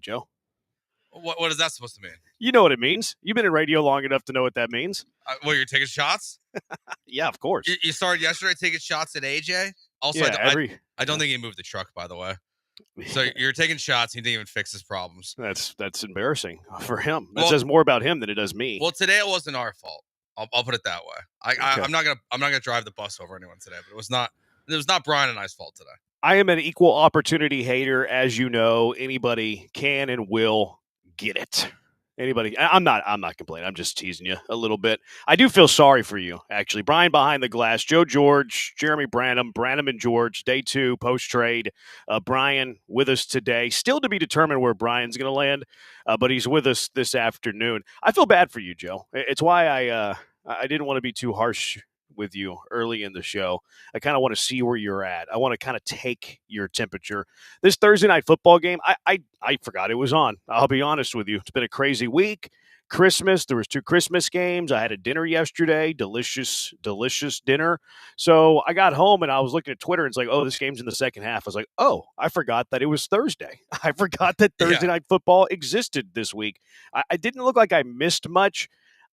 Joe. What is that supposed to mean? You know what it means. You've been in radio long enough to know what that means. You're taking shots? Yeah, of course. You started yesterday taking shots at AJ? Also, yeah, I don't think he moved the truck, by the way. So you're taking shots. He didn't even fix his problems. That's embarrassing for him. That says more about him than it does me. Well, today it wasn't our fault. I'll put it that way. I'm not gonna drive the bus over anyone today, but it was not Brian and I's fault today. I am an equal opportunity hater, as you know. Anybody can and will get it. Anybody? I'm not complaining. I'm just teasing you a little bit. I do feel sorry for you, actually. Brian behind the glass, Joe George, Jeremy Branham and George, day 2, post-trade. Brian with us today. Still to be determined where Brian's going to land, but he's with us this afternoon. I feel bad for you, Joe. It's why I didn't want to be too harsh with you early in the show. I kind of want to see where you're at. I want to kind of take your temperature. This Thursday night football game, I forgot it was on. I'll be honest with you. It's been a crazy week. Christmas, there was 2 Christmas games. I had a dinner yesterday, delicious dinner. So I got home and I was looking at Twitter and it's like, oh, this game's in the second half. I was like, oh, I forgot that it was Thursday. I forgot that Thursday night football existed this week. I didn't look like I missed much.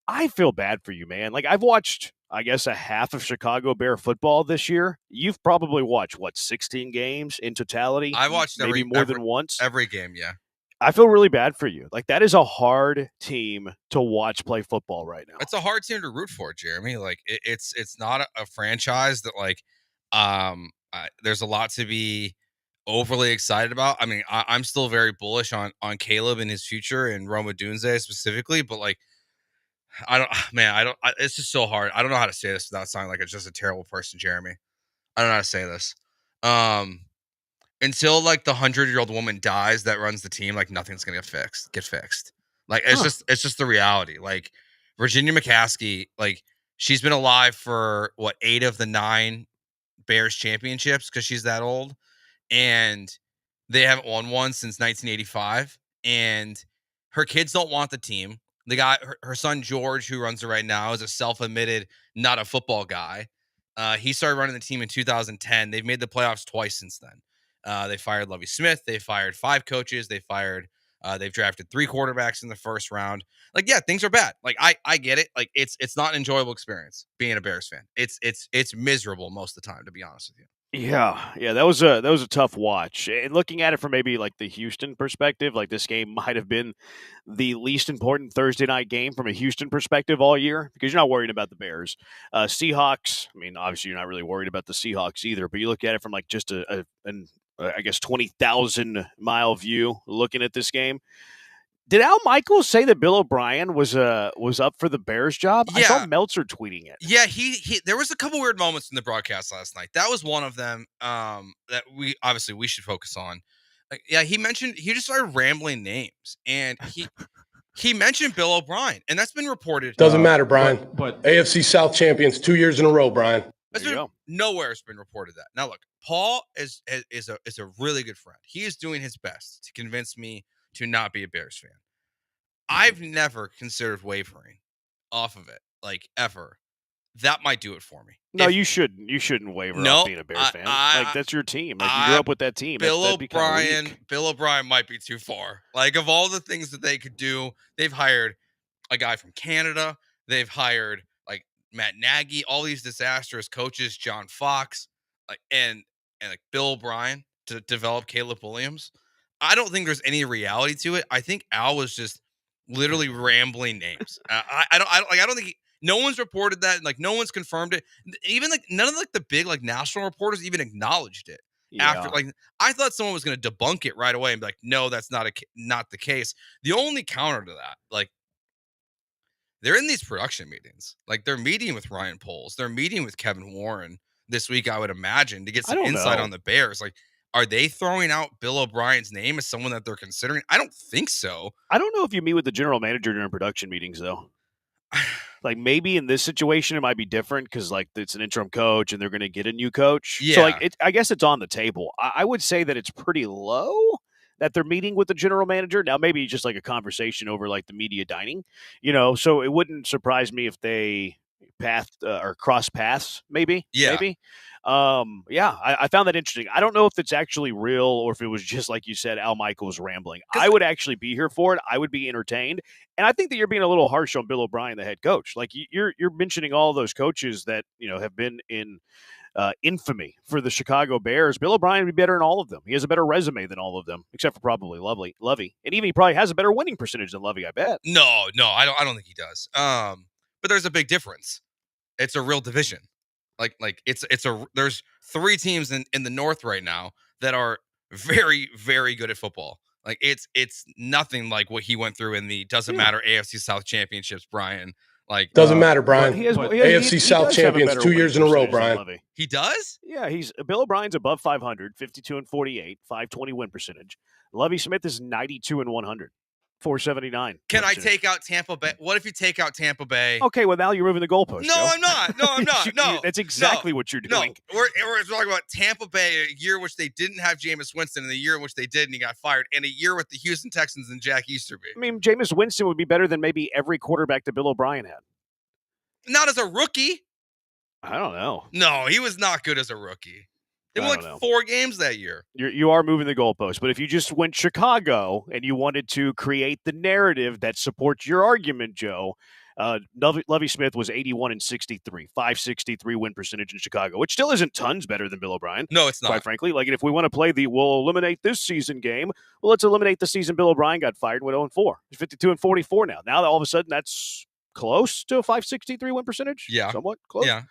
I feel bad for you, man. Like, I've watched, I guess, a half of Chicago Bear football this year. You've probably watched, 16 games in totality? I watched maybe more than once. Every game, yeah. I feel really bad for you. Like, that is a hard team to watch play football right now. It's a hard team to root for, Jeremy. Like, it's not a franchise that, like, there's a lot to be overly excited about. I mean, I'm still very bullish on Caleb and his future and Roma Dunze specifically, but, like, it's just so hard. I don't know how to say this without sounding like it's just a terrible person, Jeremy. I don't know how to say this. Until like the 100-year-old woman dies that runs the team, like nothing's gonna get fixed. Like it's just the reality. Like Virginia McCaskey, like she's been alive for 8 of the 9 Bears championships because she's that old, and they haven't won one since 1985. And her kids don't want the team. The guy, her son George, who runs it right now, is a self-admitted not a football guy. He started running the team in 2010. They've made the playoffs twice since then. They fired Lovie Smith. They fired 5 coaches. They've drafted 3 quarterbacks in the first round. Like, yeah, things are bad. Like, I get it. Like, it's not an enjoyable experience being a Bears fan. It's miserable most of the time, to be honest with you. Yeah, that was a tough watch. And looking at it from maybe like the Houston perspective, like this game might have been the least important Thursday night game from a Houston perspective all year because you're not worried about the Bears. Seahawks, I mean, obviously you're not really worried about the Seahawks either, but you look at it from like just I guess 20,000 mile view looking at this game. Did Al Michaels say that Bill O'Brien was up for the Bears job? Yeah. I saw Meltzer tweeting it. Yeah, he there was a couple weird moments in the broadcast last night. That was one of them that we should focus on. Like, yeah, he just started rambling names, and he mentioned Bill O'Brien, and that's been reported. Doesn't matter, Brian. But AFC South champions 2 years in a row, Brian. Nowhere's been reported that. Now look, Paul is a really good friend. He is doing his best to convince me to not be a Bears fan. I've never considered wavering off of it, like, ever. That might do it for me. No, you shouldn't waver off being a Bears fan. Like, that's your team. Like, you grew up with that team. Bill O'Brien might be too far. Like, of all the things that they could do, they've hired a guy from Canada. They've hired like Matt Nagy, all these disastrous coaches, John Fox, like and like Bill O'Brien to develop Caleb Williams. I don't think there's any reality to it. I think Al was just literally rambling names. I don't think no one's reported that. Like, no one's confirmed it. Even like none of like the big like national reporters even acknowledged it. Yeah. After, like, I thought someone was going to debunk it right away and be like, no, that's not the case. The only counter to that, like, they're in these production meetings. Like, they're meeting with Ryan Poles. They're meeting with Kevin Warren this week, I would imagine, to get some insight on the Bears. Like, are they throwing out Bill O'Brien's name as someone that they're considering? I don't think so. I don't know if you meet with the general manager during production meetings, though. Like, maybe in this situation, it might be different because, like, it's an interim coach and they're going to get a new coach. Yeah. So, like, I guess it's on the table. I would say that it's pretty low that they're meeting with the general manager. Now, maybe just like a conversation over, like, the media dining, so it wouldn't surprise me if they path or cross paths, maybe. Yeah. Maybe. I found that interesting. I don't know if it's actually real or if it was just like you said, Al Michaels rambling. I would actually be here for it. I would be entertained, and I think that you're being a little harsh on Bill O'Brien, the head coach. Like you're mentioning all those coaches that have been in infamy for the Chicago Bears. Bill O'Brien would be better than all of them. He has a better resume than all of them, except for probably Lovey, and even he probably has a better winning percentage than Lovey. I bet. No, I don't think he does. But there's a big difference. It's a real division. There's 3 teams in the North right now that are very, very good at football. Like it's nothing like what he went through in the doesn't matter AFC South championships, Brian. Like Doesn't matter, Brian. He has, AFC South does have a champions better 2 winning years in a row, percentage than Brian. Lovey. he does? Yeah, Bill O'Brien's above 500, 52-48, 520 win percentage. Lovey Smith is 92-100, 479. Can I take out Tampa Bay? What if you take out Tampa Bay? Okay, well now you're moving the goalpost. No, Joe. I'm not. No, I'm not. No, that's exactly what you're doing. No, we're talking about Tampa Bay, a year in which they didn't have Jameis Winston, and the year in which they did, and he got fired, and a year with the Houston Texans and Jack Easterby. I mean, Jameis Winston would be better than maybe every quarterback that Bill O'Brien had. Not as a rookie. I don't know. No, he was not good as a rookie. They won like 4 games that year. You are moving the goalpost, but if you just went Chicago and you wanted to create the narrative that supports your argument, Joe, Lovey Smith was 81-63, 563 win percentage in Chicago, which still isn't tons better than Bill O'Brien. No, it's not. Quite frankly, like if we want to play we'll eliminate this season game, well, let's eliminate the season Bill O'Brien got fired with 0-4. He's 52-44 now. Now all of a sudden that's close to a 563 win percentage. Yeah, somewhat close. Yeah,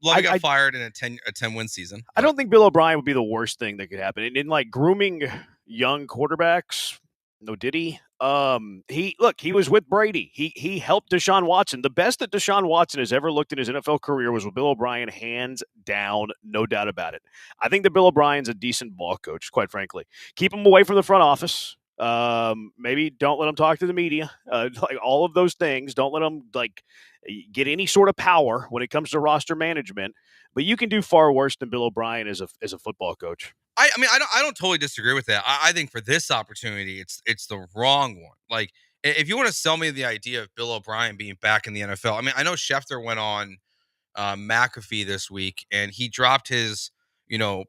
Lovey got fired in a 10 win season. I don't think Bill O'Brien would be the worst thing that could happen. And in like grooming young quarterbacks, no diddy. He was with Brady. He helped Deshaun Watson. The best that Deshaun Watson has ever looked in his NFL career was with Bill O'Brien, hands down, no doubt about it. I think that Bill O'Brien's a decent ball coach, quite frankly. Keep him away from the front office. Maybe don't let him talk to the media. Like all of those things. Don't let him get any sort of power when it comes to roster management. But you can do far worse than Bill O'Brien as a football coach. I don't totally disagree with that. I think for this opportunity, it's the wrong one. Like if you want to sell me the idea of Bill O'Brien being back in the NFL, I mean, I know Schefter went on McAfee this week and he dropped his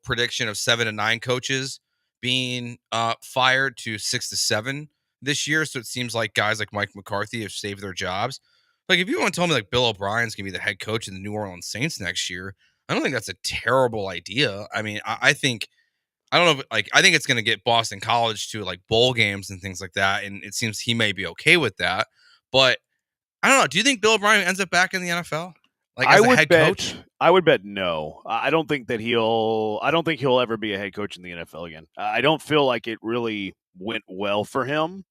prediction of 7 to 9 coaches being fired to 6 to 7 this year. So it seems like guys like Mike McCarthy have saved their jobs. Like if you want to tell me like Bill O'Brien's gonna be the head coach of the New Orleans Saints next year, I don't think that's a terrible idea. I mean, I think it's going to get Boston College to like bowl games and things like that. And it seems he may be okay with that, but I don't know. Do you think Bill O'Brien ends up back in the NFL? Like as a head coach? I would bet no. I don't think he'll ever be a head coach in the NFL again. I don't feel like it really went well for him.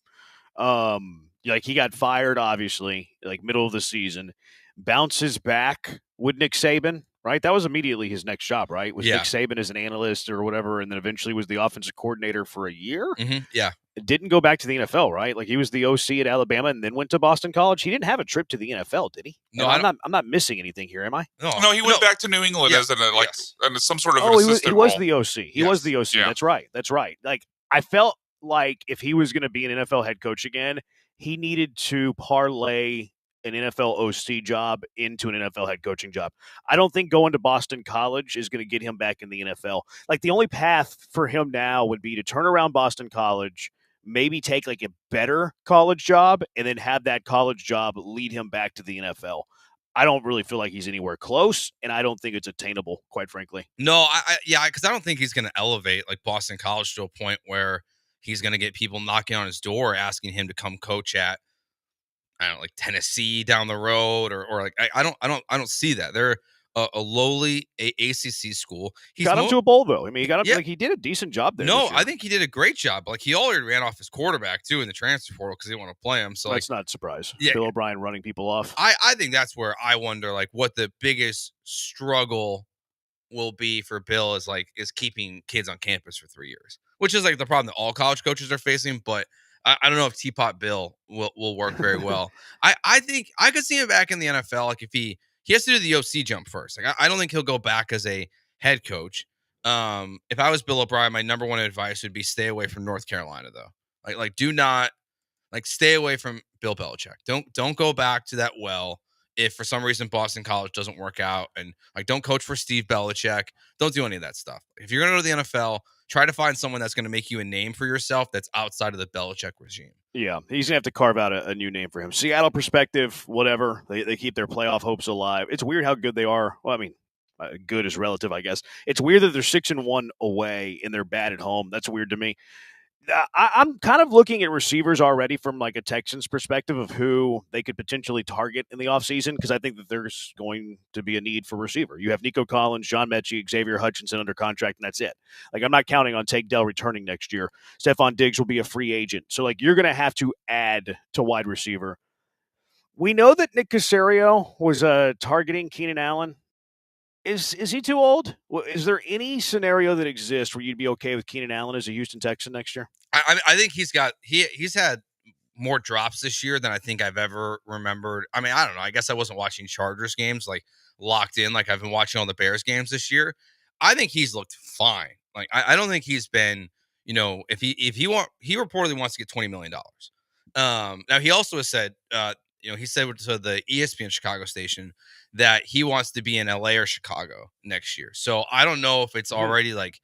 Like he got fired, obviously, like middle of the season, bounces back with Nick Saban. Right, that was immediately his next job. Right, was Nick Saban as an analyst or whatever, and then eventually was the offensive coordinator for a year. Mm-hmm. Yeah, didn't go back to the NFL. Right, like he was the OC at Alabama and then went to Boston College. He didn't have a trip to the NFL, did he? No, I'm not missing anything here, am I? No, he went back to New England as some sort of an assistant he was role. the OC. He was the OC. Yeah. That's right. Like I felt like if he was going to be an NFL head coach again, he needed to parlay an NFL OC job into an NFL head coaching job. I don't think going to Boston College is going to get him back in the NFL. Like the only path for him now would be to turn around Boston College, maybe take like a better college job, and then have that college job lead him back to the NFL. I don't really feel like he's anywhere close, and I don't think it's attainable, quite frankly. No, because I don't think he's going to elevate like Boston College to a point where he's going to get people knocking on his door asking him to come coach at, I don't know, like Tennessee down the road, or like I don't see that. They're a lowly ACC school. He got him to a bowl though. I mean, he got him like he did a decent job there. No, I think he did a great job. Like he already ran off his quarterback too in the transfer portal because he didn't want to play him. So that's not a surprise. Yeah, Bill O'Brien running people off. I think that's where I wonder like what the biggest struggle will be for Bill is keeping kids on campus for 3 years, which is like the problem that all college coaches are facing, but. I don't know if Teapot Bill will work very well. I think I could see him back in the NFL. Like if he has to do the OC jump first. Like I don't think he'll go back as a head coach. If I was Bill O'Brien, my number one advice would be stay away from North Carolina though. Like do not stay away from Bill Belichick. Don't go back to that well. if for some reason Boston College doesn't work out, and like don't coach for Steve Belichick, don't do any of that stuff. If you're going to go to the NFL, try to find someone that's going to make you a name for yourself that's outside of the Belichick regime. Yeah, he's going to have to carve out a new name for him. Seattle perspective, whatever. They keep their playoff hopes alive. It's weird how good they are. Well, I mean, good is relative, I guess. It's weird that they're 6-1 away and they're bad at home. That's weird to me. I'm kind of looking at receivers already from like a Texans perspective of who they could potentially target in the offseason, because I think that there's going to be a need for receiver. You have Nico Collins, John Mechie, Xavier Hutchinson under contract, and that's it. Like, I'm not counting on Tank Dell returning next year. Stephon Diggs will be a free agent. So, like, you're going to have to add to wide receiver. We know that Nick Caserio was targeting Keenan Allen. Is he too old? Is there any scenario that exists where you'd be okay with Keenan Allen as a Houston Texan next year? I think he's had more drops this year than I think I've ever remembered. I mean, I don't know. I guess I wasn't watching Chargers games like locked in like I've been watching all the Bears games this year. I think he's looked fine. Like I don't think he's been, if he reportedly wants to get $20 million. Now he also has said, he said to the ESPN Chicago station that he wants to be in LA or Chicago next year. So I don't know if it's already like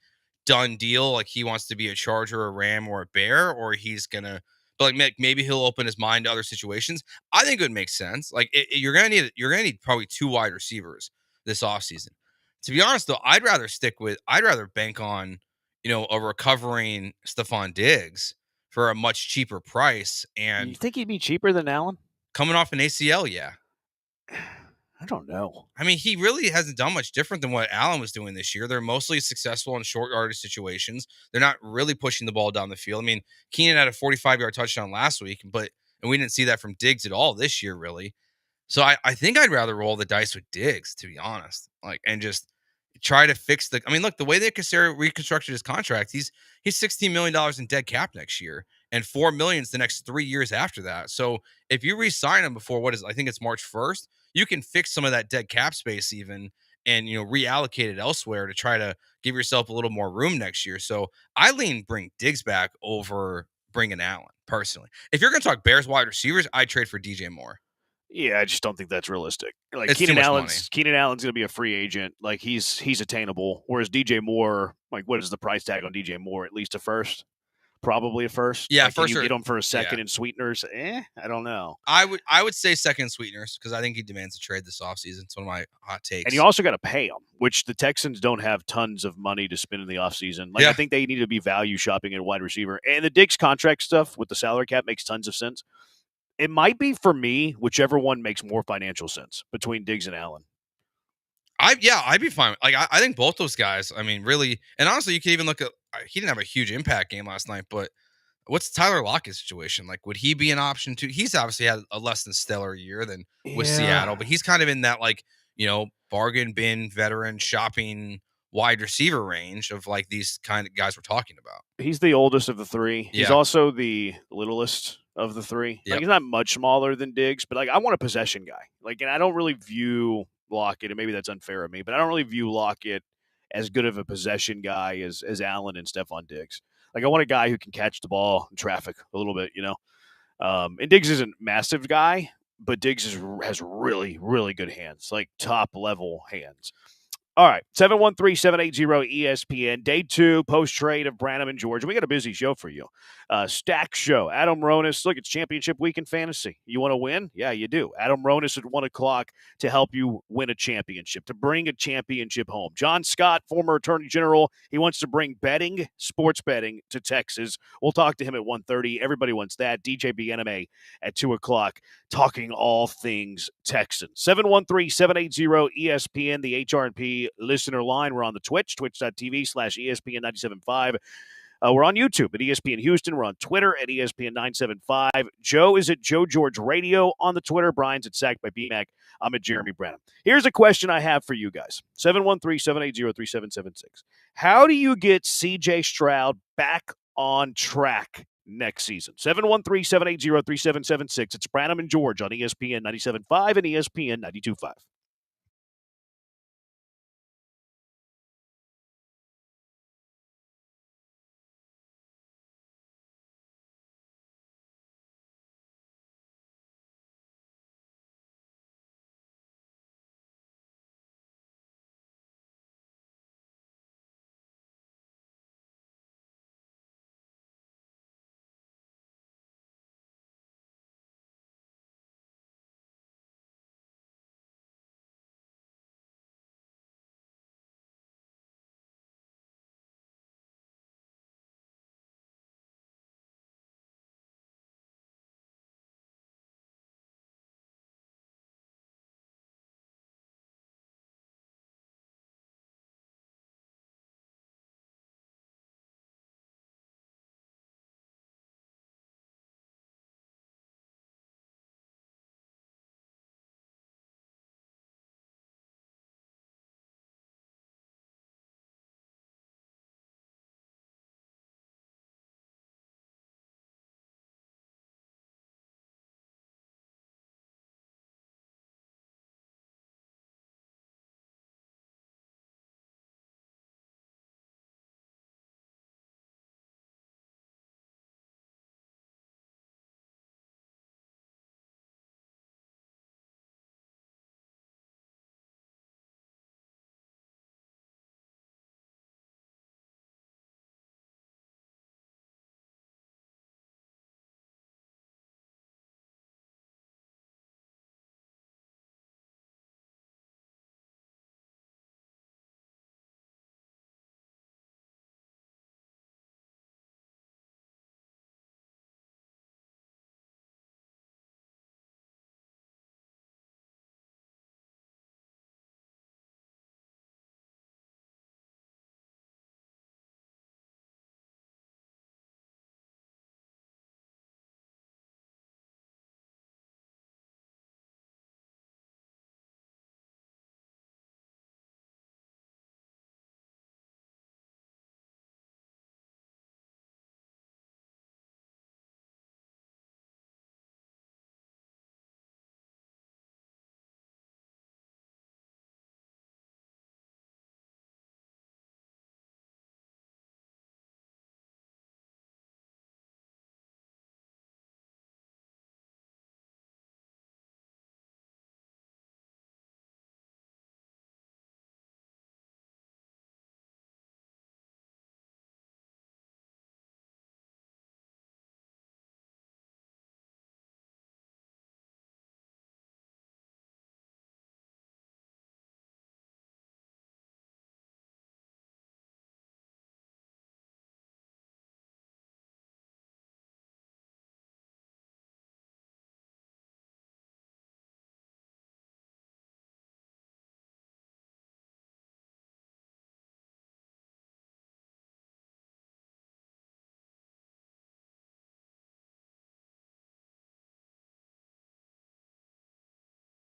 done deal, like he wants to be a Charger, a Ram, or a Bear, or he's gonna, but like maybe he'll open his mind to other situations. I think it would make sense. Like you're gonna need probably 2 wide receivers this offseason. To be honest though, I'd rather bank on a recovering Stephon Diggs for a much cheaper price. And You think he'd be cheaper than Allen? coming off an ACL, yeah. I don't know. I mean, he really hasn't done much different than what Allen was doing this year. They're mostly successful in short yardage situations. They're not really pushing the ball down the field. I mean, Keenan had a 45-yard touchdown last week, and we didn't see that from Diggs at all this year, really. So I think I'd rather roll the dice with Diggs, to be honest, and just try to fix I mean, look, the way that Caserio reconstructed his contract, he's $16 million in dead cap next year and $4 million the next 3 years after that. So if you re-sign him before I think it's March 1st, you can fix some of that dead cap space even and reallocate it elsewhere to try to give yourself a little more room next year. So I bring Diggs back over bringing Allen personally. If you're going to talk Bears wide receivers, I'd trade for DJ Moore. Yeah, I just don't think that's realistic. Like It's Keenan too much Allen's going to be a free agent. Like he's attainable. Whereas DJ Moore, like what is the price tag on DJ Moore? At least a first, probably a first. Yeah, like, for can sure. You get him for a second and sweeteners? I don't know. I would say second sweeteners because I think he demands a trade this offseason. It's one of my hot takes. And you also got to pay him, which the Texans don't have tons of money to spend in the offseason. Like I think they need to be value shopping at wide receiver. And the Diggs contract stuff with the salary cap makes tons of sense. It might be for me, whichever one makes more financial sense between Diggs and Allen. I'd be fine. Like I think both those guys. I mean, really, and honestly, you can even look at. He didn't have a huge impact game last night, but what's Tyler Lockett's situation? Like, would he be an option too? He's obviously had a less than stellar year than with Seattle, but he's kind of in that bargain bin veteran shopping wide receiver range of like these kind of guys we're talking about. He's the oldest of the three. Yeah. He's also the littlest of the three. Yep. Like he's not much smaller than Diggs, but like I want a possession guy. Like, and I don't really view Lockett, and maybe that's unfair of me, but I don't really view Lockett as good of a possession guy as Allen and Stephon Diggs. Like I want a guy who can catch the ball in traffic a little bit, And Diggs isn't a massive guy, but Diggs has really, really good hands, like top level hands. All right, 713-780-ESPN, day 2, post-trade of Branham and Georgia. We got a busy show for you. Stack show. Adam Ronis, look, it's championship week in fantasy. You want to win? Yeah, you do. Adam Ronis at 1 o'clock to help you win a championship, to bring a championship home. John Scott, former attorney general, he wants to bring sports betting to Texas. We'll talk to him at 1:30. Everybody wants that. DJ BNMA at 2 o'clock, talking all things Texans. 713-780-ESPN, the HRP listener line. We're on the twitch.tv/ESPN975. We're on YouTube at ESPN Houston. We're on Twitter at ESPN975. Joe is at Joe George Radio on the Twitter. Brian's at Sacked by BMAC. I'm at Jeremy Branham. Here's a question I have for you guys. 713-780-3776. How do you get C.J. Stroud back on track next season? 713-780-3776. It's Branham and George on ESPN 97.5 and ESPN 92.5.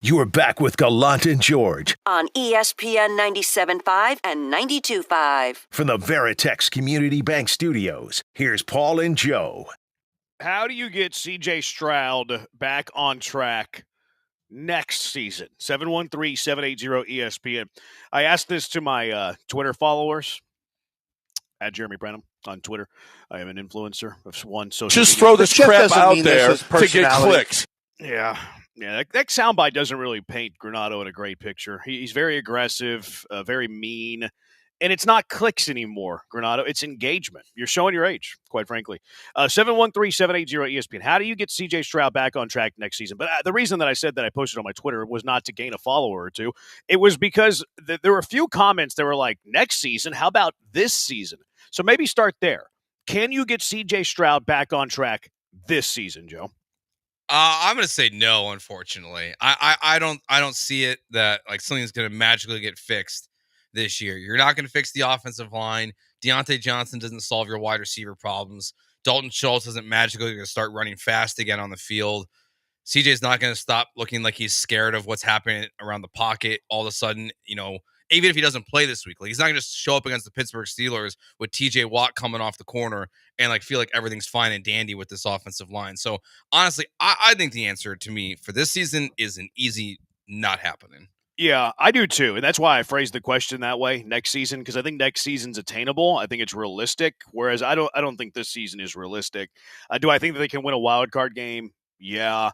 You are back with Gallant and George on ESPN 97.5 and 92.5. from the Veritex Community Bank Studios. Here's Paul and Joe. How do you get C.J. Stroud back on track next season? 713-780-ESPN. I asked this to my Twitter followers, at Jeremy Brenham on Twitter. I am an influencer of one social Just media. throw this crap out there to get clicks. Yeah. That soundbite doesn't really paint Granato in a great picture. He's very aggressive, very mean, and it's not clicks anymore, Granato. It's engagement. You're showing your age, quite frankly. 713-780-ESPN. How do you get C.J. Stroud back on track next season? But the reason that I said that I posted on my Twitter was not to gain a follower or two. It was because there were a few comments that were like, next season, how about this season? So maybe start there. Can you get C.J. Stroud back on track this season, Joe? I'm gonna say no. Unfortunately, I don't see it that like something's gonna magically get fixed this year. You're not gonna fix the offensive line. Deontay Johnson doesn't solve your wide receiver problems. Dalton Schultz isn't magically gonna start running fast again on the field. CJ's not gonna stop looking like he's scared of what's happening around the pocket. All of a sudden, even if he doesn't play this week, like he's not gonna just show up against the Pittsburgh Steelers with TJ Watt coming off the corner and like feel like everything's fine and dandy with this offensive line. So honestly, I think the answer to me for this season is an easy not happening. Yeah, I do too. And that's why I phrased the question that way next season, because I think next season's attainable. I think it's realistic. Whereas I don't think this season is realistic. Do I think that they can win a wild card game? Yeah.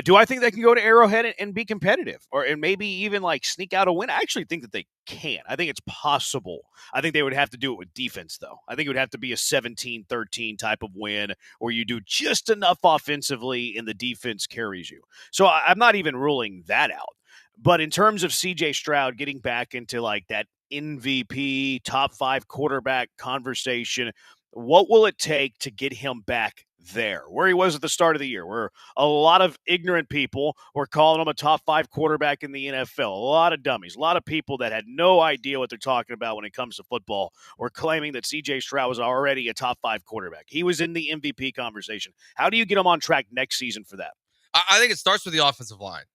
Do I think they can go to Arrowhead and be competitive and maybe even like sneak out a win? I actually think that they can. I think it's possible. I think they would have to do it with defense, though. I think it would have to be a 17-13 type of win where you do just enough offensively and the defense carries you. So I'm not even ruling that out. But in terms of C.J. Stroud getting back into like that MVP, top 5 quarterback conversation, what will it take to get him back there, where he was at the start of the year, where a lot of ignorant people were calling him a top 5 quarterback in the NFL, a lot of dummies, a lot of people that had no idea what they're talking about when it comes to football were claiming that C.J. Stroud was already a top 5 quarterback. He was in the MVP conversation. How do you get him on track next season for that? I think it starts with the offensive line.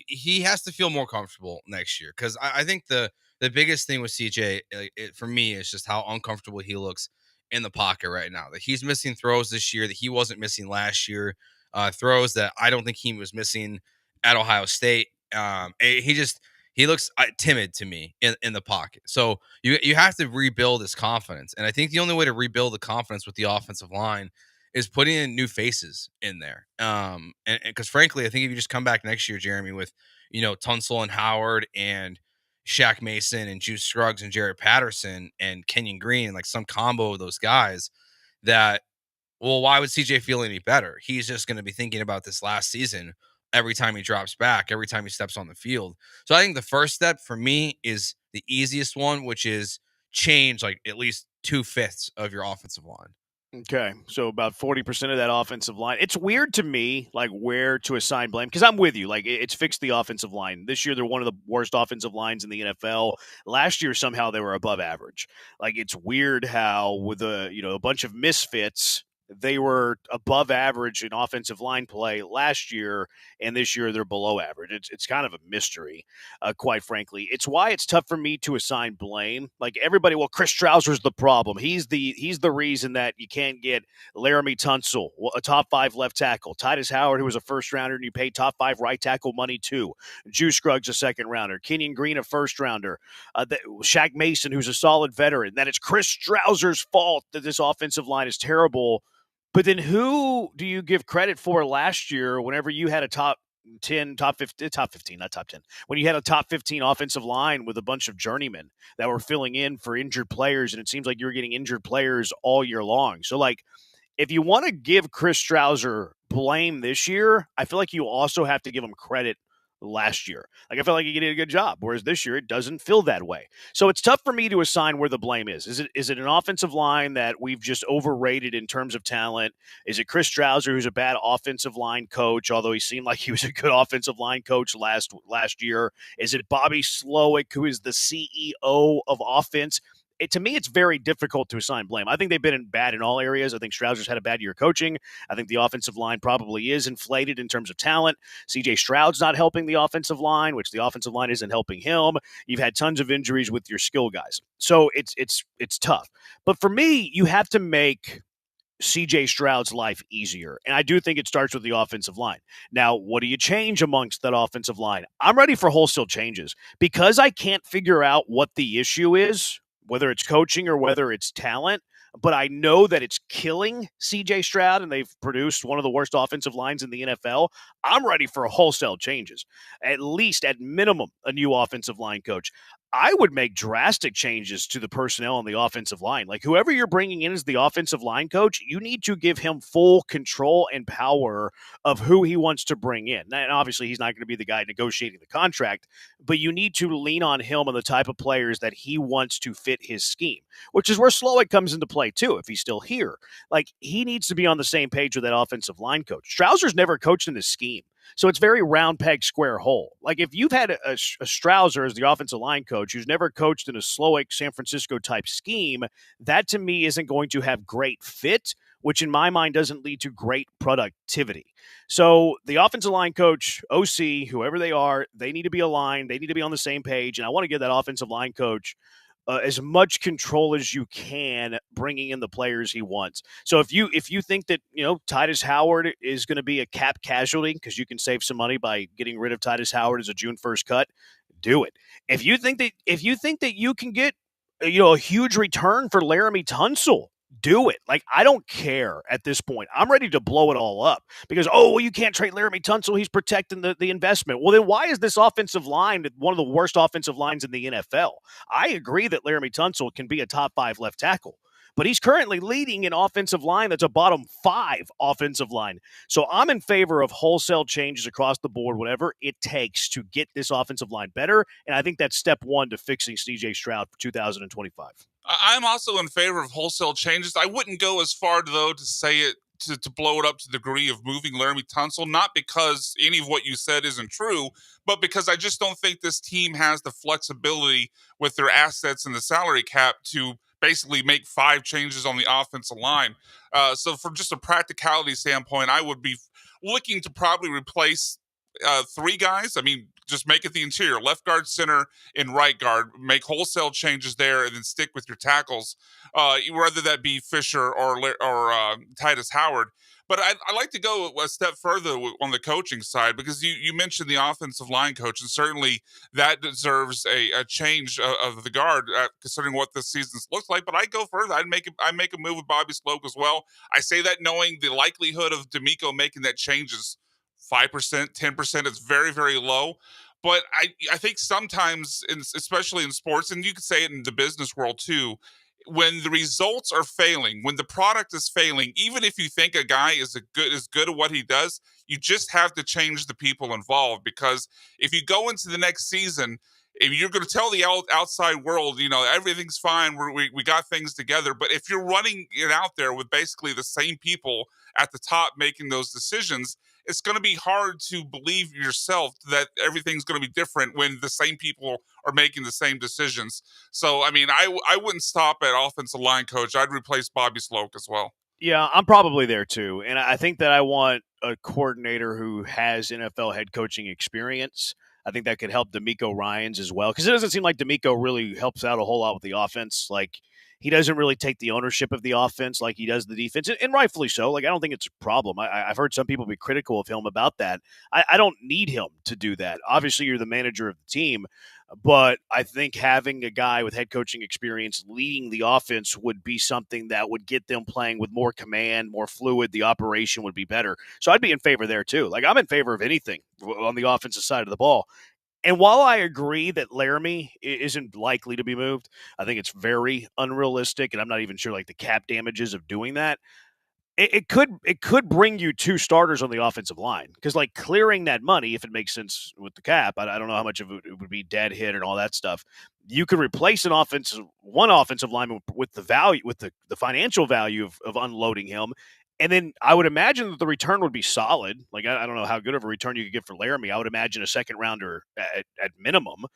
He has to feel more comfortable next year because I think the biggest thing with CJ for me is just how uncomfortable he looks in the pocket right now. That he's missing throws this year that he wasn't missing last year. Throws that I don't think he was missing at Ohio State. He looks timid to me in the pocket. So you have to rebuild his confidence, and I think the only way to rebuild the confidence with the offensive line is putting in new faces in there. And because frankly, I think if you just come back next year, Jeremy, with, Tunsil and Howard and Shaq Mason and Juice Scruggs and Jared Patterson and Kenyon Green, like some combo of those guys that, well, why would CJ feel any better? He's just going to be thinking about this last season every time he drops back, every time he steps on the field. So I think the first step for me is the easiest one, which is change like at least 2/5 of your offensive line. Okay, so about 40% of that offensive line. It's weird to me, like, where to assign blame, because I'm with you. Like, it's fixed the offensive line. This year, they're one of the worst offensive lines in the NFL. Last year, somehow, they were above average. Like, it's weird how, with a bunch of misfits, they were above average in offensive line play last year, and this year they're below average. It's kind of a mystery, quite frankly. It's why it's tough for me to assign blame. Like everybody, well, Chris Strausser's the problem. He's the reason that you can't get Laramie Tunsil, a top 5 left tackle. Titus Howard, who was a first rounder, and you paid top 5 right tackle money too. Juice Scruggs, a second rounder. Kenyon Green, a first rounder. Shaq Mason, who's a solid veteran. That it's Chris Strausser's fault that this offensive line is terrible. But then who do you give credit for last year whenever you had a top 15, not top 10, when you had a top 15 offensive line with a bunch of journeymen that were filling in for injured players, and it seems like you were getting injured players all year long. So, like, if you want to give Chris Strausser blame this year, I feel like you also have to give him credit last year. Like, I feel like he did a good job, whereas this year it doesn't feel that way. So it's tough for me to assign where the blame is. Is it an offensive line that we've just overrated in terms of talent? Is it Chris Strausser, who's a bad offensive line coach, although he seemed like he was a good offensive line coach last year? Is it Bobby Slowick, who is the CEO of offense? to me, it's very difficult to assign blame. I think they've been bad in all areas. I think Stroud just had a bad year coaching. I think the offensive line probably is inflated in terms of talent. CJ Stroud's not helping the offensive line, which the offensive line isn't helping him. You've had tons of injuries with your skill guys. So it's tough. But for me, you have to make CJ Stroud's life easier. And I do think it starts with the offensive line. Now, what do you change amongst that offensive line? I'm ready for wholesale changes because I can't figure out what the issue is, whether it's coaching or whether it's talent. But I know that it's killing CJ Stroud, and they've produced one of the worst offensive lines in the NFL. I'm ready for wholesale changes, at least at minimum, a new offensive line coach. I would make drastic changes to the personnel on the offensive line. Like whoever you're bringing in as the offensive line coach, you need to give him full control and power of who he wants to bring in. And obviously, he's not going to be the guy negotiating the contract, but you need to lean on him and the type of players that he wants to fit his scheme, which is where Slowick comes into play too, if he's still here. Like he needs to be on the same page with that offensive line coach. Strauzer's never coached in this scheme. So it's very round peg, square hole. Like if you've had a Strouser as the offensive line coach who's never coached in a Slowick San Francisco type scheme, that to me isn't going to have great fit, which in my mind doesn't lead to great productivity. So the offensive line coach, OC, whoever they are, they need to be aligned. They need to be on the same page. And I want to give that offensive line coach as much control as you can, bringing in the players he wants. So if you think that Titus Howard is going to be a cap casualty because you can save some money by getting rid of Titus Howard as a June 1st cut, do it. If you think that you can get a huge return for Laramie Tunsil, do it. Like, I don't care at this point. I'm ready to blow it all up because, you can't trade Laramie Tunsil. He's protecting the investment. Well, then why is this offensive line one of the worst offensive lines in the NFL? I agree that Laramie Tunsil can be a top 5 left tackle, but he's currently leading an offensive line that's a bottom 5 offensive line. So I'm in favor of wholesale changes across the board, whatever it takes to get this offensive line better. And I think that's step one to fixing CJ Stroud for 2025. I'm also in favor of wholesale changes. I wouldn't go as far, though, to say it to blow it up to the degree of moving Laramie Tunsil, not because any of what you said isn't true, but because I just don't think this team has the flexibility with their assets and the salary cap to basically make 5 changes on the offensive line. So from just a practicality standpoint, I would be looking to probably replace 3 guys. I mean, just make it the interior, left guard, center, and right guard. Make wholesale changes there, and then stick with your tackles, whether that be Fisher or Titus Howard. But I like to go a step further on the coaching side because you mentioned the offensive line coach, and certainly that deserves a change of the guard, considering what this season looks like. But I go further. I make a move with Bobby Sloak as well. I say that knowing the likelihood of D'Amico making that change is 5%, 10%. It's very, very low. But I think sometimes, especially in sports, and you could say it in the business world too, when the results are failing, when the product is failing, even if you think a guy is good at what he does, you just have to change the people involved. Because if you go into the next season, if you're going to tell the outside world, everything's fine, we got things together. But if you're running it out there with basically the same people at the top making those decisions, it's going to be hard to believe yourself that everything's going to be different when the same people are making the same decisions. So, I mean, I wouldn't stop at offensive line coach. I'd replace Bobby Sloak as well. Yeah, I'm probably there too. And I think that I want a coordinator who has NFL head coaching experience. I think that could help D'Amico Ryans as well, because it doesn't seem like D'Amico really helps out a whole lot with the offense. Like, he doesn't really take the ownership of the offense like he does the defense, and rightfully so. Like, I don't think it's a problem. I've heard some people be critical of him about that. I don't need him to do that. Obviously, you're the manager of the team, but I think having a guy with head coaching experience leading the offense would be something that would get them playing with more command, more fluid. The operation would be better. So I'd be in favor there too. Like, I'm in favor of anything on the offensive side of the ball. And while I agree that Laramie isn't likely to be moved, I think it's very unrealistic, and I'm not even sure like the cap damages of doing that. It could bring you 2 starters on the offensive line, because like clearing that money, if it makes sense with the cap, I don't know how much of it would be dead hit and all that stuff. You could replace one offensive lineman with the value, with the financial value of unloading him. And then I would imagine that the return would be solid. Like, I don't know how good of a return you could get for Laramie. I would imagine a second rounder at minimum.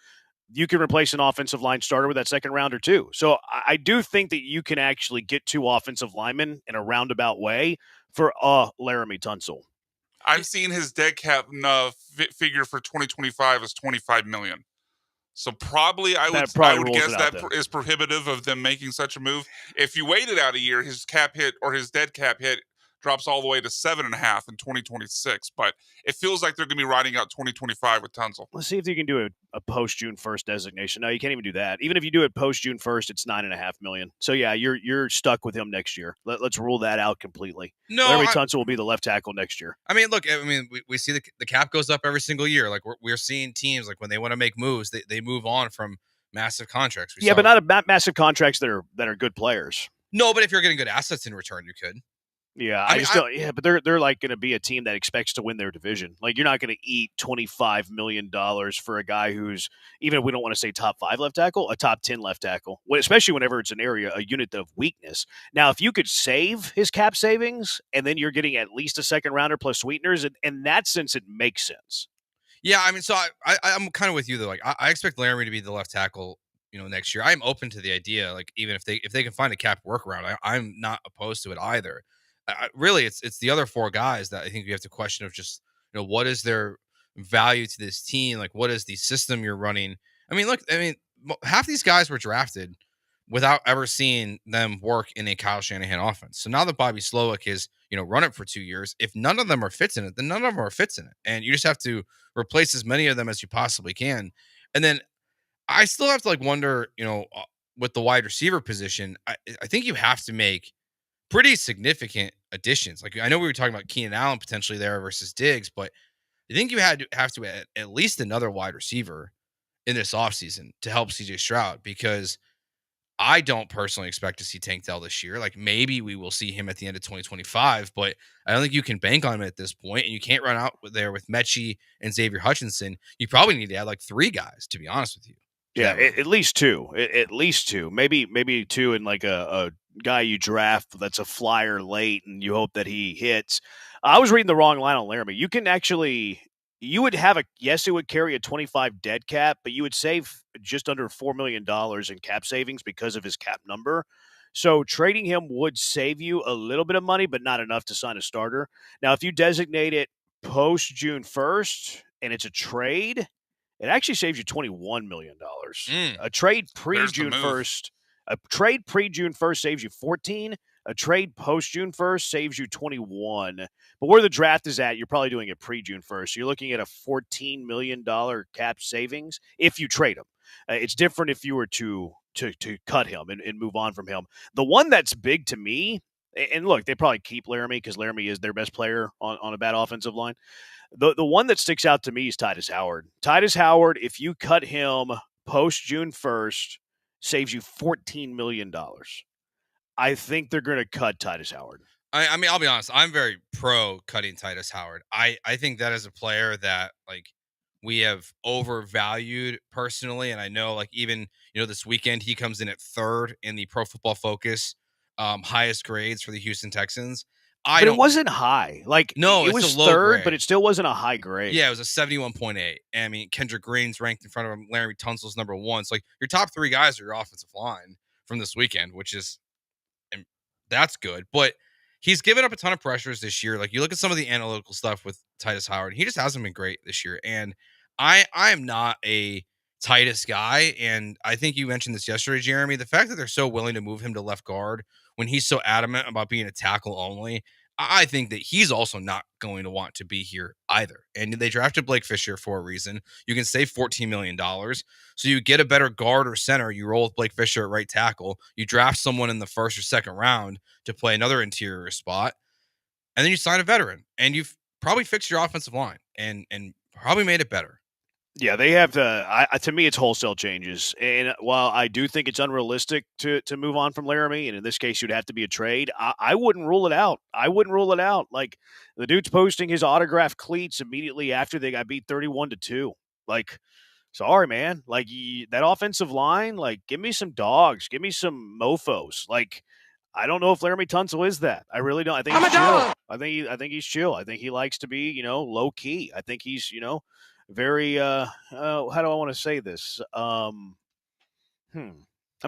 you can replace an offensive line starter with that second rounder too. So I do think that you can actually get 2 offensive linemen in a roundabout way for Laramie Tunsil. I've seen his dead cap figure for 2025 is $25 million. So probably I would guess that is prohibitive of them making such a move. If you waited out a year, his cap hit or his dead cap hit drops all the way to 7.5 in 2026. But it feels like they're going to be riding out 2025 with Tunsil. Let's see if you can do a post June 1st designation. No, you can't even do that. Even if you do it post June 1st, it's $9.5 million. So yeah, you're stuck with him next year. Let's rule that out completely. No, Larry Tunsil will be the left tackle next year. I mean, look, we see the cap goes up every single year. Like we're seeing teams like when they want to make moves, they move on from massive contracts. But not massive contracts that are good players. No, but if you're getting good assets in return, you could. Yeah, I just don't. Yeah, but they're like going to be a team that expects to win their division. Like you're not going to eat $25 million for a guy who's, even if we don't want to say top 5 left tackle, a top 10 left tackle. Especially whenever it's a unit of weakness. Now, if you could save his cap savings, and then you're getting at least a second rounder plus sweeteners, in that sense, it makes sense. Yeah, I mean, so I'm kind of with you though. Like I expect Laramie to be the left tackle, next year. I'm open to the idea. Like even if they can find a cap workaround, I'm not opposed to it either. Really, it's the other 4 guys that I think you have to question of just, what is their value to this team? Like, what is the system you're running? I mean, look, half these guys were drafted without ever seeing them work in a Kyle Shanahan offense. So now that Bobby Slowick is, run it for 2 years, if none of them are fits in it, then none of them are fits in it. And you just have to replace as many of them as you possibly can. And then I still have to wonder, with the wide receiver position, I think you have to make pretty significant additions. Like I know we were talking about Keenan Allen potentially there versus Diggs, but I think you have to add at least another wide receiver in this offseason to help CJ Stroud, because I don't personally expect to see Tank Dell this year. Like maybe we will see him at the end of 2025, but I don't think you can bank on him at this point, and you can't run out there with Mechie and Xavier Hutchinson. You probably need to add 3 guys, to be honest with you. Yeah, at least 2. At least 2. Maybe 2 in a guy you draft that's a flyer late and you hope that he hits. I was reading the wrong line on Laramie. You would have it would carry a 25 dead cap, but you would save just under $4 million in cap savings because of his cap number. So trading him would save you a little bit of money, but not enough to sign a starter. Now, if you designate it post June 1st and it's a trade, it actually saves you $21 million. A trade pre-June 1st. A trade pre-June 1st saves you 14. A trade post-June 1st saves you 21. But where the draft is at, you're probably doing it pre-June 1st. So you're looking at a $14 million cap savings if you trade him. It's different if you were to cut him and move on from him. The one that's big to me, and look, they probably keep Laramie because Laramie is their best player on a bad offensive line. The one that sticks out to me is Titus Howard. Titus Howard, if you cut him post-June 1st, saves you $14 million. I think they're going to cut Titus Howard. I mean, I'll be honest. I'm very pro cutting Titus Howard. I think that is a player that we have overvalued personally. And I know even, this weekend he comes in at 3rd in the Pro Football Focus highest grades for the Houston Texans. But it wasn't high. No, it was 3rd, grade. But it still wasn't a high grade. Yeah, it was a 71.8. I mean, Kendrick Green's ranked in front of him. Larry Tunsil's number 1. So your top 3 guys are your offensive line from this weekend, which is, and that's good. But he's given up a ton of pressures this year. You look at some of the analytical stuff with Titus Howard, he just hasn't been great this year. And I am not a Titus guy. And I think you mentioned this yesterday, Jeremy. The fact that they're so willing to move him to left guard when he's so adamant about being a tackle only, I think that he's also not going to want to be here either. And they drafted Blake Fisher for a reason. You can save $14 million. So you get a better guard or center. You roll with Blake Fisher at right tackle. You draft someone in the 1st or 2nd round to play another interior spot. And then you sign a veteran. And you've probably fixed your offensive line and probably made it better. Yeah, they have to me, it's wholesale changes. And while I do think it's unrealistic to move on from Laramie, and in this case, you'd have to be a trade, I wouldn't rule it out. The dude's posting his autographed cleats immediately after they got beat 31-2. Sorry, man. That offensive line, give me some dogs. Give me some mofos. I don't know if Laramie Tunsil is that. I really don't. I think he's chill. I think he's chill. I think he likes to be, low key. I think he's, very how do I want to say this? I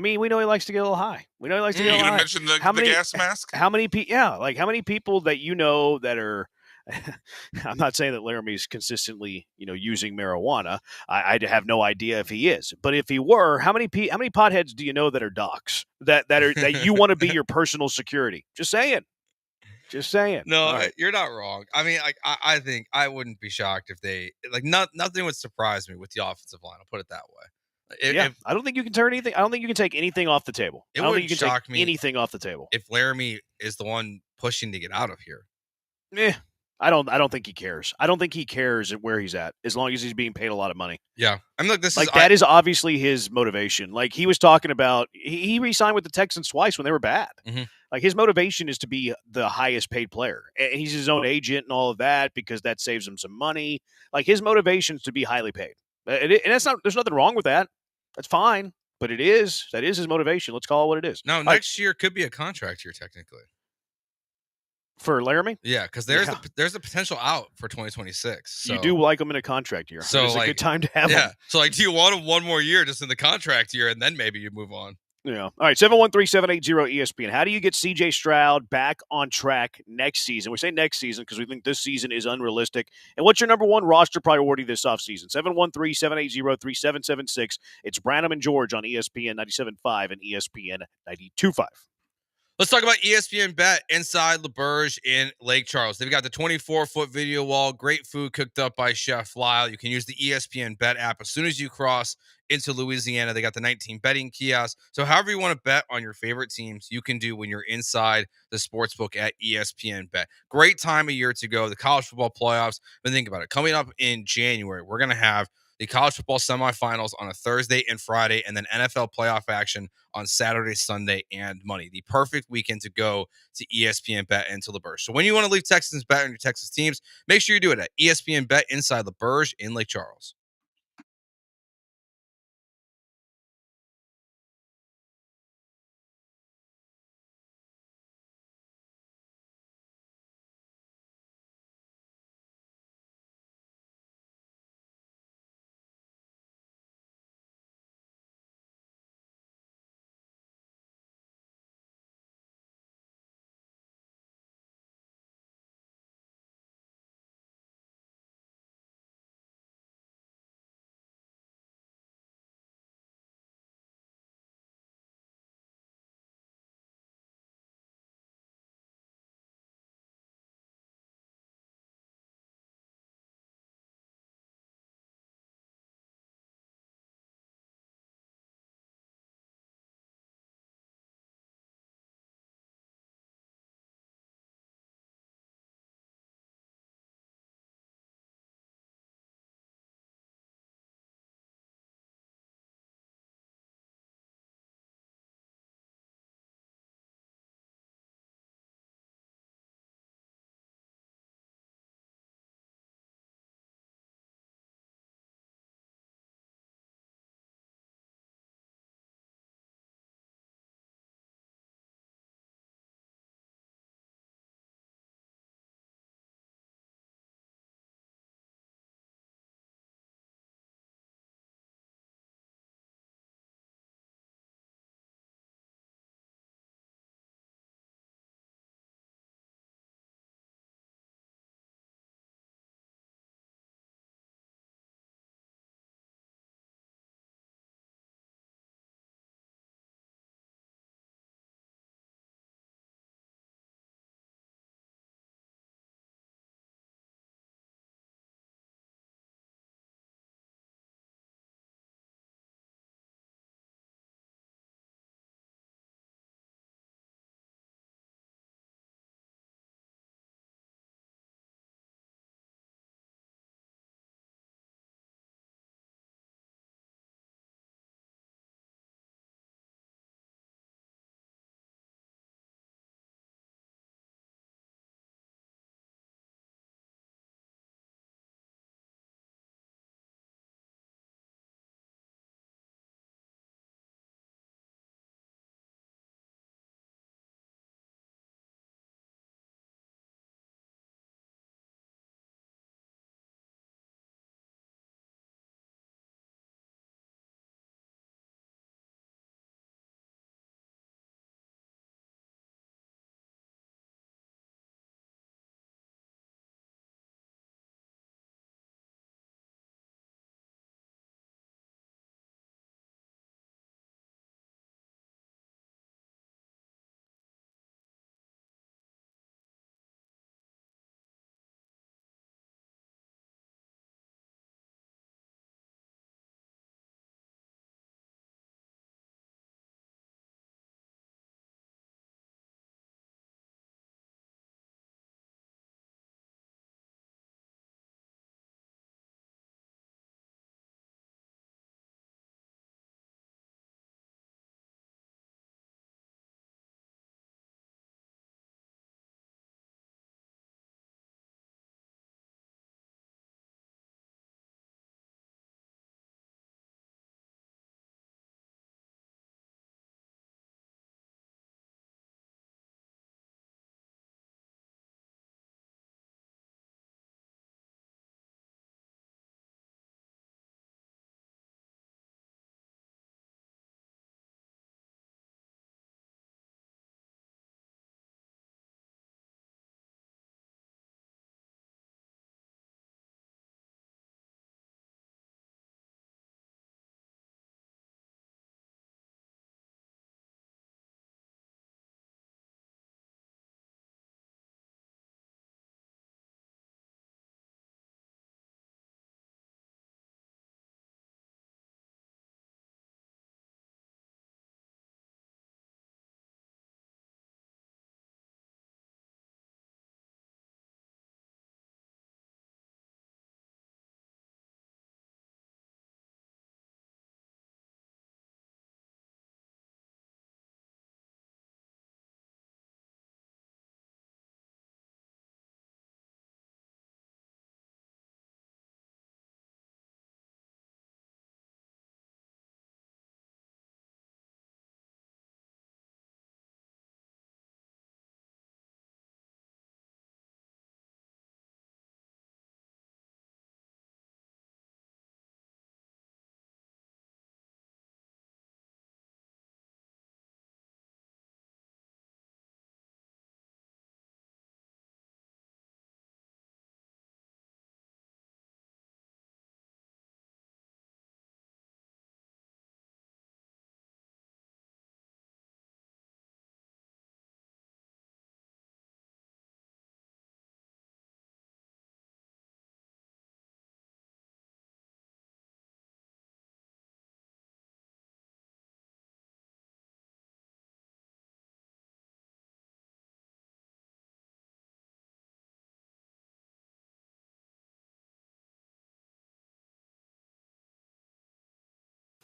mean, we know he likes to get a little high. We know he likes to get a You little gonna high. mention the gas mask? How many people? Yeah, like how many people that you know that are. I'm not saying that Laramie's consistently, using marijuana. I have no idea if he is, but if he were, how many potheads do you know that are docs that you want to be your personal security? Just saying. Just saying. No, All right. you're not wrong. I mean, I think I wouldn't be shocked if they nothing would surprise me with the offensive line. I'll put it that way. If I don't think you can turn anything. I don't think you can take anything off the table. It I don't think wouldn't you can shock take me anything off the table. if Laramie is the one pushing to get out of here. I don't think he cares. I don't think he cares where he's at as long as he's being paid a lot of money. Yeah, I mean, look, that is obviously his motivation. Like he was talking about, he re-signed with the Texans twice when they were bad. Mm-hmm. Like his motivation is to be the highest paid player, and he's his own agent and all of that because that saves him some money. Like his motivation is to be highly paid, and that's not. There's nothing wrong with that. That's fine, but that is his motivation. Let's call it what it is. Now, next year could be a contract year technically. For Laramie? Yeah, because there's a potential out for 2026. So. You do like him in a contract year. So it's a good time to have him. So do you want him one more year just in the contract year and then maybe you move on? Yeah. All right, 713-780-ESPN. How do you get C.J. Stroud back on track next season? We say next season because we think this season is unrealistic. And what's your number one roster priority this offseason? 713-780-3776. It's Branham and George on ESPN 97.5 and ESPN 92.5. Let's talk about ESPN Bet inside LaBerge in Lake Charles. They've got the 24-foot video wall, great food cooked up by Chef Lyle. You can use the ESPN Bet app as soon as you cross into Louisiana. They got the 19 betting kiosks. So however you want to bet on your favorite teams, you can do when you're inside the sportsbook at ESPN Bet. Great time of year to go. The college football playoffs. But think about it. Coming up in January, we're going to have the college football semifinals on a Thursday and Friday, and then NFL playoff action on Saturday, Sunday, and Monday. The perfect weekend to go to ESPN Bet into LaBerge. So when you want to leave Texans bet on your Texas teams, make sure you do it at ESPN Bet inside LaBerge in Lake Charles.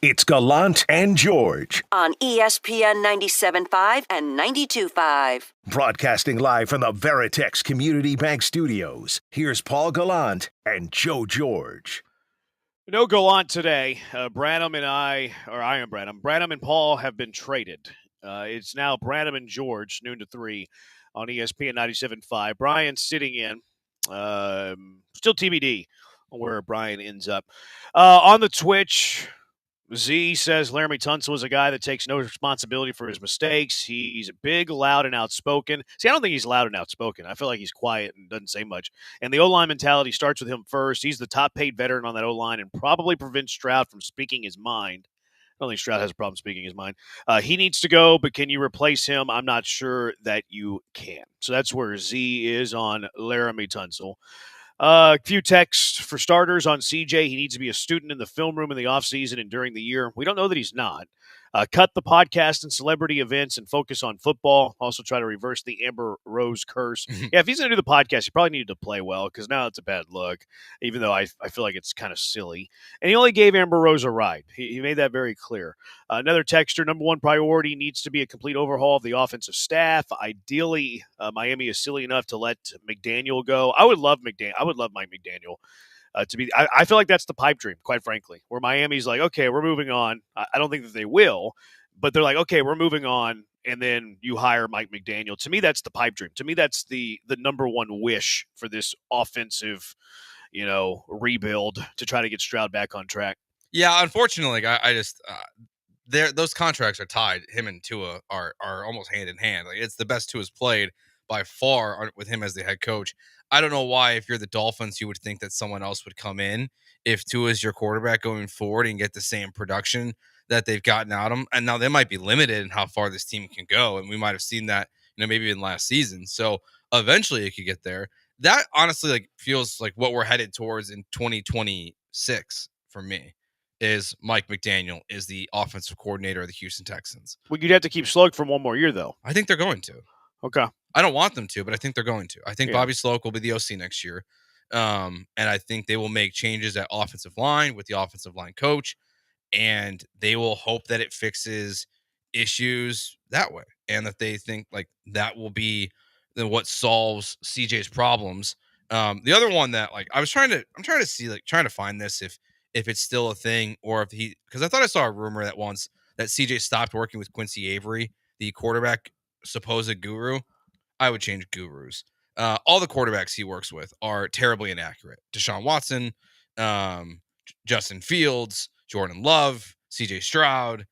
It's Gallant and George. On ESPN 97.5 and 92.5. Broadcasting live from the Veritex Community Bank Studios. Here's Paul Gallant and Joe George. No Gallant today. Branham and Paul have been traded. It's now Branham and George, noon to 3 on ESPN 97.5. Brian's sitting in. Still TBD on where Brian ends up. On the Twitch, Z says Laramie Tunsil is a guy that takes no responsibility for his mistakes. He's big, loud, and outspoken. See, I don't think he's loud and outspoken. I feel like he's quiet and doesn't say much. And the O-line mentality starts with him first. He's the top-paid veteran on that O-line and probably prevents Stroud from speaking his mind. I don't think Stroud has a problem speaking his mind. He needs to go, but can you replace him? I'm not sure that you can. So that's where Z is on Laramie Tunsil. A few texts for starters on CJ. He needs to be a student in the film room in the offseason and during the year. We don't know that he's not. Cut the podcast and celebrity events and focus on football. Also try to reverse the Amber Rose curse. Yeah, if he's going to do the podcast, he probably needed to play well because now it's a bad look, even though I feel like it's kind of silly. And he only gave Amber Rose a ride. He made that very clear. Another texter, number one priority needs to be a complete overhaul of the offensive staff. Ideally, Miami is silly enough to let McDaniel go. I would love Mike McDaniel. I feel like that's the pipe dream, quite frankly, where Miami's like, okay, we're moving on. I don't think that they will, but they're like, okay, we're moving on, and then you hire Mike McDaniel. To me, that's the pipe dream. To me, that's the number one wish for this offensive, rebuild to try to get Stroud back on track. Yeah, unfortunately, I just those contracts are tied. Him and Tua are almost hand in hand. Like, it's the best Tua's played by far with him as the head coach. I don't know why, if you're the Dolphins, you would think that someone else would come in if Tua is your quarterback going forward and get the same production that they've gotten out of him. And now they might be limited in how far this team can go. And we might have seen that, maybe in last season. So eventually it could get there. That honestly feels like what we're headed towards in 2026 for me. Is Mike McDaniel is the offensive coordinator of the Houston Texans. Well, you'd have to keep Sloak for one more year, though. I think they're going to. Okay. I don't want them to, but I think they're going to. I think Bobby Sloak will be the OC next year. And I think they will make changes at offensive line with the offensive line coach, and they will hope that it fixes issues that way, and that they think that will be what solves CJ's problems. The other one that I'm trying to see, trying to find this if it's still a thing, or if because I thought I saw a rumor that once that CJ stopped working with Quincy Avery, the quarterback supposed guru. I would change gurus. All the quarterbacks he works with are terribly inaccurate. Deshaun Watson, Justin Fields, Jordan Love, CJ Stroud,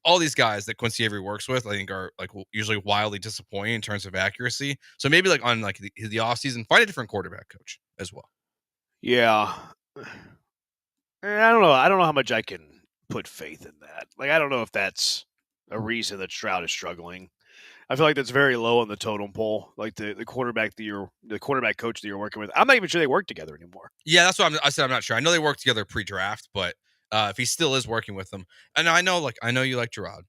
all these guys that Quincy Avery works with, I think are usually wildly disappointing in terms of accuracy. So maybe on the offseason, find a different quarterback coach as well. Yeah. I don't know. I don't know how much I can put faith in that. I don't know if that's a reason that Stroud is struggling. I feel like that's very low on the totem pole. The quarterback coach that you're working with. I'm not even sure they work together anymore. Yeah, that's what I said. I'm not sure. I know they work together pre-draft, but if he still is working with them, and I know you like Gerard.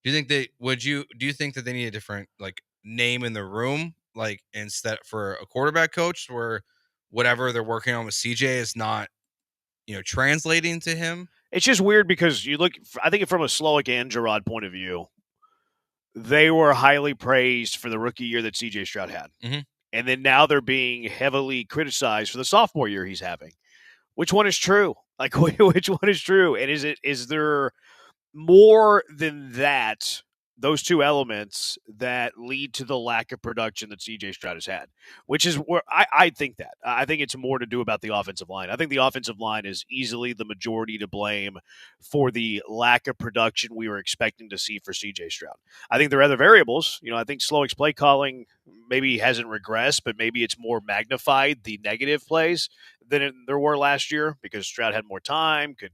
Do you think do you think that they need a different name in the room, instead for a quarterback coach, where whatever they're working on with CJ is not, translating to him? It's just weird because I think from a Sloak and Gerard point of view, they were highly praised for the rookie year that CJ Stroud had. Mm-hmm. And then now they're being heavily criticized for the sophomore year he's having. Which one is true? Which one is true? And is there more than that, those two elements that lead to the lack of production that CJ Stroud has had, which is where I think that. I think it's more to do about the offensive line. I think the offensive line is easily the majority to blame for the lack of production we were expecting to see for CJ Stroud. I think there are other variables. I think Slowick's play calling maybe hasn't regressed, but maybe it's more magnified, the negative plays, than there were last year because Stroud had more time, could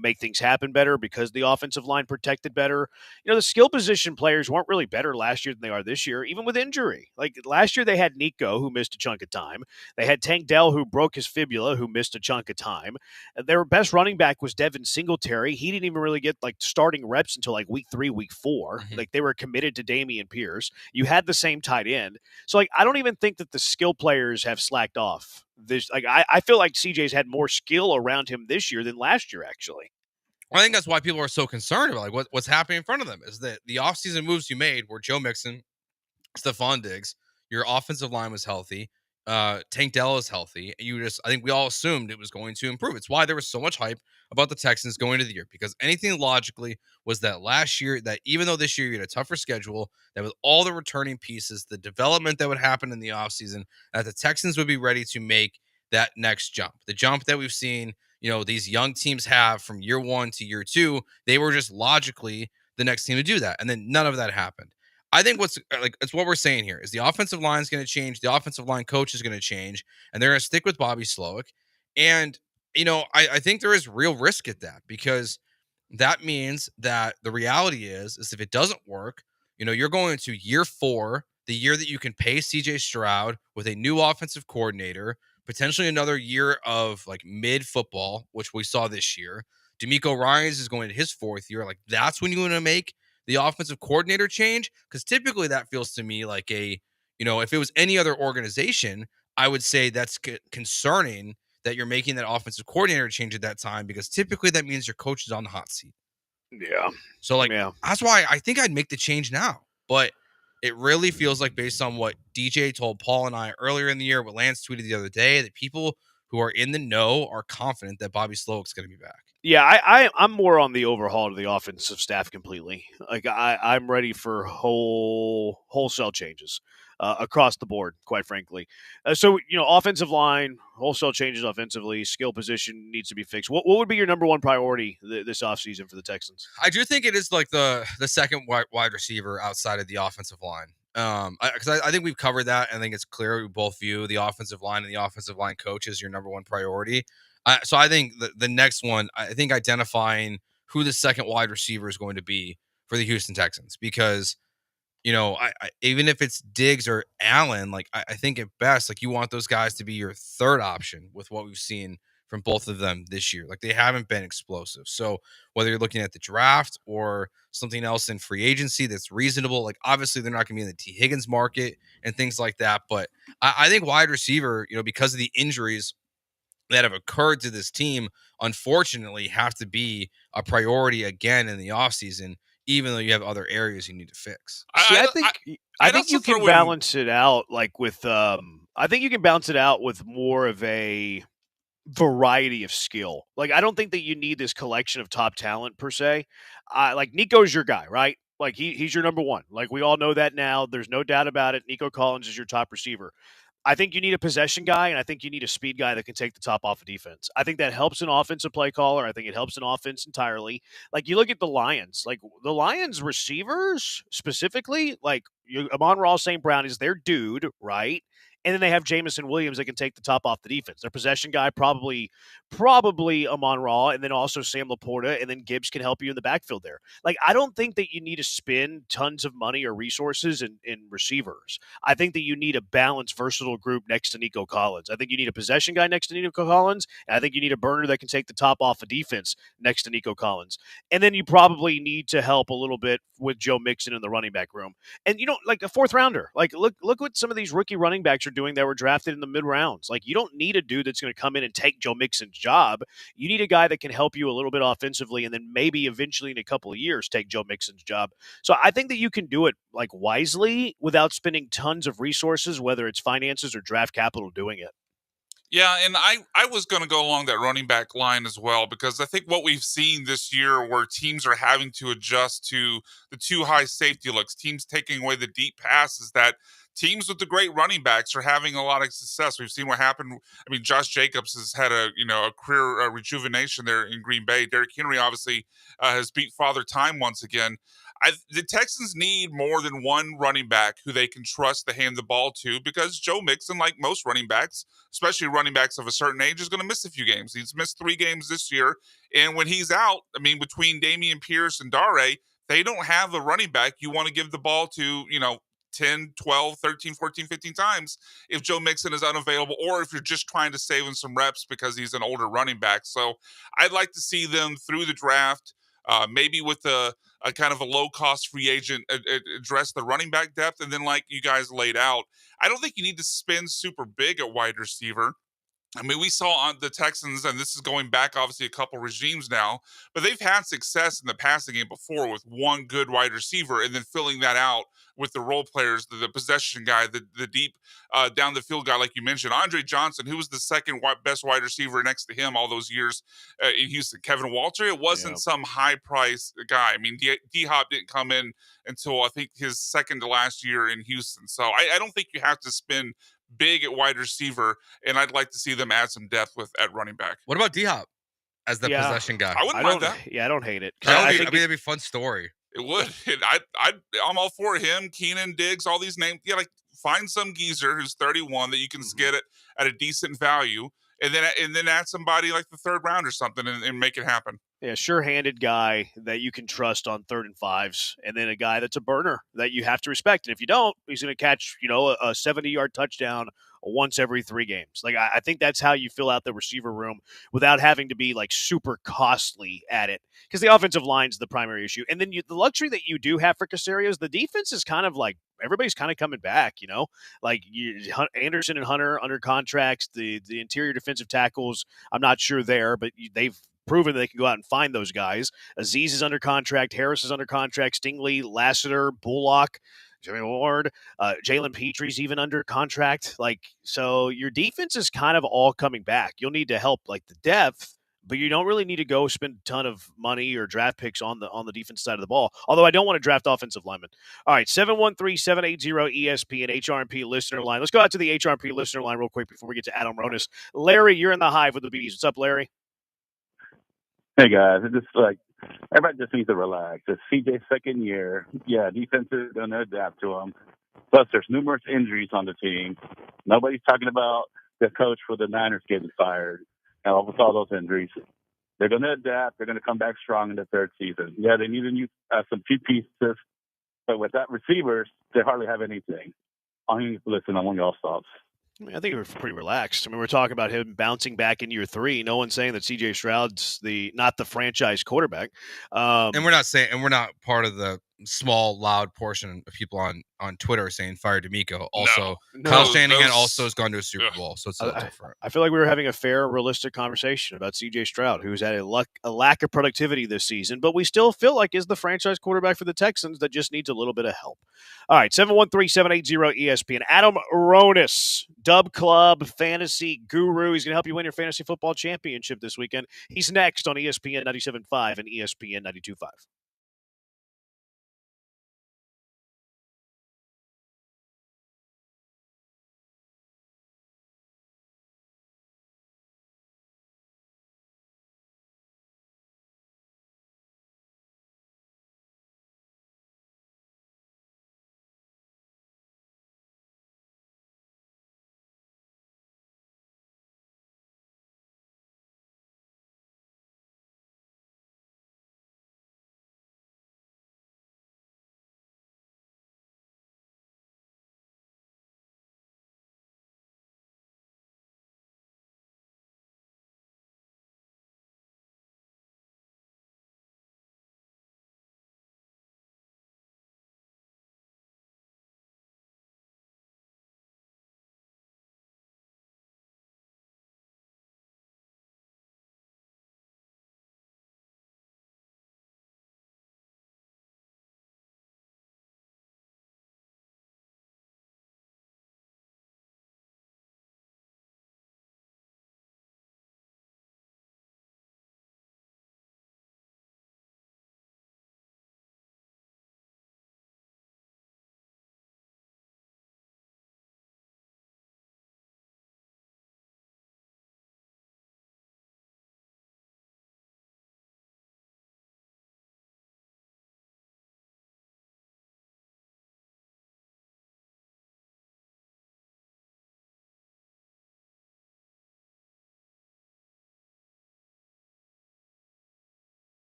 make things happen better because the offensive line protected better. The skill position players weren't really better last year than they are this year, even with injury. Last year they had Nico, who missed a chunk of time. They had Tank Dell, who broke his fibula, who missed a chunk of time. Their best running back was Devin Singletary. He didn't even really get starting reps until week 3, week 4. Mm-hmm. They were committed to Dameon Pierce. You had the same tight end. So I don't even think that the skill players have slacked off. I feel like CJ's had more skill around him this year than last year, actually. I think that's why people are so concerned about like what's happening in front of them is that the offseason moves you made were Joe Mixon, Stephon Diggs, your offensive line was healthy, Tank Dell is healthy. I think we all assumed it was going to improve. It's why there was so much hype about the Texans going into the year, because anything logically was that last year, that even though this year you had a tougher schedule, that with all the returning pieces, the development that would happen in the offseason, that the Texans would be ready to make that next jump. The jump that we've seen, these young teams have from year one to year two, they were just logically the next team to do that. And then none of that happened. I think it's what we're saying here is the offensive line is going to change. The offensive line coach is going to change, and they're going to stick with Bobby Slowick. And, I think there is real risk at that, because that means that the reality is if it doesn't work, you're going into year 4, the year that you can pay CJ Stroud with a new offensive coordinator, potentially another year of like mid football, which we saw this year. DeMeco Ryans is going into his 4th year. Like, that's when you want to make the offensive coordinator change, because typically that feels to me like if it was any other organization, I would say that's concerning that you're making that offensive coordinator change at that time, because typically that means your coach is on the hot seat. Yeah. So that's why I think I'd make the change now. But it really feels like, based on what DJ told Paul and I earlier in the year, what Lance tweeted the other day, that people who are in the know are confident that Bobby Slowick's going to be back. Yeah, I'm more on the overhaul of the offensive staff completely. Like I'm ready for wholesale changes across the board, quite frankly. So offensive line, wholesale changes offensively, skill position needs to be fixed. What would be your number one priority this offseason for the Texans? I do think it is like the second wide receiver outside of the offensive line. Because I think we've covered that. I think it's clear we both view the offensive line and the offensive line coach as your number one priority. So I think the next one, I think identifying who the second wide receiver is going to be for the Houston Texans, because I even if it's Diggs or Allen, like I think at best, like you want those guys to be your third option with what we've seen from both of them this year. Like, they haven't been explosive. So whether you're looking at the draft or something else in free agency that's reasonable, like obviously they're not going to be in the T. Higgins market and things like that. But I think wide receiver, because of the injuries that have occurred to this team, unfortunately have to be a priority again in the offseason, even though you have other areas you need to fix. See, I think you can balance it out with I think you can balance it out with more of a variety of skill. Like, I don't think that you need this collection of top talent per se. Like, Nico's your guy, right? Like, he's your number one. Like, we all know that now. There's no doubt about it. Nico Collins is your top receiver. I think you need a possession guy, and I think you need a speed guy that can take the top off of defense. I think that helps an offensive play caller. I think it helps an offense entirely. Like, you look at the Lions. Like, the Lions receivers specifically, like, Amon-Ra St. Brown is their dude, right? And then they have Jamison Williams that can take the top off the defense. Their possession guy, probably Amon-Ra, and then also Sam Laporta, and then Gibbs can help you in the backfield there. Like, I don't think that you need to spend tons of money or resources in receivers. I think that you need a balanced, versatile group next to Nico Collins. I think you need a possession guy next to Nico Collins, and I think you need a burner that can take the top off of defense next to Nico Collins. And then you probably need to help a little bit with Joe Mixon in the running back room. And, like a fourth rounder. Like, look what some of these rookie running backs are doing that were drafted in the mid rounds. Like, you don't need a dude that's going to come in and take Joe Mixon's job. You need a guy that can help you a little bit offensively, and then maybe eventually in a couple of years take Joe Mixon's job. So I think that you can do it like wisely without spending tons of resources, whether it's finances or draft capital doing it. Yeah, and I was going to go along that running back line as well, because I think what we've seen this year where teams are having to adjust to the too high safety looks, teams taking away the deep passes, that teams with the great running backs are having a lot of success. We've seen what happened. I mean, Josh Jacobs has had a career rejuvenation there in Green Bay. Derrick Henry obviously has beat Father Time once again. The Texans need more than one running back who they can trust to hand the ball to, because Joe Mixon, like most running backs, especially running backs of a certain age, is going to miss a few games. He's missed 3 games this year. And when he's out, I mean, between Dameon Pierce and Dare, they don't have a running back you want to give the ball to, 10, 12, 13, 14, 15 times if Joe Mixon is unavailable, or if you're just trying to save him some reps because he's an older running back. So I'd like to see them through the draft, maybe with a kind of a low-cost free agent address the running back depth. And then, like you guys laid out, I don't think you need to spend super big at wide receiver. I mean, we saw on the Texans, and this is going back obviously a couple regimes now, but they've had success in the passing game before with one good wide receiver and then filling that out with the role players, the possession guy, the deep down the field guy, like you mentioned. Andre Johnson, who was the second best wide receiver next to him all those years in Houston. Kevin Walter, it wasn't some high price guy. I mean, D Hop didn't come in until I think his second to last year in Houston. So I don't think you have to spend big at wide receiver, and I'd like to see them add some depth at running back. What about D Hop as the possession guy? I wouldn't mind that. Yeah, I don't hate it. I think that'd be a fun story. It would. I'm all for him. Keenan, Diggs, all these names. Yeah, like find some geezer who's 31 that you can get it at a decent value, and then add somebody like the third round or something and make it happen. Yeah, sure-handed guy that you can trust on 3rd and 5s, and then a guy that's a burner that you have to respect. And if you don't, he's going to catch, a 70-yard touchdown once every 3 games. Like I think that's how you fill out the receiver room without having to be like super costly at it, because the offensive line's the primary issue. And then the luxury that you do have for Caserio, the defense is kind of like everybody's kind of coming back. Like Anderson and Hunter under contracts. The interior defensive tackles, I'm not sure there, but they've proven they can go out and find those guys. Aziz is under contract. Harris is under contract. Stingley, Lassiter, Bullock, Jimmy Ward, Jalen Petrie's even under contract. So your defense is kind of all coming back. You'll need to help like the depth, but you don't really need to go spend a ton of money or draft picks on the defense side of the ball. Although I don't want to draft offensive linemen. All right, 713-780-ESPN HRP listener line. Let's go out to the HRP listener line real quick before we get to Adam Ronis. Larry, you're in the hive with the Bees. What's up, Larry? Hey guys, it's just like everybody just needs to relax. It's CJ's second year. Yeah, defense is going to adapt to him. Plus, there's numerous injuries on the team. Nobody's talking about the coach for the Niners getting fired and with all those injuries. They're going to adapt. They're going to come back strong in the 3rd season. Yeah, they need to use some key pieces, but without receivers, they hardly have anything. I'm going to listen on y'all's thoughts. I think we're pretty relaxed. I mean, we're talking about him bouncing back in year 3. No one's saying that CJ Stroud's not the franchise quarterback. And we're not part of the small, loud portion of people on Twitter saying fire D'Amico. Also, Kyle Shanahan also has gone to a Super Bowl, so it's a little different. I feel like we were having a fair, realistic conversation about CJ Stroud, who's had a lack of productivity this season, but we still feel like is the franchise quarterback for the Texans that just needs a little bit of help. All right, 713-780-ESPN. Adam Ronis, Dub Club Fantasy Guru. He's going to help you win your fantasy football championship this weekend. He's next on ESPN 97.5 and ESPN 92.5.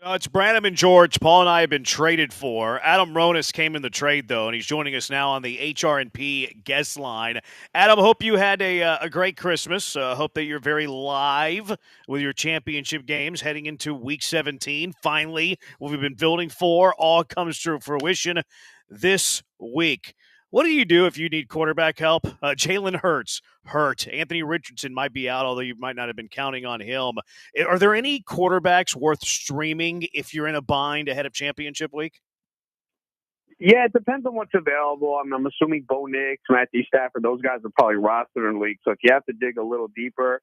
It's Branham and George. Paul and I have been traded for. Adam Ronis came in the trade, though, and he's joining us now on the HR&P guest line. Adam, hope you had a great Christmas. Hope that you're very live with your championship games heading into Week 17. Finally, what we've been building for all comes to fruition this week. What do you do if you need quarterback help? Jalen Hurts hurt. Anthony Richardson might be out, although you might not have been counting on him. Are there any quarterbacks worth streaming if you're in a bind ahead of championship week? Yeah, it depends on what's available. I'm assuming Bo Nix, Matthew Stafford, those guys are probably rostered in league. So if you have to dig a little deeper,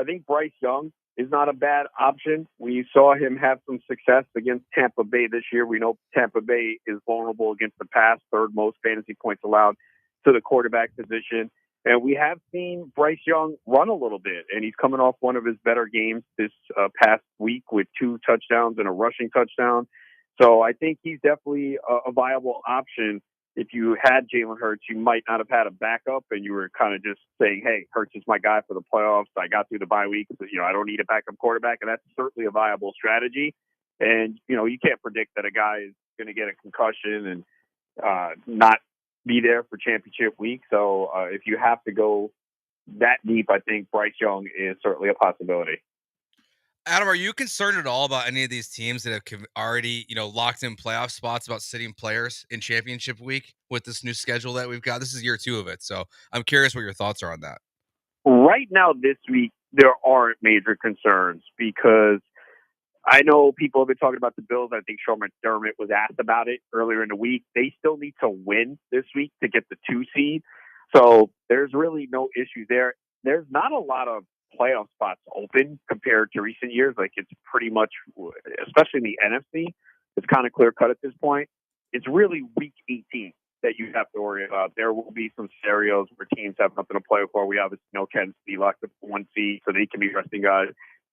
I think Bryce Young is not a bad option. We saw him have some success against Tampa Bay this year. We know Tampa Bay is vulnerable against the pass, third most fantasy points allowed to the quarterback position. And we have seen Bryce Young run a little bit, and he's coming off one of his better games this past week with 2 touchdowns and a rushing touchdown. So I think he's definitely a viable option. If you had Jalen Hurts, you might not have had a backup, and you were kind of just saying, hey, Hurts is my guy for the playoffs. I got through the bye week. So, I don't need a backup quarterback, and that's certainly a viable strategy. And, you can't predict that a guy is going to get a concussion and not be there for championship week. So if you have to go that deep, I think Bryce Young is certainly a possibility. Adam, are you concerned at all about any of these teams that have already, locked in playoff spots about sitting players in championship week with this new schedule that we've got? This is year 2 of it. So I'm curious what your thoughts are on that. Right now, this week, there aren't major concerns because I know people have been talking about the Bills. I think Sean McDermott was asked about it earlier in the week. They still need to win this week to get the 2 seed. So there's really no issue there. There's not a lot of playoff spots open compared to recent years. Like, it's pretty much, especially in the NFC, it's kind of clear cut at this point. It's really week 18 that you have to worry about. There will be some scenarios where teams have nothing to play for. We obviously know Kansas City locked up 1 seed, so they can be resting guys.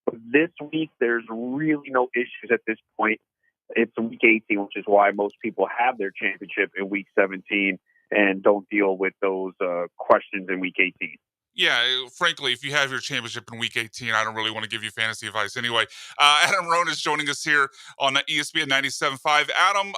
But this week, there's really no issues at this point. It's week 18, which is why most people have their championship in week 17 and don't deal with those questions in week 18. Yeah, frankly, if you have your championship in week 18, I don't really want to give you fantasy advice anyway. Adam Rohn is joining us here on ESPN 97.5. Adam,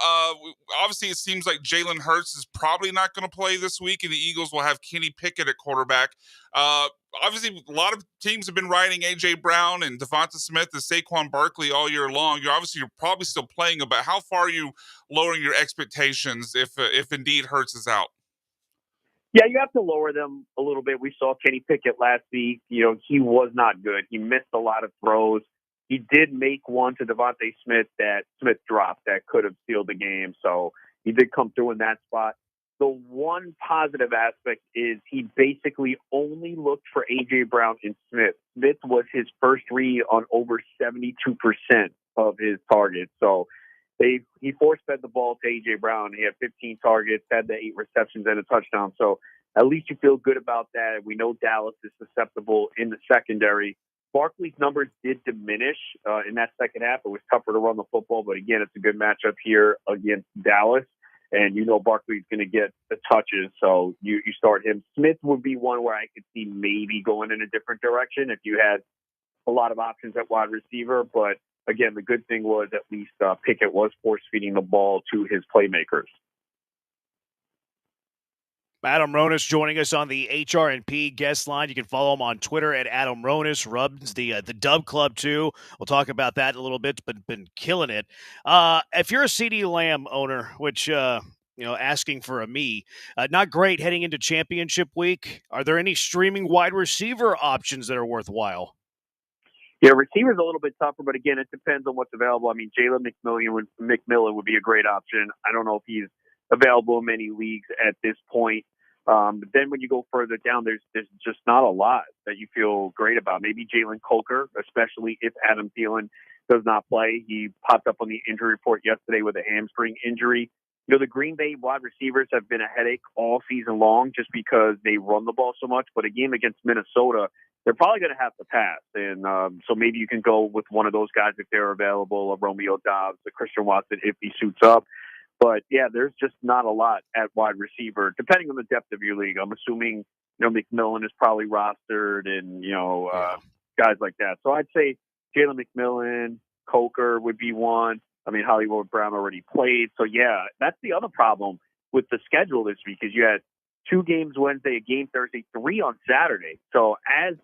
obviously it seems like Jalen Hurts is probably not going to play this week, and the Eagles will have Kenny Pickett at quarterback. Obviously, a lot of teams have been riding A.J. Brown and Devonta Smith and Saquon Barkley all year long. You're probably still playing them, but how far are you lowering your expectations if indeed Hurts is out? Yeah, you have to lower them a little bit. We saw Kenny Pickett last week. He was not good. He missed a lot of throws. He did make one to Devontae Smith that Smith dropped that could have sealed the game. So he did come through in that spot. The one positive aspect is he basically only looked for A.J. Brown and Smith. Smith was his first read on over 72% of his targets. So he force-fed the ball to A.J. Brown. He had 15 targets, had the 8 receptions and a touchdown. So at least you feel good about that. We know Dallas is susceptible in the secondary. Barkley's numbers did diminish in that second half. It was tougher to run the football, but again, it's a good matchup here against Dallas. And Barkley's going to get the touches, so you start him. Smith would be one where I could see maybe going in a different direction if you had a lot of options at wide receiver, but again, the good thing was at least Pickett was force-feeding the ball to his playmakers. Adam Ronis joining us on the HR&P guest line. You can follow him on Twitter at Adam Ronis. Runs the Dub Club, too. We'll talk about that in a little bit, but been killing it. If you're a CeeDee Lamb owner, which, asking for a me, not great heading into championship week, are there any streaming wide receiver options that are worthwhile? Yeah, receiver's a little bit tougher, but again, it depends on what's available. I mean, Jalen McMillan would be a great option. I don't know if he's available in many leagues at this point. But then when you go further down, there's just not a lot that you feel great about. Maybe Jalen Coker, especially if Adam Thielen does not play. He popped up on the injury report yesterday with a hamstring injury. The Green Bay wide receivers have been a headache all season long just because they run the ball so much. But a game against Minnesota, they're probably going to have to pass. And so maybe you can go with one of those guys if they're available, a Romeo Doubs, a Christian Watson if he suits up. But, yeah, there's just not a lot at wide receiver, depending on the depth of your league. I'm assuming, McMillan is probably rostered and, guys like that. So I'd say Jalen McMillan, Coker would be one. I mean, Hollywood Brown already played. So, yeah, that's the other problem with the schedule this week is you had 2 games Wednesday, a game Thursday, 3 on Saturday. So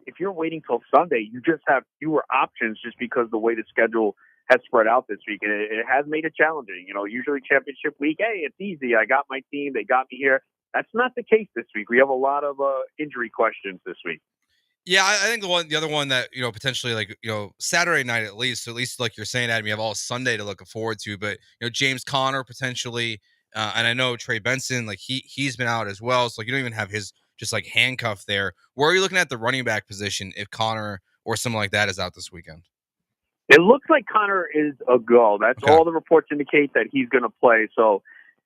if you're waiting till Sunday, you just have fewer options just because the way the schedule has spread out this week. And it has made it challenging. Usually championship week, hey, it's easy. I got my team. They got me here. That's not the case this week. We have a lot of injury questions this week. Yeah, I think the other one that, potentially Saturday night at least like you're saying, Adam, you have all Sunday to look forward to, but James Conner potentially, and I know Trey Benson, like he's been out as well. So you don't even have his just like handcuff there. Where are you looking at the running back position if Conner or someone like that is out this weekend? It looks like Conner is a go. That's okay. All the reports indicate that he's going to play. So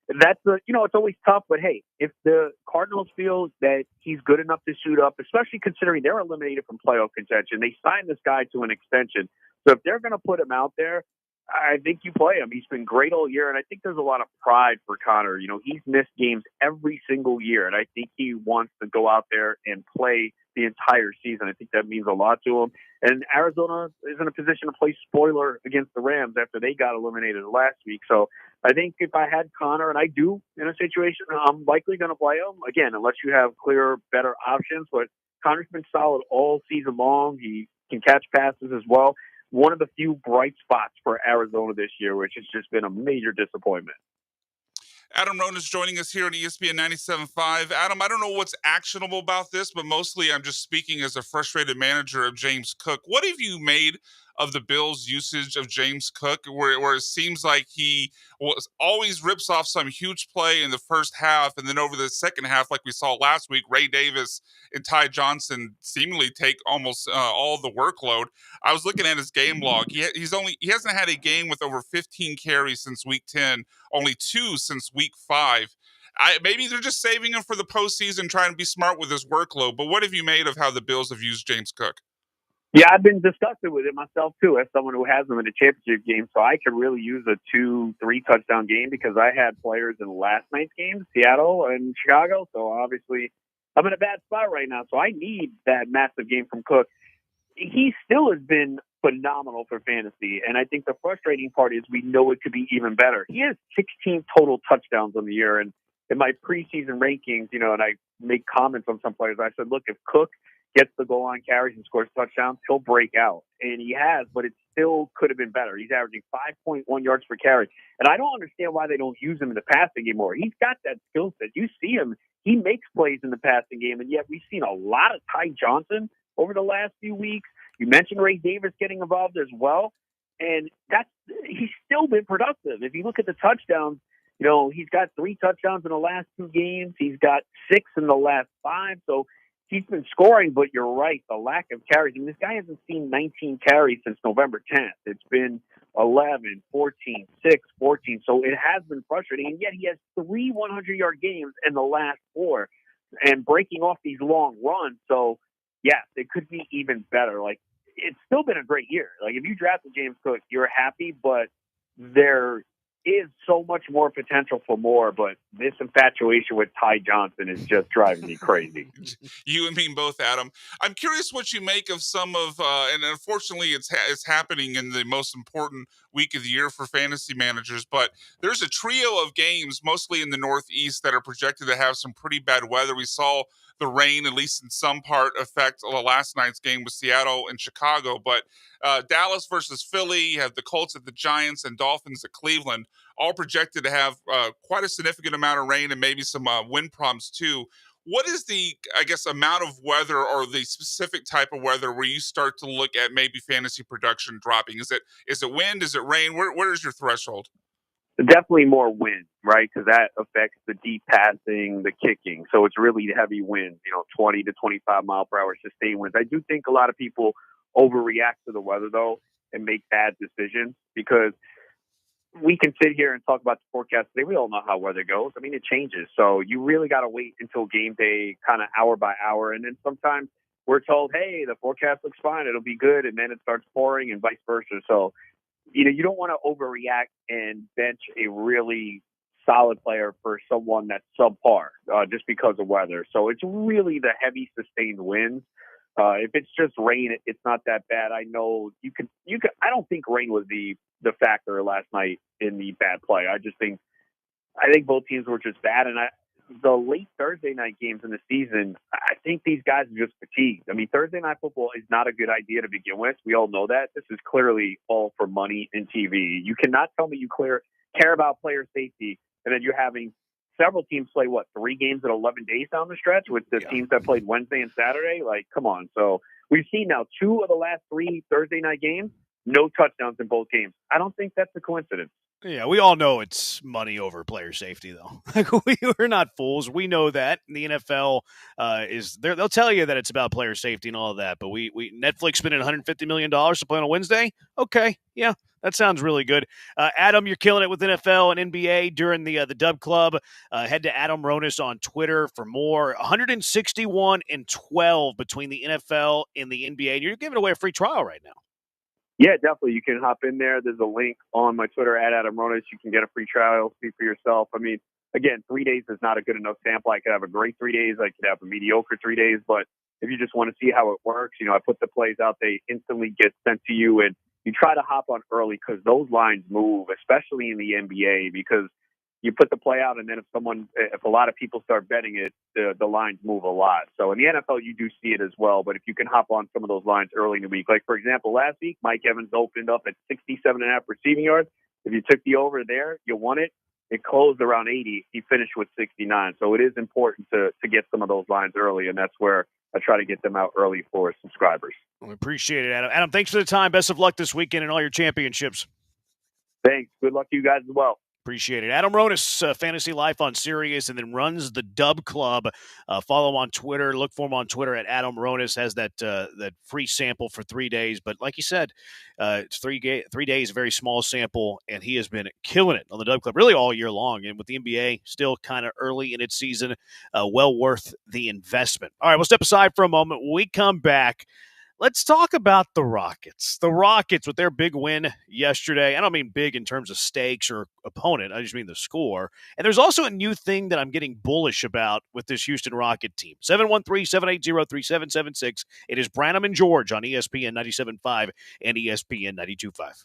that's it's always tough, but hey, if the Cardinals feel that he's good enough to suit up, especially considering they're eliminated from playoff contention, they signed this guy to an extension. So if they're going to put him out there, I think you play him. He's been great all year, and I think there's a lot of pride for Conner. He's missed games every single year, and I think he wants to go out there and play the entire season. I think that means a lot to him. And Arizona is in a position to play spoiler against the Rams after they got eliminated last week. So I think if I had Conner, and I do in a situation, I'm likely going to play him, again, unless you have clearer, better options. But Conner's been solid all season long. He can catch passes as well. One of the few bright spots for Arizona this year, which has just been a major disappointment. Adam Rohn is joining us here on ESPN 97.5. Adam, I don't know what's actionable about this, but mostly I'm just speaking as a frustrated manager of James Cook. What have you made of the Bills' usage of James Cook, where it seems like he always rips off some huge play in the first half, and then over the second half, like we saw last week, Ray Davis and Ty Johnson seemingly take almost all the workload. I was looking at his game log. He hasn't had a game with over 15 carries since week 10, only 2 since week 5. Maybe they're just saving him for the postseason, trying to be smart with his workload. But what have you made of how the Bills have used James Cook? Yeah, I've been disgusted with it myself, too, as someone who has them in a championship game. So I could really use a 2-3 touchdown game because I had players in last night's games, Seattle and Chicago. So obviously I'm in a bad spot right now. So I need that massive game from Cook. He still has been phenomenal for fantasy. And I think the frustrating part is we know it could be even better. He has 16 total touchdowns on the year. And in my preseason rankings, and I make comments on some players, I said, look, if Cook gets the goal line carries and scores touchdowns, he'll break out. And he has, but it still could have been better. He's averaging 5.1 yards per carry. And I don't understand why they don't use him in the passing game more. He's got that skill set. You see him. He makes plays in the passing game, and yet we've seen a lot of Ty Johnson over the last few weeks. You mentioned Ray Davis getting involved as well. And he's still been productive. If you look at the touchdowns, he's got 3 touchdowns in the last 2 games. He's got 6 in the last 5. So he's been scoring, but you're right, the lack of carries. I mean, this guy hasn't seen 19 carries since November 10th. It's been 11, 14, 6, 14. So it has been frustrating. And yet he has 3 100-yard games in the last 4 and breaking off these long runs. So, yes, it could be even better. Like, it's still been a great year. Like, if you drafted James Cook, you're happy, but there is so much more potential for more, but this infatuation with Ty Johnson is just driving me crazy. You and me both, Adam. I'm curious what you make of some of, and unfortunately it's happening in the most important week of the year for fantasy managers, but there's a trio of games, mostly in the Northeast, that are projected to have some pretty bad weather. We saw the rain, at least in some part, affect last night's game with Seattle and Chicago, but Dallas versus Philly, you have the Colts at the Giants, and Dolphins at Cleveland, all projected to have quite a significant amount of rain and maybe some wind problems too. What is the, I guess, amount of weather or the specific type of weather where you start to look at maybe fantasy production dropping? Is it wind? Is it rain? Where is your threshold? Definitely more wind, right? Because that affects the deep passing, the kicking. So it's really heavy winds, 20 to 25 mile per hour sustained winds. I do think a lot of people overreact to the weather, though, and make bad decisions because we can sit here and talk about the forecast today. We all know how weather goes. I mean, it changes. So you really got to wait until game day, kind of hour by hour. And then sometimes we're told, hey, the forecast looks fine. It'll be good. And then it starts pouring and vice versa. So, you don't want to overreact and bench a really solid player for someone that's subpar just because of weather. So it's really the heavy sustained winds If it's just rain, it's not that bad. I know you can. I don't think rain was the factor last night in the bad play. I think both teams were just bad, and the late Thursday night games in the season, I think these guys are just fatigued. I mean, Thursday night football is not a good idea to begin with. We all know that. This is clearly all for money and TV. You cannot tell me you care about player safety, and then you're having several teams play, 3 games in 11 days down the stretch with the teams that played Wednesday and Saturday? Like, come on. So we've seen now 2 of the last 3 Thursday night games, no touchdowns in both games. I don't think that's a coincidence. Yeah, we all know it's money over player safety, though. We're not fools. We know that. And the NFL is there. They'll tell you that it's about player safety and all of that. But we Netflix spending $150 million to play on a Wednesday. Okay, yeah, that sounds really good. Adam, you're killing it with NFL and NBA during the Dub Club. Head to Adam Ronis on Twitter for more. 161-12 between the NFL and the NBA. And you're giving away a free trial right now. Yeah, definitely. You can hop in there. There's a link on my Twitter at Adam Ronis. You can get a free trial, see for yourself. I mean, again, 3 days is not a good enough sample. I could have a great 3 days. I could have a mediocre 3 days. But if you just want to see how it works, I put the plays out. They instantly get sent to you. And you try to hop on early because those lines move, especially in the NBA, because you put the play out, and then if a lot of people start betting it, the lines move a lot. So in the NFL, you do see it as well. But if you can hop on some of those lines early in the week, like for example, last week, Mike Evans opened up at 67.5 receiving yards. If you took the over there, you won it. It closed around 80. He finished with 69. So it is important to get some of those lines early, and that's where I try to get them out early for subscribers. We appreciate it, Adam. Adam, thanks for the time. Best of luck this weekend and all your championships. Thanks. Good luck to you guys as well. Appreciate it. Adam Ronis, Fantasy Life on Sirius, and then runs the Dub Club. Follow him on Twitter. Look for him on Twitter at Adam Ronis. Has that free sample for 3 days. But like you said, it's 3 days, a very small sample, and he has been killing it on the Dub Club really all year long. And with the NBA still kind of early in its season, well worth the investment. All right, we'll step aside for a moment. When we come back, let's talk about the Rockets. The Rockets with their big win yesterday. I don't mean big in terms of stakes or opponent. I just mean the score. And there's also a new thing that I'm getting bullish about with this Houston Rocket team. 713-780-3776. It is Branham and George on ESPN 97.5 and ESPN 92.5.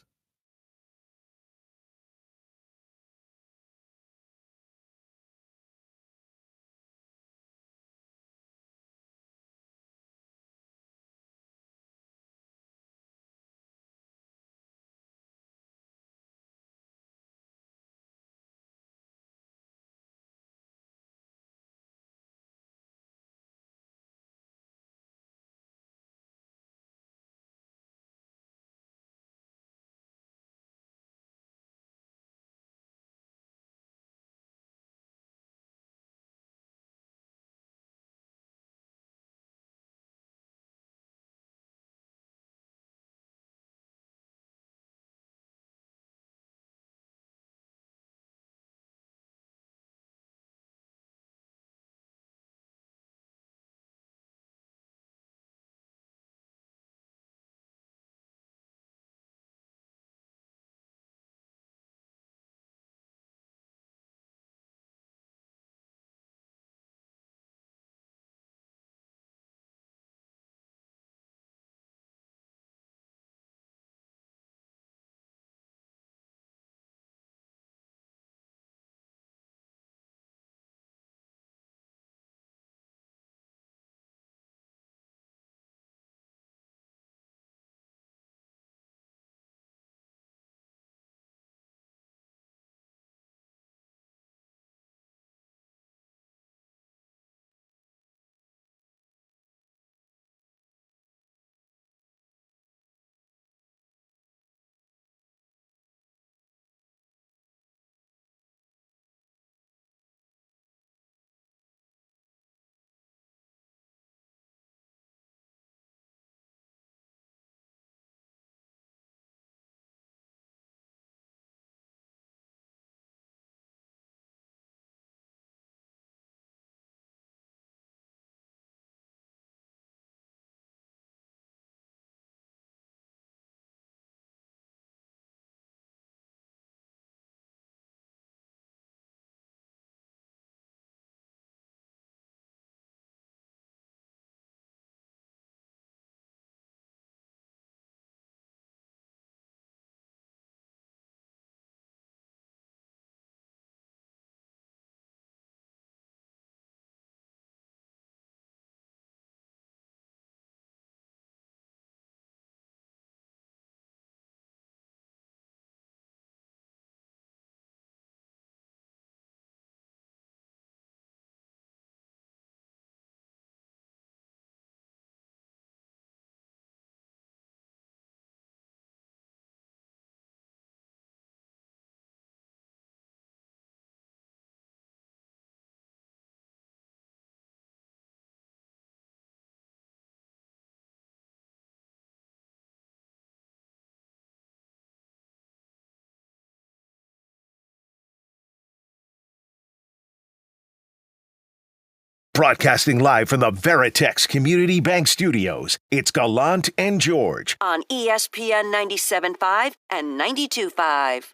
Broadcasting live from the Veritex Community Bank Studios, it's Gallant and George. On ESPN 97.5 and 92.5.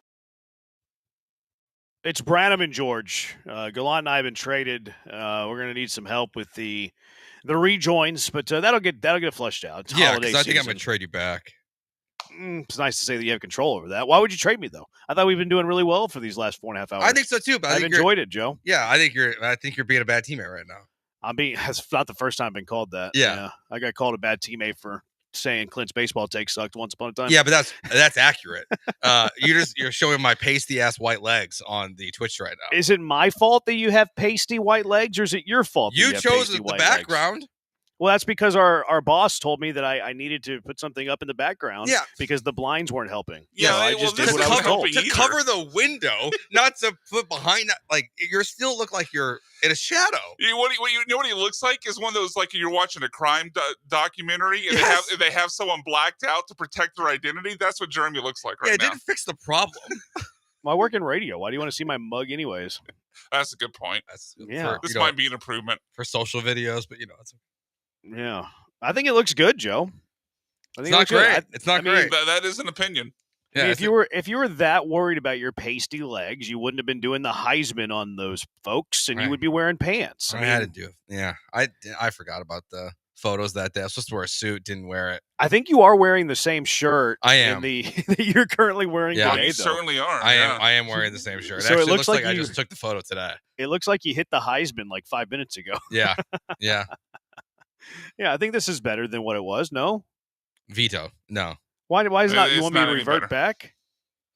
It's Branham and George. Gallant and I have been traded. We're going to need some help with the rejoins, but that'll get flushed out. It's holiday because I think I'm season. going to trade you back. It's nice to say that you have control over that. Why would you trade me, though? I thought we've been doing really well for these last 4.5 hours. I think so too, but I've enjoyed it, Joe. Yeah, I think you're being a bad teammate right now. That's not the first time I've been called that. Yeah. I got called a bad teammate for saying Clint's baseball take sucked once upon a time. Yeah, but that's accurate. You're showing my pasty ass white legs on the Twitch right now. Is it my fault that you have pasty white legs, or is it your fault? You that chose have the background. Legs? Well, that's because our boss told me that I needed to put something up in the background because the blinds weren't helping. Yeah, so I just did what I was told. To cover the window, not to put behind that. Like, you still look like you're in a shadow. You know what he looks like is one of those, like, you're watching a crime documentary and they have someone blacked out to protect their identity. That's what Jeremy looks like right now. It didn't fix the problem. I work in radio. Why do you want to see my mug anyways? That's a good point. This might be an improvement for social videos, but it's yeah. I think it looks good, Joe. It's not great. It's not great. That is an opinion. I mean, if you were that worried about your pasty legs, you wouldn't have been doing the Heisman on those folks, and you would be wearing pants. I had to do it. Yeah, I forgot about the photos that day. I was supposed to wear a suit, didn't wear it. I think you are wearing the same shirt. I am. that you're currently wearing today. You certainly are. I am wearing the same shirt. So Actually, it looks like I just took the photo today. It looks like you hit the Heisman like 5 minutes ago. Yeah. Yeah, I think this is better than what it was. No? Veto. No. Why is not? You want me to revert back?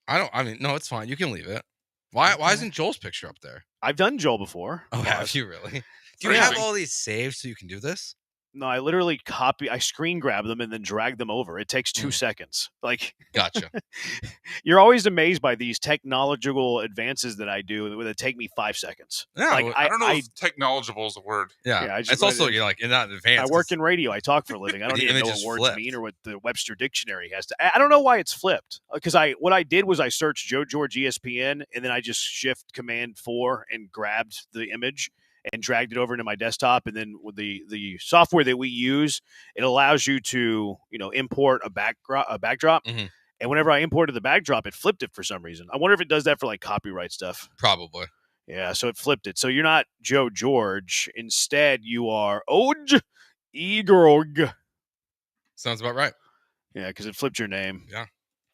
No, it's fine. You can leave it. Why isn't Joel's picture up there? I've done Joel before. Oh, have you really? Do you have all these saved so you can do this? No, I literally I screen grab them and then drag them over. It takes 2 seconds. Like, gotcha. You're always amazed by these technological advances that I do that take me 5 seconds. Yeah, like, I don't know if technological is a word. Yeah, it's also like not advanced. I work in radio. I talk for a living. I don't even know what words mean or what the Webster Dictionary has to. I don't know why it's flipped. Because what I did was I searched Joe George ESPN and then I just shift Command 4 and grabbed the image and dragged it over into my desktop. And then with the software that we use, it allows you to, import a backdrop. Mm-hmm. And whenever I imported the backdrop, it flipped it for some reason. I wonder if it does that for like copyright stuff. Probably. Yeah. So it flipped it. So you're not Joe George. Instead, you are Oj Igorg. Sounds about right. Yeah. Because it flipped your name. Yeah.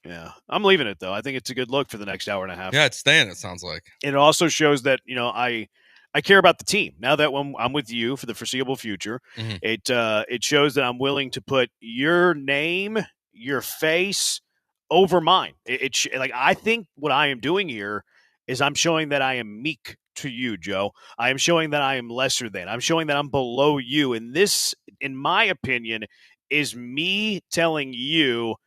Yeah. I'm leaving it though. I think it's a good look for the next hour and a half. Yeah. It's staying. It sounds like. And it also shows that, I care about the team. Now that when I'm with you for the foreseeable future, mm-hmm. It shows that I'm willing to put your name, your face over mine. I think what I am doing here is I'm showing that I am meek to you, Joe. I am showing that I am lesser than. I'm showing that I'm below you. And this, in my opinion, is me telling you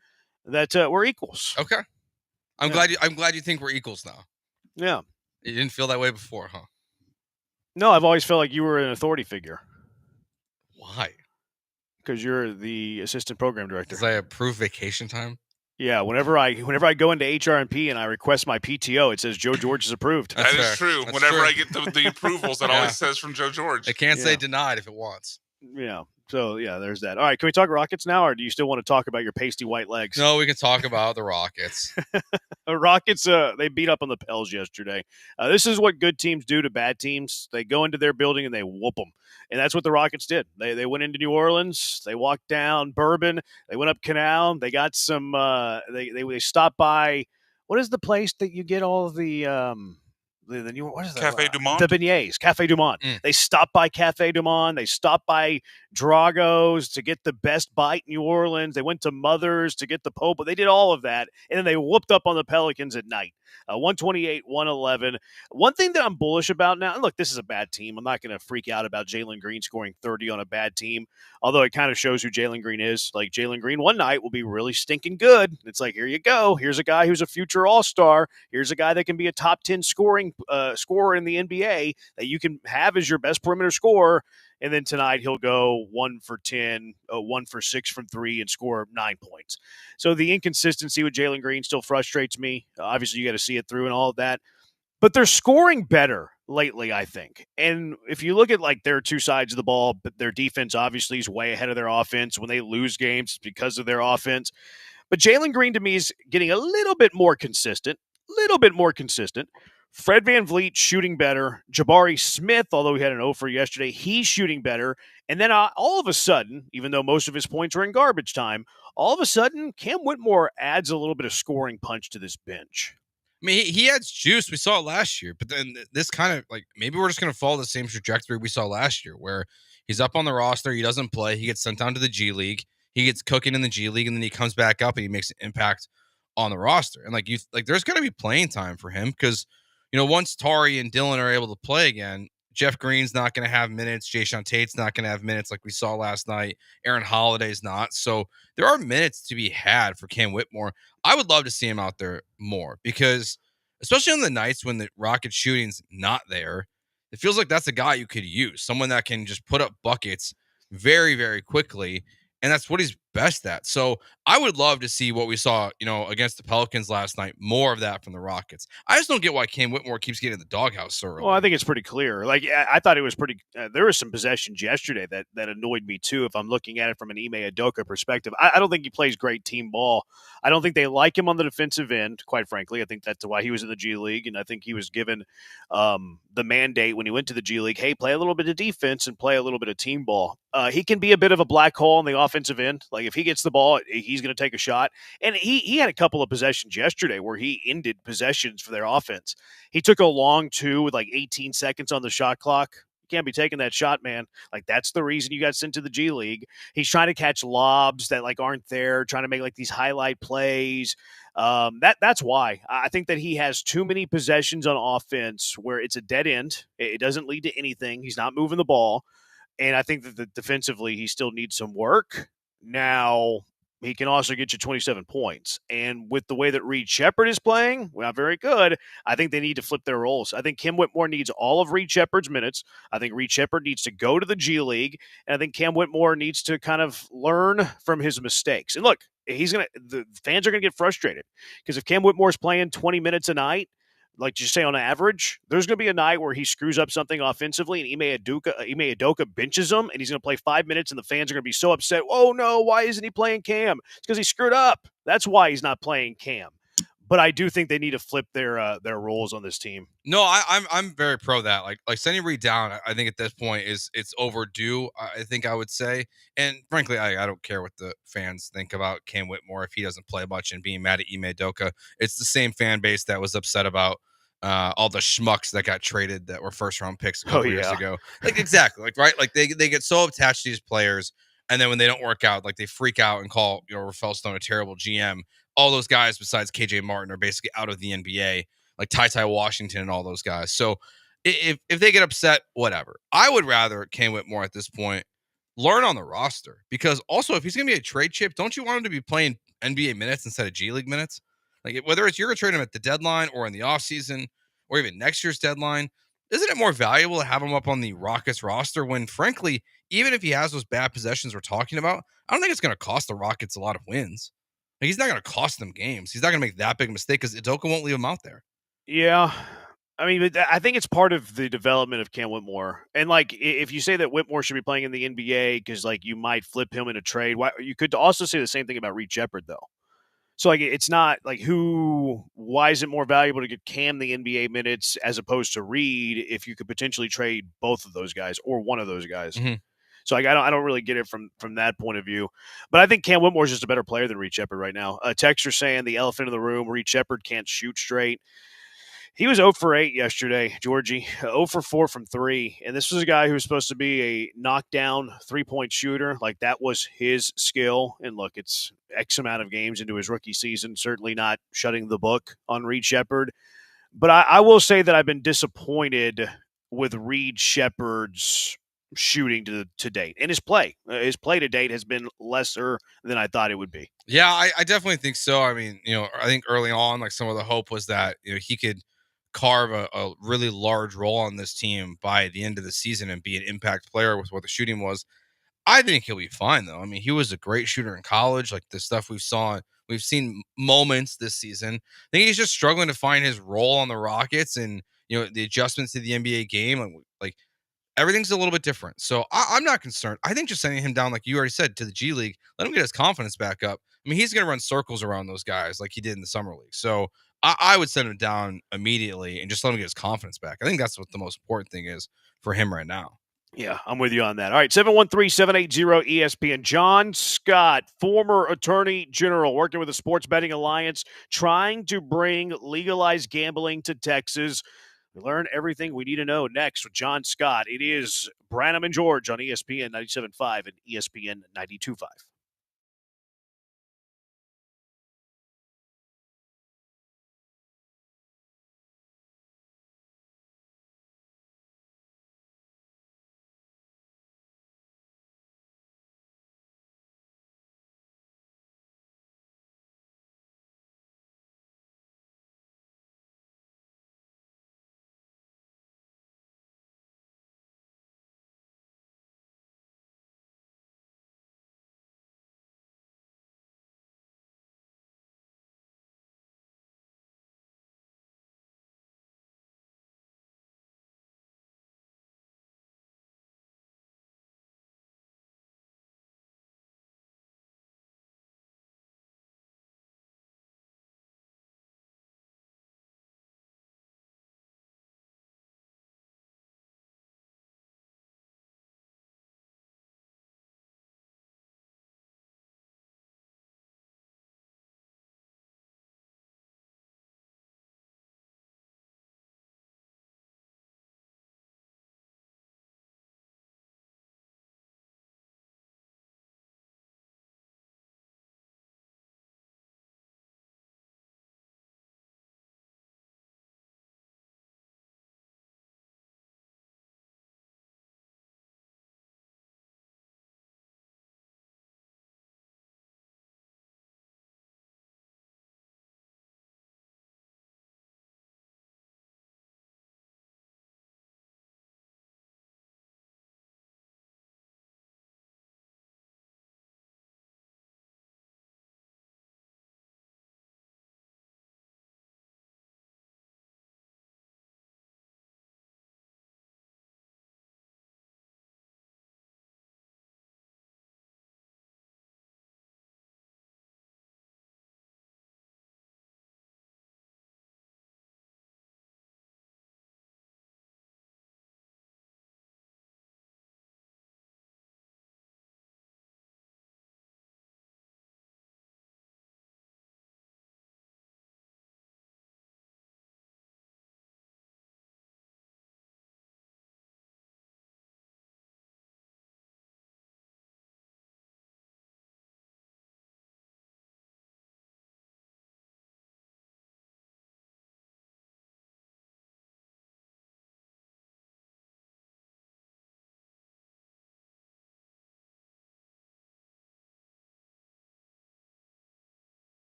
that we're equals. Okay. I'm glad you think we're equals now. Yeah. You didn't feel that way before, huh? No, I've always felt like you were an authority figure. Why? Because you're the assistant program director. Because I approve vacation time? Yeah, whenever I go into HRMP and I request my PTO, it says Joe George is approved. That is true. Whenever I get the approvals, it always says from Joe George. It can't say denied if it wants. Yeah. So, there's that. All right, can we talk Rockets now, or do you still want to talk about your pasty white legs? No, we can talk about the Rockets. Rockets, they beat up on the Pels yesterday. This is what good teams do to bad teams. They go into their building and they whoop them. And that's what the Rockets did. They went into New Orleans. They walked down Bourbon. They went up Canal. They got some they stopped by, what is the place that you get all of the new, what is that? Cafe Du Monde? The beignets, Cafe Du Monde. They stopped by Cafe Du Monde. They stopped by Drago's to get the best bite in New Orleans. They went to Mother's to get the Pope. They did all of that, and then they whooped up on the Pelicans at night. 128-111. One thing that I'm bullish about now, and look, this is a bad team. I'm not going to freak out about Jalen Green scoring 30 on a bad team, although it kind of shows who Jalen Green is. Like, Jalen Green one night will be really stinking good. It's like, here you go. Here's a guy who's a future all-star. Here's a guy that can be a top 10 scorer in the NBA that you can have as your best perimeter scorer. And then tonight he'll go 1 for 10, 1 for 6 from 3 and score 9 points. So the inconsistency with Jalen Green still frustrates me. Obviously, you got to see it through and all of that. But they're scoring better lately, I think. And if you look at like their two sides of the ball, but their defense obviously is way ahead of their offense. When they lose games, it's because of their offense. But Jalen Green to me is getting a little bit more consistent. Fred VanVleet shooting better. Jabari Smith, although he had an 0 for yesterday, he's shooting better. And then all of a sudden, even though most of his points were in garbage time, all of a sudden, Cam Whitmore adds a little bit of scoring punch to this bench. I mean, he adds juice. We saw it last year, but then this kind of like maybe we're just going to follow the same trajectory we saw last year, where he's up on the roster, he doesn't play, he gets sent down to the G League, he gets cooking in the G League, and then he comes back up and he makes an impact on the roster. And there's going to be playing time for him because once Tari and Dylan are able to play again, Jeff Green's not going to have minutes, Jayshawn Tate's not going to have minutes like we saw last night, Aaron Holiday's not. So there are minutes to be had for Cam Whitmore. I would love to see him out there more because, especially on the nights when the Rocket shooting's not there, it feels like that's a guy you could use, someone that can just put up buckets very, very quickly, and that's what he's best at. So I would love to see what we saw, against the Pelicans last night, more of that from the Rockets. I just don't get why Cam Whitmore keeps getting the doghouse so early. Well, I think it's pretty clear. Like, I thought it was pretty there were some possessions yesterday that annoyed me too, if I'm looking at it from an Ime Udoka perspective. I don't think he plays great team ball. I don't think they like him on the defensive end, quite frankly. I think that's why he was in the G League, and I think he was given the mandate when he went to the G League, hey, play a little bit of defense and play a little bit of team ball. He can be a bit of a black hole on the offensive end. Like, if he gets the ball, he's going to take a shot. And he had a couple of possessions yesterday where he ended possessions for their offense. He took a long two with like 18 seconds on the shot clock. You can't be taking that shot, man. Like, that's the reason you got sent to the G League. He's trying to catch lobs that like aren't there, trying to make like these highlight plays. That's why I think that he has too many possessions on offense where it's a dead end. It doesn't lead to anything. He's not moving the ball. And I think that defensively, he still needs some work. Now, he can also get you 27 points. And with the way that Reed Shepherd is playing, well, not very good, I think they need to flip their roles. I think Cam Whitmore needs all of Reed Shepherd's minutes. I think Reed Shepherd needs to go to the G League. And I think Cam Whitmore needs to kind of learn from his mistakes. And look, the fans are going to get frustrated because if Cam Whitmore's playing 20 minutes a night, like you say, on average, there's going to be a night where he screws up something offensively and Ime Udoka benches him, and he's going to play 5 minutes, and the fans are going to be so upset. Oh, no, why isn't he playing Cam? It's because he screwed up. That's why he's not playing Cam. But I do think they need to flip their roles on this team. No, I'm very pro that. Like sending Reed down, I think at this point it's overdue. I think I would say, and frankly, I don't care what the fans think about Cam Whitmore if he doesn't play much and being mad at Ime Udoka. It's the same fan base that was upset about all the schmucks that got traded that were first round picks a couple years ago. Like, exactly, like, right, like they get so attached to these players, and then when they don't work out, like they freak out and call Rafael Stone a terrible GM. All those guys besides KJ Martin are basically out of the NBA, like Ty Washington and all those guys. So if they get upset, whatever. I would rather Cam Whitmore at this point learn on the roster, because also if he's going to be a trade chip, don't you want him to be playing NBA minutes instead of G League minutes? Like, whether it's you're going to trade him at the deadline or in the offseason or even next year's deadline, isn't it more valuable to have him up on the Rockets roster when, frankly, even if he has those bad possessions we're talking about, I don't think it's going to cost the Rockets a lot of wins. Like, he's not going to cost them games. He's not going to make that big a mistake because Udoka won't leave him out there. Yeah. I mean, I think it's part of the development of Cam Whitmore. And, like, if you say that Whitmore should be playing in the NBA because, like, you might flip him in a trade, you could also say the same thing about Reed Shepherd, though. So, like, it's not like why is it more valuable to get Cam the NBA minutes as opposed to Reed if you could potentially trade both of those guys or one of those guys? Mm-hmm. So, like, I don't really get it from that point of view. But I think Cam Whitmore is just a better player than Reed Shepherd right now. Texter saying the elephant in the room, Reed Shepherd can't shoot straight. He was 0 for 8 yesterday, Georgie. 0 for 4 from 3. And this was a guy who was supposed to be a knockdown three-point shooter. Like, that was his skill. And look, it's X amount of games into his rookie season. Certainly not shutting the book on Reed Shepherd. But I will say that I've been disappointed with Reed Shepherd's shooting to date. And his play to date has been lesser than I thought it would be. Yeah, I definitely think so. I mean, I think early on, like, some of the hope was that, he could carve a really large role on this team by the end of the season and be an impact player with what the shooting was. I think he'll be fine, though. I mean, he was a great shooter in college. Like, the stuff we've seen moments this season. I think he's just struggling to find his role on the Rockets, and the adjustments to the NBA game, like everything's a little bit different. So I'm not concerned. I think just sending him down, like you already said, to the G League, let him get his confidence back up. I mean, he's going to run circles around those guys like he did in the summer league. So I would send him down immediately and just let him get his confidence back. I think that's what the most important thing is for him right now. Yeah, I'm with you on that. All right, 713-780-ESPN. John Scott, former attorney general, working with the Sports Betting Alliance, trying to bring legalized gambling to Texas. We learn everything we need to know next with John Scott. It is Branham and George on ESPN 97.5 and ESPN 92.5.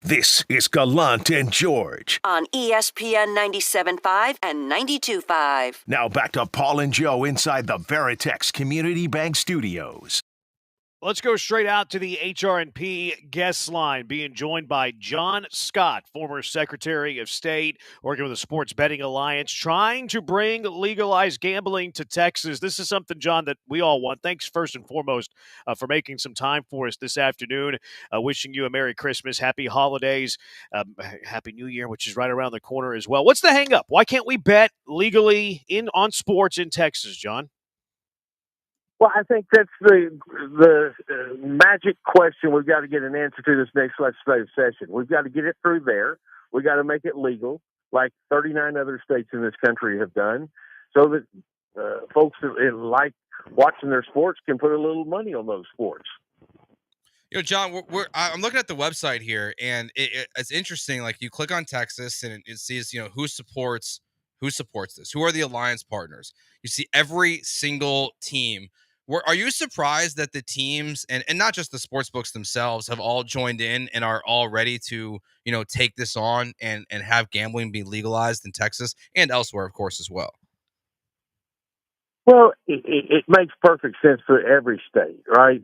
This is Gallant and George on ESPN 97.5 and 92.5. Now back to Paul and Joe inside the Veritex Community Bank Studios. Let's go straight out to the HR&P guest line, being joined by John Scott, former Secretary of State, working with the Sports Betting Alliance, trying to bring legalized gambling to Texas. This is something, John, that we all want. Thanks first and foremost for making some time for us this afternoon. Wishing you a Merry Christmas, Happy Holidays, Happy New Year, which is right around the corner as well. What's the hang-up? Why can't we bet legally on sports in Texas, John? Well, I think that's the magic question we've got to get an answer to this next legislative session. We've got to get it through there. We've got to make it legal, like 39 other states in this country have done, so that folks that like watching their sports can put a little money on those sports. John, I'm looking at the website here, and it's interesting. Like, you click on Texas, and it sees, who supports who supports this, who are the alliance partners. You see every single team. Are you surprised that the teams and not just the sports books themselves have all joined in and are all ready to, take this on and have gambling be legalized in Texas and elsewhere, of course, as well? Well, it makes perfect sense for every state, right?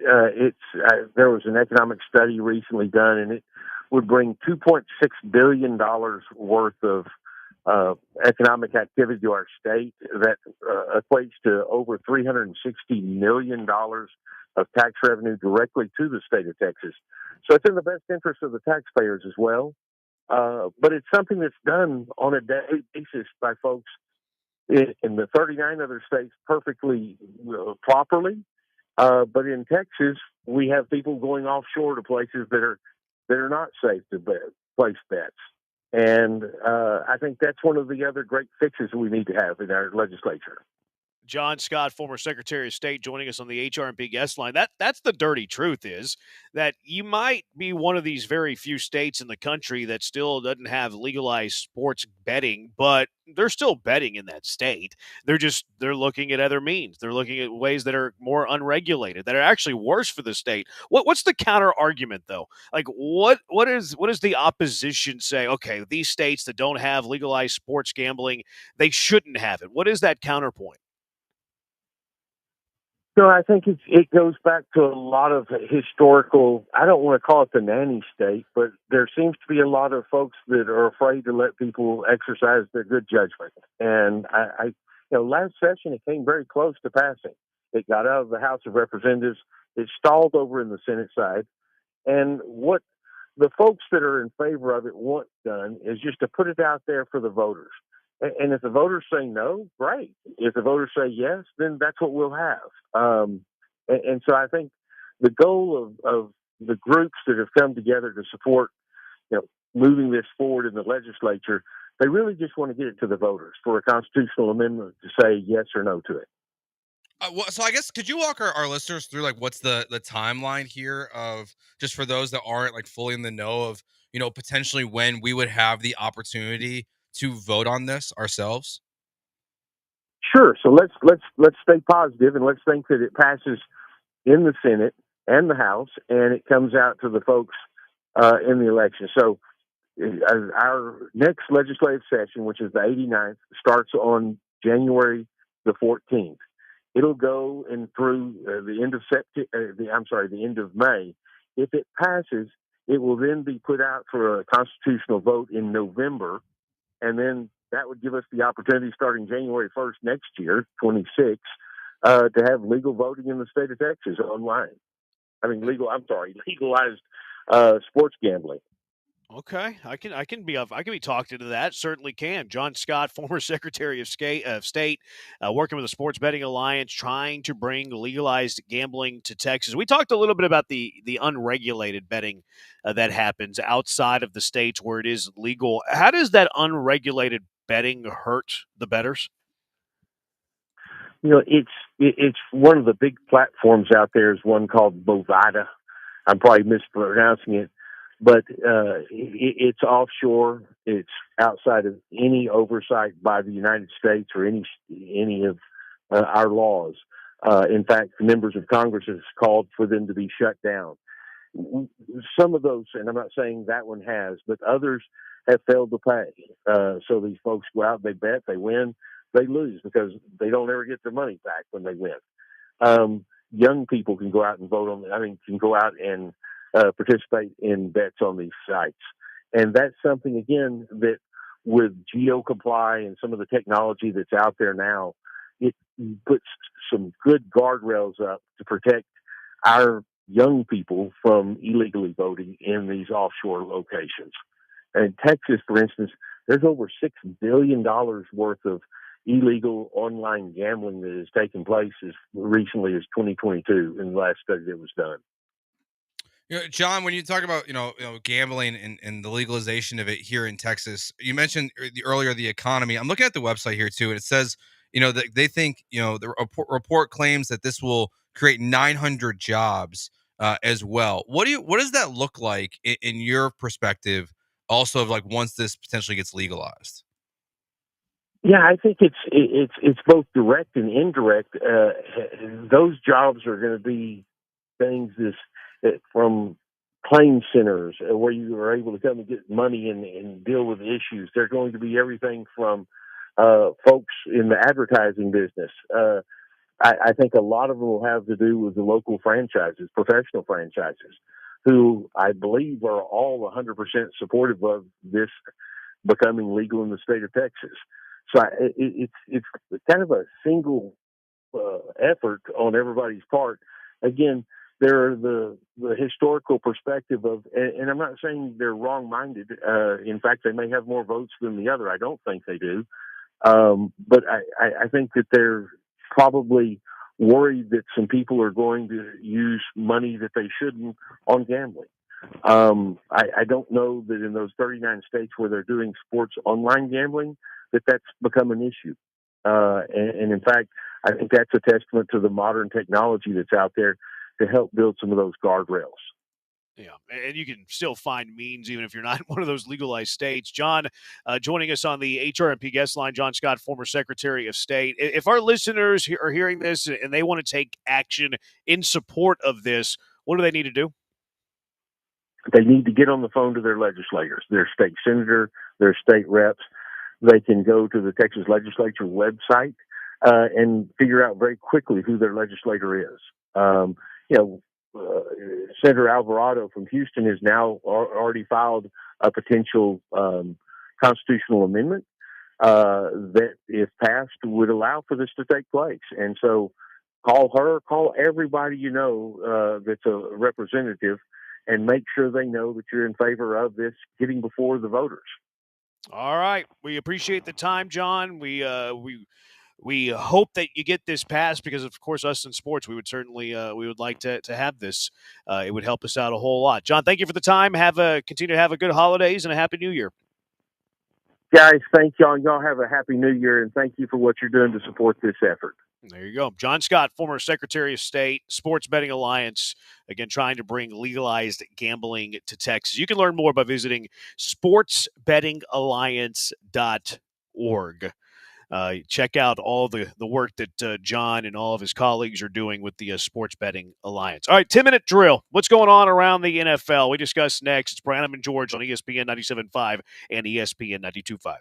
There was an economic study recently done, and it would bring $2.6 billion worth of economic activity to our state. That equates to over $360 million of tax revenue directly to the state of Texas. So it's in the best interest of the taxpayers as well. But it's something that's done on a daily basis by folks in the 39 other states perfectly properly. But in Texas, we have people going offshore to places that are not safe to place bets. And I think that's one of the other great fixes we need to have in our legislature. John Scott, former Secretary of State, joining us on the HRMP guest line. That's the dirty truth, is that you might be one of these very few states in the country that still doesn't have legalized sports betting, but they're still betting in that state. They're looking at other means. They're looking at ways that are more unregulated, that are actually worse for the state. What's the counter argument, though? Like, what is the opposition say? Okay, these states that don't have legalized sports gambling, they shouldn't have it. What is that counterpoint? So I think it goes back to a lot of historical, I don't want to call it the nanny state, but there seems to be a lot of folks that are afraid to let people exercise their good judgment. And last session, it came very close to passing. It got out of the House of Representatives. It stalled over in the Senate side. And what the folks that are in favor of it want done is just to put it out there for the voters. And if the voters say no, great. If the voters say yes, then that's what we'll have. And so I think the goal of the groups that have come together to support, moving this forward in the legislature, they really just want to get it to the voters for a constitutional amendment to say yes or no to it. So I guess, could you walk our listeners through what's the timeline here of, just for those that aren't fully in the know of, potentially when we would have the opportunity to vote on this ourselves? Sure. So let's stay positive and let's think that it passes in the Senate and the House and it comes out to the folks in the election. So our next legislative session, which is the 89th, starts on January the 14th. It'll go in through the end of May. If it passes, it will then be put out for a constitutional vote in November. And then that would give us the opportunity starting January 1st next year, 26, to have legal voting in the state of Texas online. Legalized sports gambling. Okay, I can be talked into that. Certainly can. John Scott, former Secretary of State, working with the Sports Betting Alliance, trying to bring legalized gambling to Texas. We talked a little bit about the unregulated betting that happens outside of the states where it is legal. How does that unregulated betting hurt the bettors? It's one of the big platforms out there is one called Bovada. I'm probably mispronouncing it. But it's offshore. It's outside of any oversight by the United States or any of our laws. In fact, members of Congress have called for them to be shut down. Some of those, and I'm not saying that one has, but others have failed to pay. So these folks go out, they bet, they win, they lose because they don't ever get their money back when they win. Young people can go out and participate in bets on these sites. And that's something, again, that with GeoComply and some of the technology that's out there now, it puts some good guardrails up to protect our young people from illegally voting in these offshore locations. And in Texas, for instance, there's over $6 billion worth of illegal online gambling that has taken place as recently as 2022 in the last study that was done. John, when you talk about gambling and the legalization of it here in Texas, you mentioned earlier the economy. I'm looking at the website here too, and it says that they think the report claims that this will create 900 jobs as well. What does that look like in your perspective? Also, of once this potentially gets legalized. Yeah, I think it's both direct and indirect. Those jobs are going to be things from claim centers where you are able to come and get money and deal with issues. They're going to be everything from folks in the advertising business. I think a lot of them will have to do with the local franchises, professional franchises, who I believe are all 100% supportive of this becoming legal in the state of Texas. So it's kind of a single effort on everybody's part. Again, they're the historical perspective of, and I'm not saying they're wrong-minded. In fact, they may have more votes than the other. I don't think they do. But I think that they're probably worried that some people are going to use money that they shouldn't on gambling. I don't know that in those 39 states where they're doing sports online gambling, that's become an issue. And in fact, I think that's a testament to the modern technology that's out there to help build some of those guardrails. Yeah, and you can still find means even if you're not in one of those legalized states. John, joining us on the HRMP guest line, John Scott, former Secretary of State. If our listeners are hearing this and they want to take action in support of this, what do they need to do? They need to get on the phone to their legislators, their state senator, their state reps. They can go to the Texas legislature website and figure out very quickly who their legislator is. Senator Alvarado from Houston has now already filed a potential constitutional amendment that, if passed, would allow for this to take place. And so call her, call everybody that's a representative, and make sure they know that you're in favor of this getting before the voters. All right. We appreciate the time, John. We hope that you get this passed because, of course, us in sports, we would certainly we would like to have this. It would help us out a whole lot. John, thank you for the time. Continue to have a good holidays and a happy New Year. Guys, thank y'all. Y'all have a happy New Year, and thank you for what you're doing to support this effort. There you go. John Scott, former Secretary of State, Sports Betting Alliance, again, trying to bring legalized gambling to Texas. You can learn more by visiting sportsbettingalliance.org. Check out all the work that John and all of his colleagues are doing with the Sports Betting Alliance. All right, 10-minute drill. What's going on around the NFL? We discuss next. It's Branham and George on ESPN 97.5 and ESPN 92.5.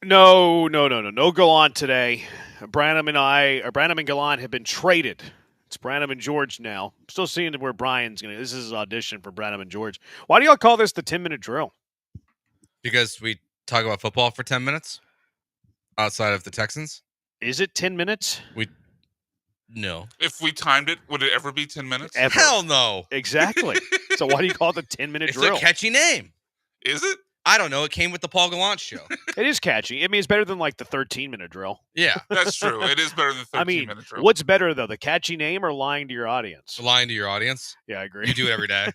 No Gallant today. Branham and Gallant have been traded. It's Branham and George now. I'm still seeing where Brian's going to. This is his audition for Branham and George. Why do y'all call this the 10-minute drill? Because we talk about football for 10 minutes outside of the Texans. Is it 10 minutes? No. If we timed it, would it ever be 10 minutes? Ever. Hell no. Exactly. So why do you call it the 10-minute drill? It's a catchy name. Is it? I don't know. It came with the Paul Gallant show. It is catchy. I mean, it's better than like the 13-minute drill. Yeah. That's true. It is better than the 13-minute drill. What's better, though, the catchy name or lying to your audience? Lying to your audience? Yeah, I agree. You do it every day.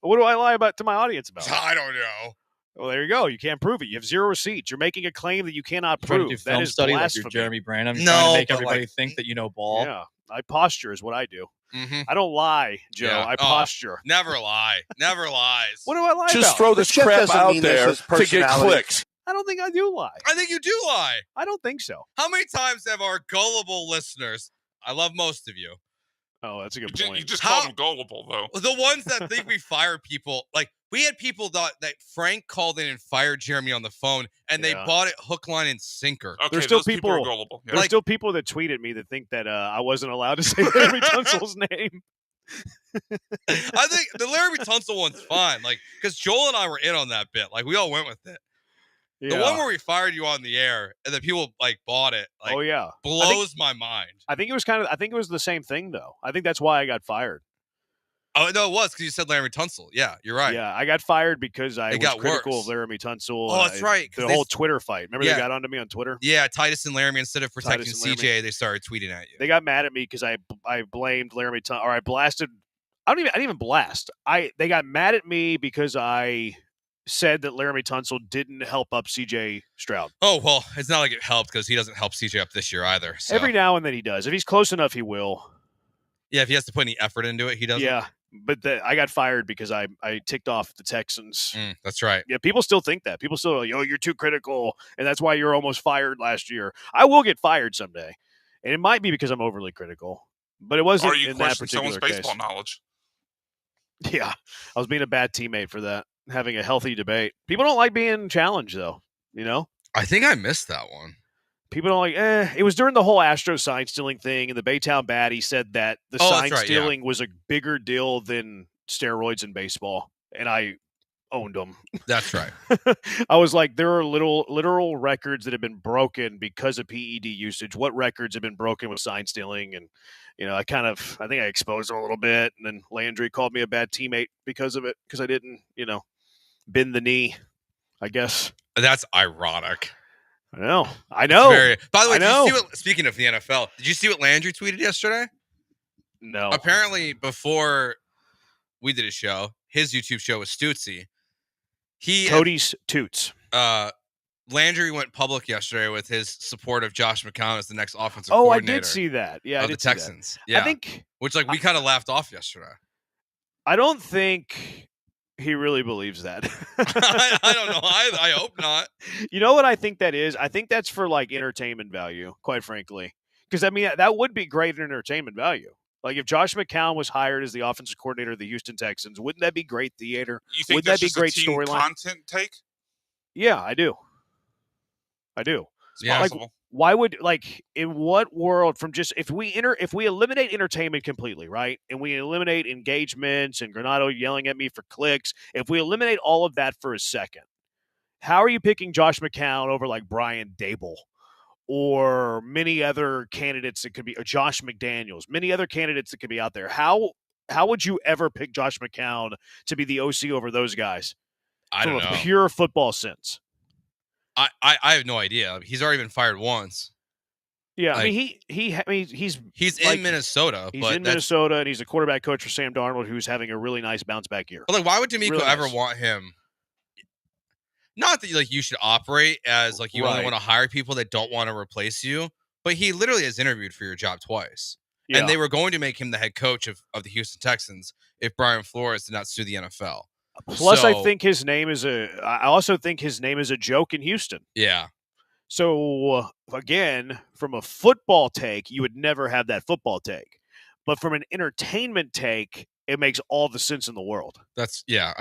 What do I lie to my audience about? I don't know. Well, there you go. You can't prove it. You have zero receipts. You're making a claim that you cannot Trying to prove. do film That is study like blasphemy. you're Jeremy Branham. No, trying to make but everybody think that you know ball. Yeah, I posture is what I do. Mm-hmm. I don't lie, Joe. Yeah. I posture. Never lie. Never lies. What do I lie Just about? throw this crap out there to get clicks. I don't think I do lie. I think you do lie. I don't think so. How many times have our gullible listeners, I love most of you. Oh, that's a good point. You just called them gullible, though. The ones that think we fire people, like we had people that Frank called in and fired Jeremy on the phone, and they bought it hook, line, and sinker. Okay, there's still those people are people. gullible. Yeah. There's still people that tweeted me that think that I wasn't allowed to say Larry Tunsil's name. I think the Larry Tunsil one's fine, like because Joel and I were in on that bit, like we all went with it. Yeah. The one where we fired you on the air and then people like bought it, like, oh yeah, blows my mind. I think it was the same thing though. I think that's why I got fired. Oh no, it was because you said Larry Tunsil. Yeah, you're right. Yeah, I got fired because I was got critical worse. of Laramie Tunsil. Oh, that's right. The whole Twitter fight. Remember they got onto me on Twitter? Yeah, Titus and Laramie, instead of protecting Titus and CJ, they started tweeting at you. They got mad at me because I blamed Laramie Tunsil, or I blasted. I didn't even blast. They got mad at me because I said that Laramie Tunsil didn't help up CJ Stroud. Oh, well, it's not like it helped because he doesn't help CJ up this year either. So. Every now and then he does. If he's close enough, he will. Yeah, if he has to put any effort into it, he doesn't. Yeah, but I got fired because I ticked off the Texans. That's right. Yeah, people still think that. People still are like, oh, you're too critical, and that's why you're almost fired last year. I will get fired someday, and it might be because I'm overly critical, but it wasn't Or you in that question particular someone's case. baseball knowledge. Yeah, I was being a bad teammate for that, having a healthy debate. People don't like being challenged, though, you know? I think I missed that one. People don't like, it was during the whole Astro sign stealing thing, and the Baytown Baddie said that the sign stealing was a bigger deal than steroids in baseball, and I owned them. That's right. I was like, there are literal records that have been broken because of PED usage. What records have been broken with sign stealing? And, you know, I think I exposed them a little bit. And then Landry called me a bad teammate because of it, because I didn't, you know, bend the knee, I guess. That's ironic. I know. By the way, did you see speaking of the NFL, did you see what Landry tweeted yesterday? No. Apparently, before we did a show, his YouTube show was Stutzy. Cody's Toots. Landry went public yesterday with his support of Josh McCown as the next offensive coordinator. I did see that. Yeah, of the Texans. Yeah, I think which we kind of laughed off yesterday. I don't think he really believes that. I don't know. I hope not. You know what I think that is? I think that's for like entertainment value, quite frankly. Because I mean, that would be great entertainment value. Like if Josh McCown was hired as the offensive coordinator of the Houston Texans, wouldn't that be great theater? You think Would that's that be just great a team storyline? content take? Yeah, I do. It's Yeah. Like, possible. why would in what world from just if we eliminate entertainment completely, right? And we eliminate engagements and Granado yelling at me for clicks, if we eliminate all of that for a second, how are you picking Josh McCown over like Brian Dable or many other candidates that could be, or Josh McDaniels, many other candidates that could be out there? How would you ever pick Josh McCown to be the OC over those guys? I don't know. From a pure football sense. I have no idea. He's already been fired once. Yeah, Like, he's in Minnesota. He's in Minnesota, and he's a quarterback coach for Sam Darnold, who's having a really nice bounce back year. But why would D'Amico Really ever nice. want him? Not that you should operate as you only Right. want to hire people that don't want to replace you, but he literally has interviewed for your job twice, Yeah. and they were going to make him the head coach of the Houston Texans if Brian Flores did not sue the NFL. Plus, I So- think his name is I also think his name is a joke in Houston. Yeah. So again, from a football take, you would never have that football take, but from an entertainment take, it makes all the sense in the world. I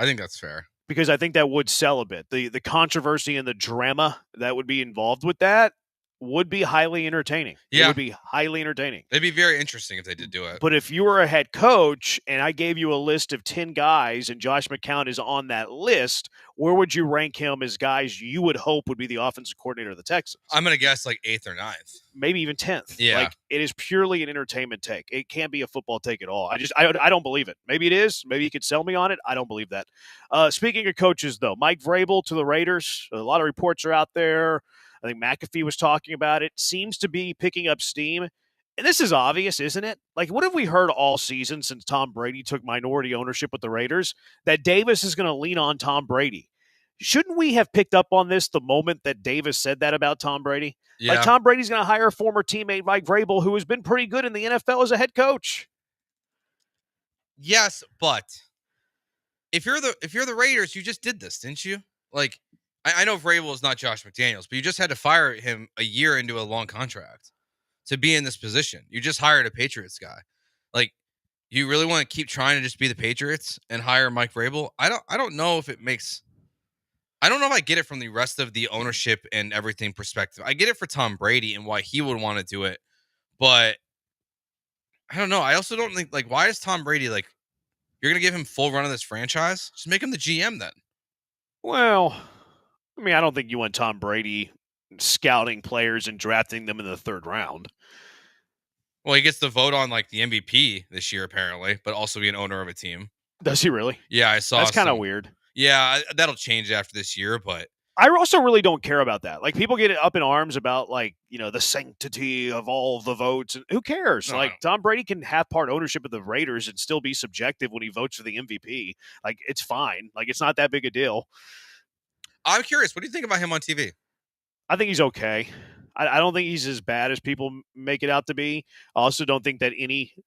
think that's fair. because I think that would sell a bit. The controversy and the drama that would be involved with that would be highly entertaining. Yeah. It would be highly entertaining. It'd be very interesting if they did do it. But if you were a head coach and I gave you a list of 10 guys and Josh McCown is on that list, where would you rank him as guys you would hope would be the offensive coordinator of the Texans? I'm going to guess like 8th or 9th. Maybe even 10th. Yeah. Like, it is purely an entertainment take. It can't be a football take at all. I don't believe it. Maybe it is. Maybe you could sell me on it. I don't believe that. Speaking of coaches, though, Mike Vrabel to the Raiders. A lot of reports are out there. I think McAfee was talking about it. Seems to be picking up steam. And this is obvious, isn't it? Like, what have we heard all season since Tom Brady took minority ownership with the Raiders? That Davis is going to lean on Tom Brady. Shouldn't we have picked up on this the moment that Davis said that about Tom Brady? Yeah. Like, Tom Brady's going to hire a former teammate Mike Vrabel, who has been pretty good in the NFL as a head coach. Yes, but if you're the Raiders, you just did this, didn't you? Like, I know Vrabel is not Josh McDaniels, but you just had to fire him a year into a long contract to be in this position. You just hired a Patriots guy. Like, you really want to keep trying to just be the Patriots and hire Mike Vrabel? I don't know if it makes. I don't know if I get it from the rest of the ownership and everything perspective. I get it for Tom Brady and why he would want to do it, but I don't know. I also don't think, like, why is Tom Brady, like, you're going to give him full run of this franchise? Just make him the GM then. Well, I mean, I don't think you want Tom Brady scouting players and drafting them in the 3rd round. Well, he gets the vote on, like, the MVP this year, apparently, but also be an owner of a team. Does he really? Yeah, I saw. That's kind of weird. Yeah, that'll change after this year, but I also really don't care about that. Like, people get up in arms about, like, you know, the sanctity of all the votes. And who cares? No. Like, Tom Brady can have part ownership of the Raiders and still be subjective when he votes for the MVP. Like, it's fine. Like, it's not that big a deal. I'm curious. What do you think about him on TV? I think he's okay. I don't think he's as bad as people make it out to be. I also don't think that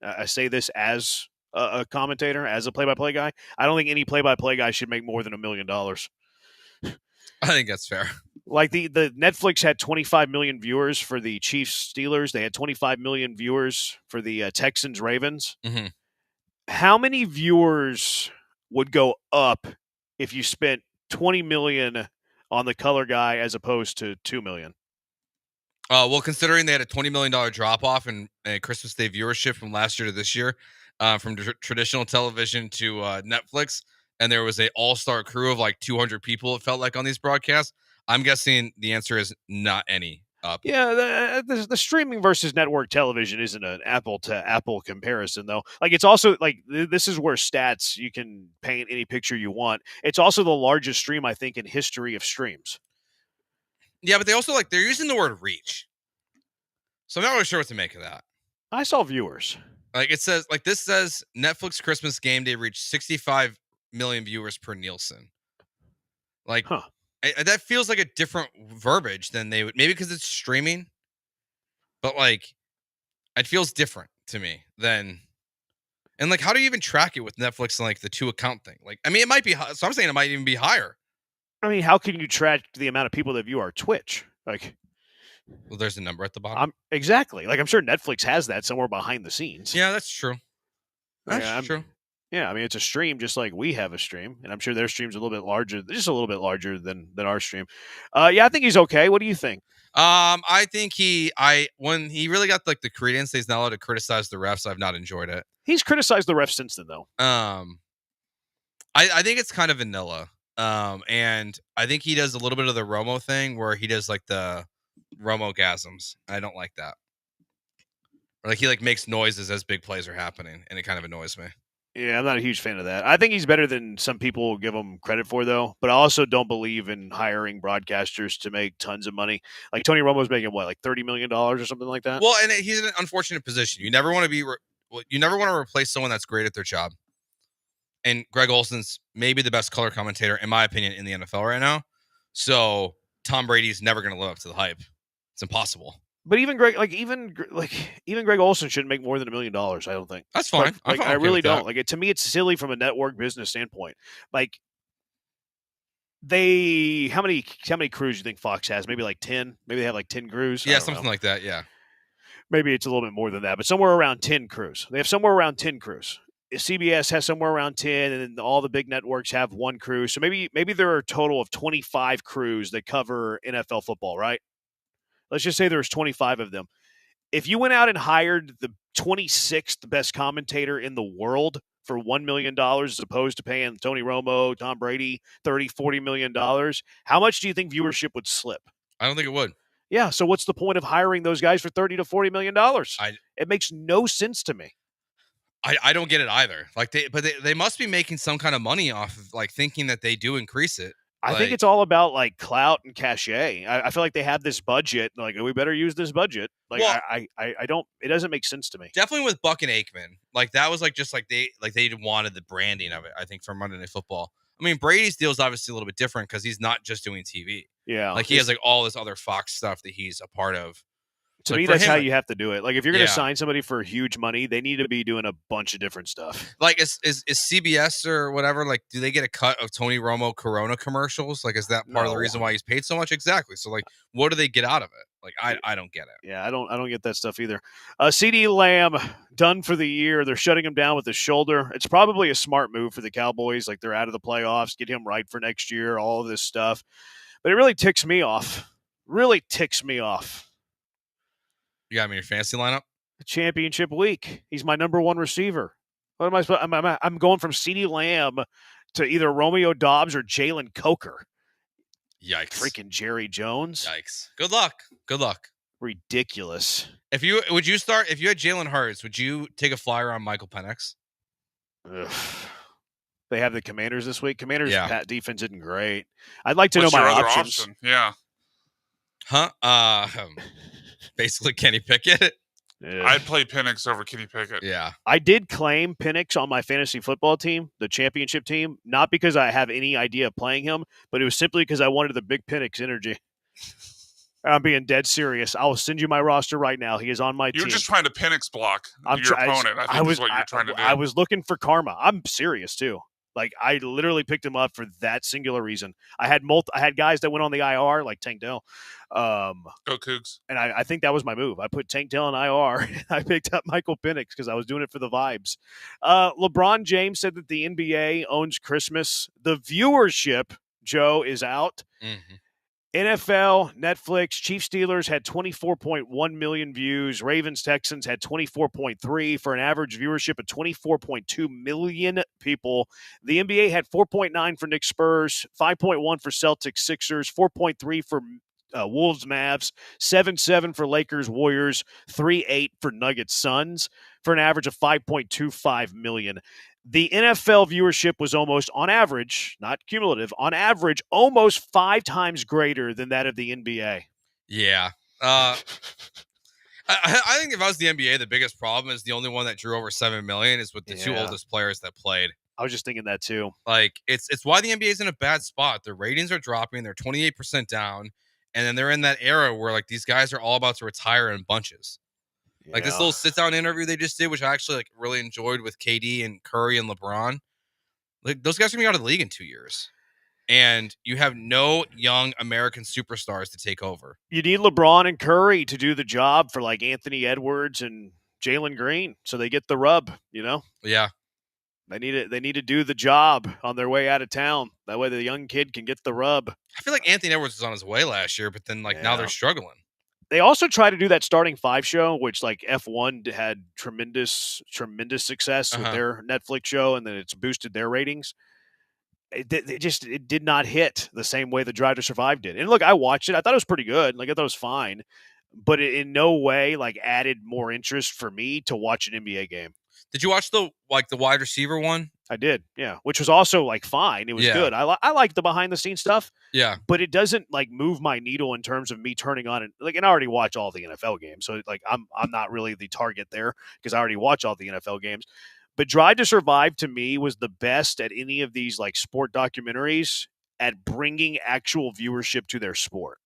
I say this as a commentator, as a play-by-play guy, I don't think any play-by-play guy should make more than $1 million. I think that's fair. Like, the Netflix had 25 million viewers for the Chiefs Steelers. They had 25 million viewers for the Texans Ravens. Mm-hmm. How many viewers would go up if you spent 20 million on the color guy as opposed to 2 million? Well, considering they had a $20 million drop off in Christmas Day viewership from last year to this year, from traditional television to Netflix, and there was an all-star crew of like 200 people, it felt like, on these broadcasts, I'm guessing the answer is not any up. Yeah, the streaming versus network television isn't an apple-to-apple comparison, though. Like, it's also, like, this is where stats, you can paint any picture you want. It's also the largest stream, I think, in history of streams. Yeah, but they also, like, they're using the word reach. So I'm not really sure what to make of that. I saw viewers. Like, it says, like, this says Netflix Christmas Game Day reached 65 million viewers per Nielsen. Like, that feels like a different verbiage than they would, maybe because it's streaming, but, like, it feels different to me than, and, like, how do you even track it with Netflix and, like, the 2-account thing? Like, I mean, it might be, so I'm saying it might even be higher. I mean, how can you track the amount of people that view our Twitch? Like, well, there's a number at the bottom. Exactly. Like, I'm sure Netflix has that somewhere behind the scenes. Yeah, that's true. That's true. Yeah, I mean, it's a stream just like we have a stream, and I'm sure their stream's a little bit larger, just a little bit larger than our stream. Yeah, I think he's okay. What do you think? I think when he really got, like, the credence, he's not allowed to criticize the refs. I've not enjoyed it. He's criticized the refs since then, though. I think it's kind of vanilla. And I think he does a little bit of the Romo thing where he does, like, the Romo-gasms. I don't like that. Or, like, he, like, makes noises as big plays are happening, and it kind of annoys me. Yeah, I'm not a huge fan of that. I think he's better than some people give him credit for, though. But I also don't believe in hiring broadcasters to make tons of money. Like, Tony Romo's making what, like $30 million or something like that? Well, and he's in an unfortunate position. You never want to replace someone that's great at their job. And Greg Olson's maybe the best color commentator, in my opinion, in the NFL right now. So Tom Brady's never going to live up to the hype. It's impossible. But even Greg Olson shouldn't make more than $1 million. I don't think that's fine. Like, I really don't. Like, to me, it's silly from a network business standpoint. Like, how many crews do you think Fox has? Maybe like 10. Maybe they have like 10 crews. Yeah, something like that. Yeah. Maybe it's a little bit more than that, but somewhere around 10 crews. They have somewhere around 10 crews. CBS has somewhere around 10, and then all the big networks have one crew. So maybe there are a total of 25 crews that cover NFL football, right? Let's just say there's 25 of them. If you went out and hired the 26th best commentator in the world for $1 million as opposed to paying Tony Romo, Tom Brady, $30-40 million, how much do you think viewership would slip? I don't think it would. Yeah, so what's the point of hiring those guys for $30-40 million? It makes no sense to me. I don't get it either. Like they must be making some kind of money off of like thinking that they do increase it. I think it's all about like clout and cachet. I feel like they have this budget. Like, we better use this budget. Like, well, I don't. It doesn't make sense to me. Definitely with Buck and Aikman, like that was like just like they wanted the branding of it. I think for Monday Night Football. I mean, Brady's deal is obviously a little bit different because he's not just doing TV. Yeah, like he has like all this other Fox stuff that he's a part of. To me, that's how you have to do it. Like, if you're going to sign somebody for huge money, they need to be doing a bunch of different stuff. Like, is CBS or whatever, like, do they get a cut of Tony Romo Corona commercials? Like, is that part of the reason why he's paid so much? Exactly. So, like, what do they get out of it? Like, I don't get it. Yeah, I don't get that stuff either. CeeDee Lamb, done for the year. They're shutting him down with his shoulder. It's probably a smart move for the Cowboys. Like, they're out of the playoffs, get him right for next year, all of this stuff. But it really ticks me off. Really ticks me off. You got him in your fantasy lineup? Championship week. He's my number one receiver. What am I supposed? I'm going from CeeDee Lamb to either Romeo Doubs or Jalen Coker. Yikes! Freaking Jerry Jones. Yikes! Good luck. Good luck. Ridiculous. If you had Jalen Hurts, would you take a flyer on Michael Penix? Ugh. They have the Commanders this week. Commanders' defense isn't great. I'd like to know my options. Option? Yeah. Huh? Basically, Kenny Pickett. Yeah. I'd play Penix over Kenny Pickett. Yeah. I did claim Penix on my fantasy football team, the championship team, not because I have any idea of playing him, but it was simply because I wanted the big Penix energy. I'm being dead serious. I will send you my roster right now. He is on my team. You're just trying to Penix block your opponent. I think is what you're trying to do. I was looking for karma. I'm serious, too. Like, I literally picked him up for that singular reason. I had guys that went on the IR, like Tank Dell. Go Cougs. And I think that was my move. I put Tank Dell in IR, and I picked up Michael Penix because I was doing it for the vibes. LeBron James said that the NBA owns Christmas. The viewership, Joe, is out. Mm-hmm. NFL, Netflix, Chiefs Steelers had 24.1 million views. Ravens Texans had 24.3 for an average viewership of 24.2 million people. The NBA had 4.9 for Knicks Spurs, 5.1 for Celtics Sixers, 4.3 for Wolves Mavs, 7.7 for Lakers Warriors, 3.8 for Nuggets Suns for an average of 5.25 million. The NFL viewership was almost, on average, not cumulative, on average, almost 5 times greater than that of the NBA. Yeah. I think if I was the NBA, the biggest problem is the only one that drew over 7 million is with the two oldest players that played. I was just thinking that too. Like, it's why the NBA is in a bad spot. Their ratings are dropping. They're 28% down. And then they're in that era where, like, these guys are all about to retire in bunches. Like this little sit-down interview they just did, which I actually like really enjoyed with KD and Curry and LeBron. Like those guys are gonna be out of the league in 2 years, and you have no young American superstars to take over. You need LeBron and Curry to do the job for like Anthony Edwards and Jalen Green, so they get the rub. You know? Yeah. They need to do the job on their way out of town. That way, the young kid can get the rub. I feel like Anthony Edwards was on his way last year, but then now they're struggling. They also try to do that starting 5 show, which like F1 had tremendous success with their Netflix show, and then it's boosted their ratings. It did not hit the same way the Drive to Survive did. And look, I watched it. I thought it was pretty good. Like I thought it was fine, but it in no way like added more interest for me to watch an NBA game. Did you watch the wide receiver one? I did, yeah. Which was also like fine. It was good. I like the behind the scenes stuff. Yeah, but it doesn't like move my needle in terms of me turning on and like. And I already watch all the NFL games, so like I'm not really the target there because I already watch all the NFL games. But Drive to Survive to me was the best at any of these like sport documentaries at bringing actual viewership to their sport.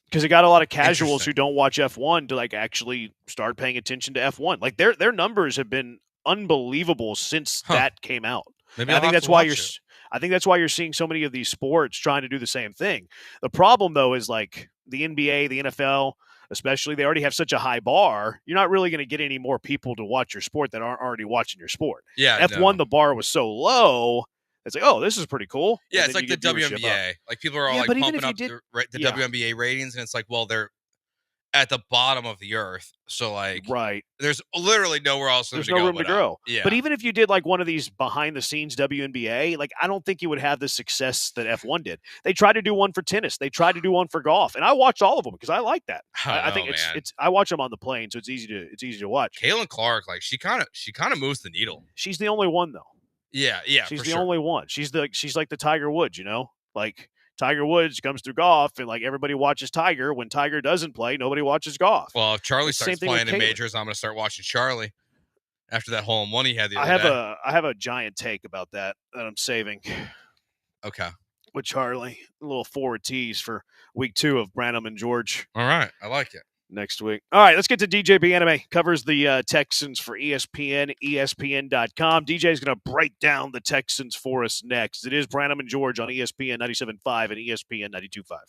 Because it got a lot of casuals who don't watch F1 to like actually start paying attention to F1. Like their numbers have been unbelievable since that came out. Maybe I think that's why you're seeing so many of these sports trying to do the same thing. The problem though is like the NBA, the NFL, especially they already have such a high bar. You're not really going to get any more people to watch your sport that aren't already watching your sport. Yeah, F1, the bar was so low. It's like, oh, this is pretty cool. Yeah, And it's then like you the get viewership up. WNBA. Like people are all like but even pumping if you up did, the WNBA ratings, and it's like, well, they're at the bottom of the earth, so like, right. There's literally nowhere else. There's no room to grow. Yeah. But even if you did like one of these behind the scenes WNBA, like I don't think you would have the success that F1 did. They tried to do one for tennis. They tried to do one for golf, and I watched all of them because I like that. I think it's. I watch them on the plane, so it's easy to watch. Caitlin Clark, like she kind of moves the needle. She's the only one though. Yeah. She's the only one. She's like the Tiger Woods, like. Tiger Woods comes through golf, and like everybody watches Tiger. When Tiger doesn't play, nobody watches golf. Well, if Charlie starts playing in majors, I'm going to start watching Charlie. After that hole in one he had the other day. I have a giant take about that I'm saving. Okay. With Charlie, a little forward tease for week 2 of Branham and George. All right, I like it. Next week. All right, let's get to DJB Anime. Covers the Texans for ESPN, ESPN.com. DJ's going to break down the Texans for us next. It is Branham and George on ESPN 97.5 and ESPN 92.5.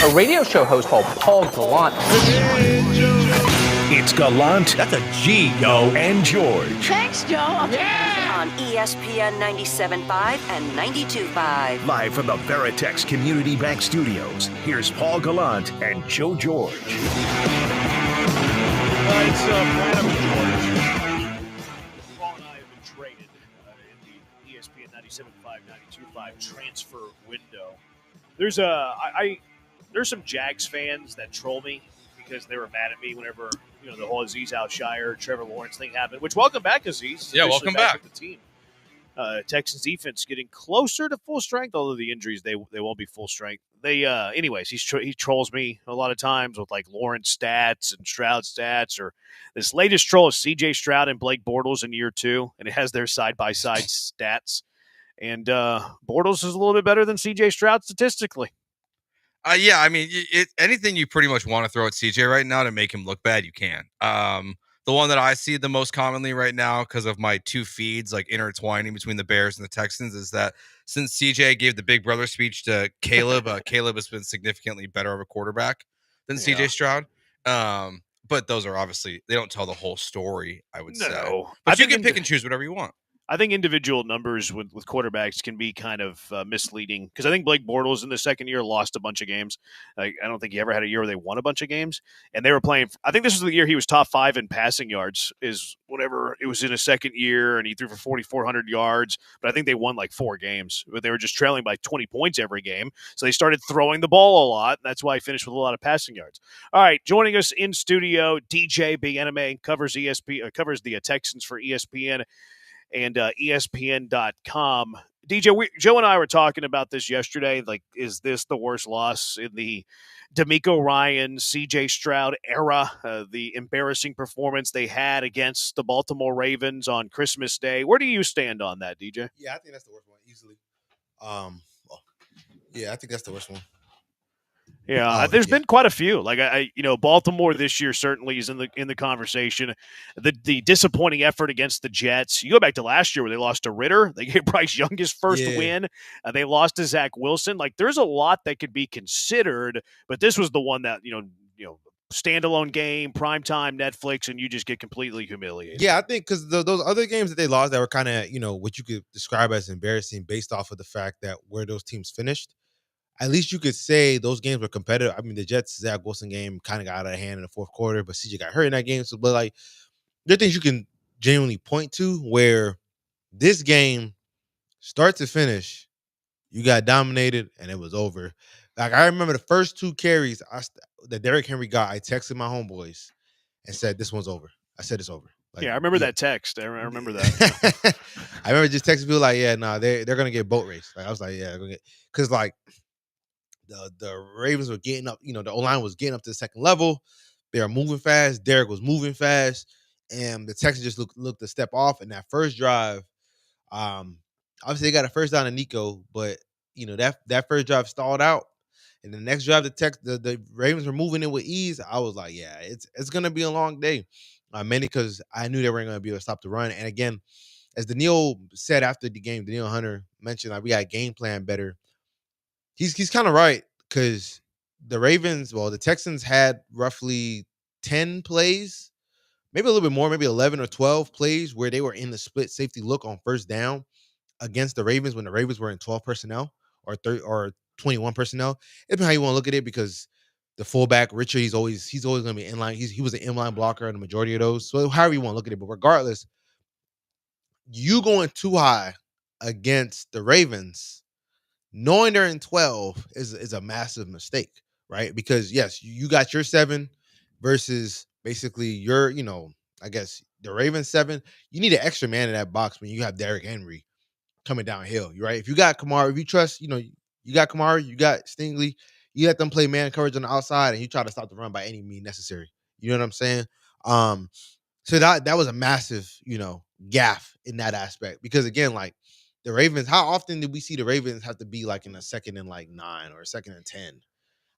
a radio show host called Paul Gallant. It's Gallant. That's a G, yo. And George. Thanks, Joe. On ESPN 97.5 and 92.5. Live from the Veritex Community Bank Studios, here's Paul Gallant and Joe George. It's Brandon and George. Paul and I have been traded in the ESPN 97.5, 92.5 transfer window. There's some Jags fans that troll me because they were mad at me whenever the whole Azeez Al-Shire, Trevor Lawrence thing happened. Which, welcome back, Azeez. Yeah, welcome back. With the team. Texans defense getting closer to full strength, although the injuries they won't be full strength. Anyways, he trolls me a lot of times with like Lawrence stats and Stroud stats, or this latest troll is C.J. Stroud and Blake Bortles in year 2, and it has their side by side stats. And Bortles is a little bit better than C.J. Stroud statistically. Yeah, I mean, anything you pretty much want to throw at CJ right now to make him look bad, you can. The one that I see the most commonly right now, because of my 2 feeds like intertwining between the Bears and the Texans, is that since CJ gave the big brother speech to Caleb, Caleb has been significantly better of a quarterback than CJ Stroud. But those are obviously, they don't tell the whole story, I would say. But you can pick and choose whatever you want. I think individual numbers with quarterbacks can be kind of misleading, because I think Blake Bortles in the second year lost a bunch of games. I don't think he ever had a year where they won a bunch of games. And they were playing – I think this was the year he was top 5 in passing yards, is whenever it was in his second year, and he threw for 4,400 yards. But I think they won like 4 games. But they were just trailing by 20 points every game. So they started throwing the ball a lot. And that's why he finished with a lot of passing yards. All right, joining us in studio, DJ Big Anime, covers the Texans for ESPN and ESPN.com. DJ, Joe and I were talking about this yesterday. Like, is this the worst loss in the DeMeco Ryan, C.J. Stroud era? The embarrassing performance they had against the Baltimore Ravens on Christmas Day. Where do you stand on that, DJ? Yeah, I think that's the worst one, easily. Yeah, I think that's the worst one. Yeah, there's been quite a few. Like Baltimore this year certainly is in the conversation. The disappointing effort against the Jets. You go back to last year where they lost to Ritter. They gave Bryce Young his first win. They lost to Zach Wilson. Like, there's a lot that could be considered, but this was the one that standalone game, primetime, Netflix, and you just get completely humiliated. Yeah, I think because those other games that they lost that were kind of what you could describe as embarrassing based off of the fact that where those teams finished. At least you could say those games were competitive. I mean, the Jets Zach Wilson game kind of got out of hand in the fourth quarter, but CJ got hurt in that game. So, but like, there are things you can genuinely point to where this game, start to finish, you got dominated and it was over. Like, I remember the first 2 carries that Derrick Henry got. I texted my homeboys and said, "This one's over." I said, "It's over." Like, I remember that text. I remember that. I remember just texting people like, "Yeah, no, they're gonna get boat race." Like, I was like, "Yeah, because like." The Ravens were getting up, the O-line was getting up to the second level. They were moving fast. Derek was moving fast. And the Texans just looked a step off. And that first drive, obviously they got a first down to Nico, but that first drive stalled out. And the next drive, the Ravens were moving in with ease. I was like, yeah, it's gonna be a long day. Mainly because I knew they weren't gonna be able to stop the run. And again, as Daniil said after the game, Daniil Hunter mentioned, like, we got game plan better. He's kind of right, because the Texans had roughly 10 plays, maybe a little bit more, maybe 11 or 12 plays where they were in the split safety look on first down against the Ravens when the Ravens were in 12 personnel or 21 personnel. It depends how you want to look at it, because the fullback, Richard, he's always going to be inline. He was an inline blocker in the majority of those. So however you want to look at it, but regardless, you going too high against the Ravens, knowing they're in 12 is a massive mistake, right? Because yes, you got your 7 versus basically your, I guess the Ravens 7. You need an extra man in that box when you have Derrick Henry coming downhill, right? If you got Kamara, if you trust, you got Kamara, you got Stingley, you let them play man coverage on the outside and you try to stop the run by any means necessary. You know what I'm saying? So that was a massive, gaffe in that aspect, because again, like, the Ravens, how often did we see the Ravens have to be like in a 2nd and 9 or a 2nd and 10?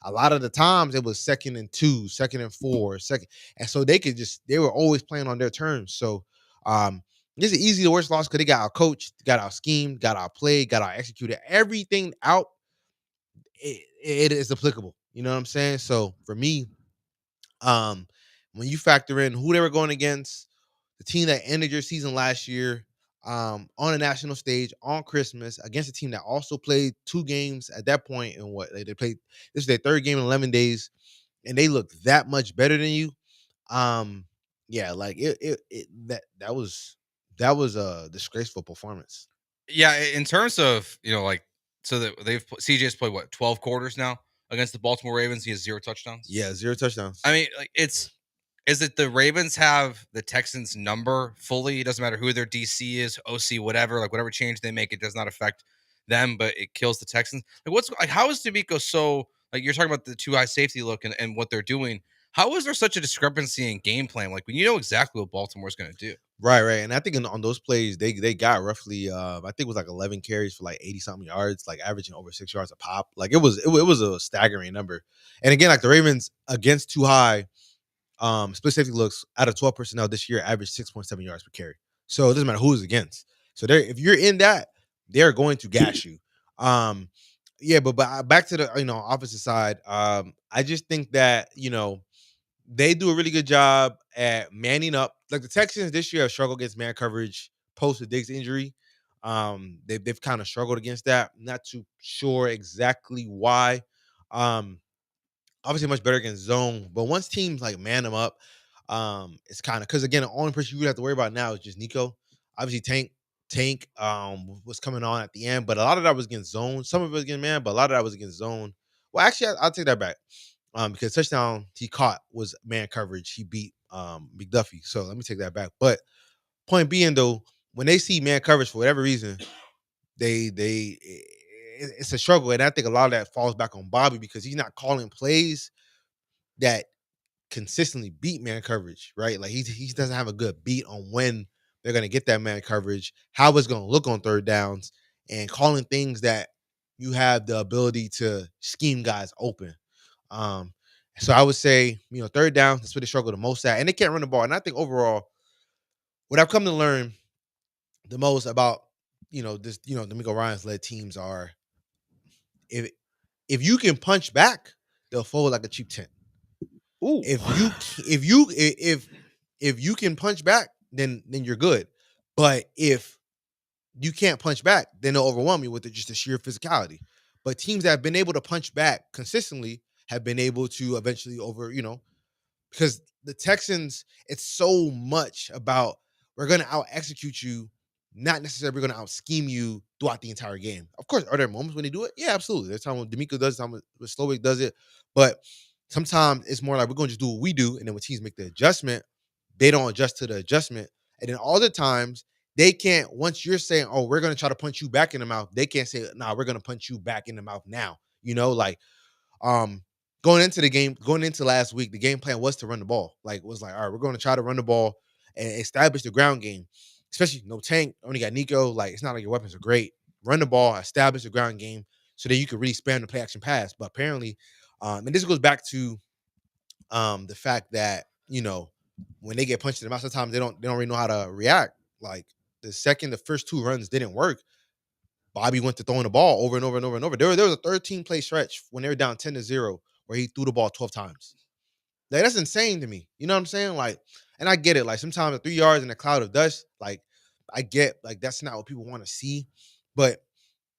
A lot of the times it was 2nd and 2, 2nd and 4, second. And so they were always playing on their terms. So this is easy the worst loss because they got our coach, got our scheme, got our play, got our executed, everything out. It is applicable. You know what I'm saying? So for me, when you factor in who they were going against, the team that ended your season last year, on a national stage on Christmas against a team that also played 2 games at that point, and what they played, this is their 3rd game in 11 days, and they looked that much better than you. Yeah, like that was a disgraceful performance. Yeah, in terms of, like, so that CJ's played what, 12 quarters now against the Baltimore Ravens. He has 0 touchdowns. Yeah, 0 touchdowns. I mean, like, is it the Ravens have the Texans number fully? It doesn't matter who their DC is, OC, whatever. Like, whatever change they make, it does not affect them, but it kills the Texans. Like, how is D'Amico so, like, you're talking about the 2 high safety look and what they're doing? How is there such a discrepancy in game plan? Like, when you know exactly what Baltimore's going to do. Right. And I think on those plays, they got roughly, I think it was like 11 carries for like 80 something yards, like averaging over 6 yards a pop. Like it was a staggering number. And again, like the Ravens against 2 high, split safety looks out of 12 personnel this year averaged 6.7 yards per carry. So it doesn't matter who is against. So if you're in that, they're going to gash you. Yeah, but back to the opposite side. I just think that they do a really good job at manning up. Like the Texans this year have struggled against man coverage post the Diggs injury. They've kind of struggled against that. Not too sure exactly why. Obviously much better against zone, but once teams like man them up, it's kind of, because again, the only person you would have to worry about now is just Nico. Obviously Tank was coming on at the end, but a lot of that was against zone. Some of it was against man, but a lot of that was against zone. Well, actually, I'll take that back. Because touchdown he caught was man coverage. He beat McDuffie. So let me take that back. But point being though, when they see man coverage for whatever reason, it's a struggle. And I think a lot of that falls back on Bobby because he's not calling plays that consistently beat man coverage, right? Like he doesn't have a good beat on when they're gonna get that man coverage, how it's gonna look on 3rd downs, and calling things that you have the ability to scheme guys open. So I would say, 3rd down, that's where they struggle the most at. And they can't run the ball. And I think overall, what I've come to learn the most about, D'Amico Ryan's led teams are if you can punch back, they'll fold like a cheap tent. Ooh. If you can punch back, then you're good. But if you can't punch back, then they'll overwhelm you with just the sheer physicality. But teams that have been able to punch back consistently have been able to eventually because the Texans, it's so much about we're going to out execute you, not necessarily we're going to out scheme you throughout the entire game. Of course, are there moments when they do it? Yeah, absolutely. There's time when D'Amico does it, time when Slowick does it. But sometimes it's more like we're going to just do what we do. And then when teams make the adjustment, they don't adjust to the adjustment. And then all the times they can't, once you're saying, oh, we're going to try to punch you back in the mouth, they can't say, nah, we're going to punch you back in the mouth now. Going into last week, the game plan was to run the ball. Like, it was like, all right, we're going to try to run the ball and establish the ground game. Especially no Tank, only got Nico. Like, it's not like your weapons are great. Run the ball, establish the ground game so that you could really spam the play action pass. But apparently, and this goes back to the fact that, when they get punched in the mouth, sometimes they don't really know how to react. Like the first 2 runs didn't work, Bobby went to throwing the ball over and over and over and over. There was a 13-play stretch when they were down 10-0 where he threw the ball 12 times. Like, that's insane to me. You know what I'm saying? Like, and I get it. Like, sometimes 3 yards in a cloud of dust, like, I get, like, that's not what people want to see. But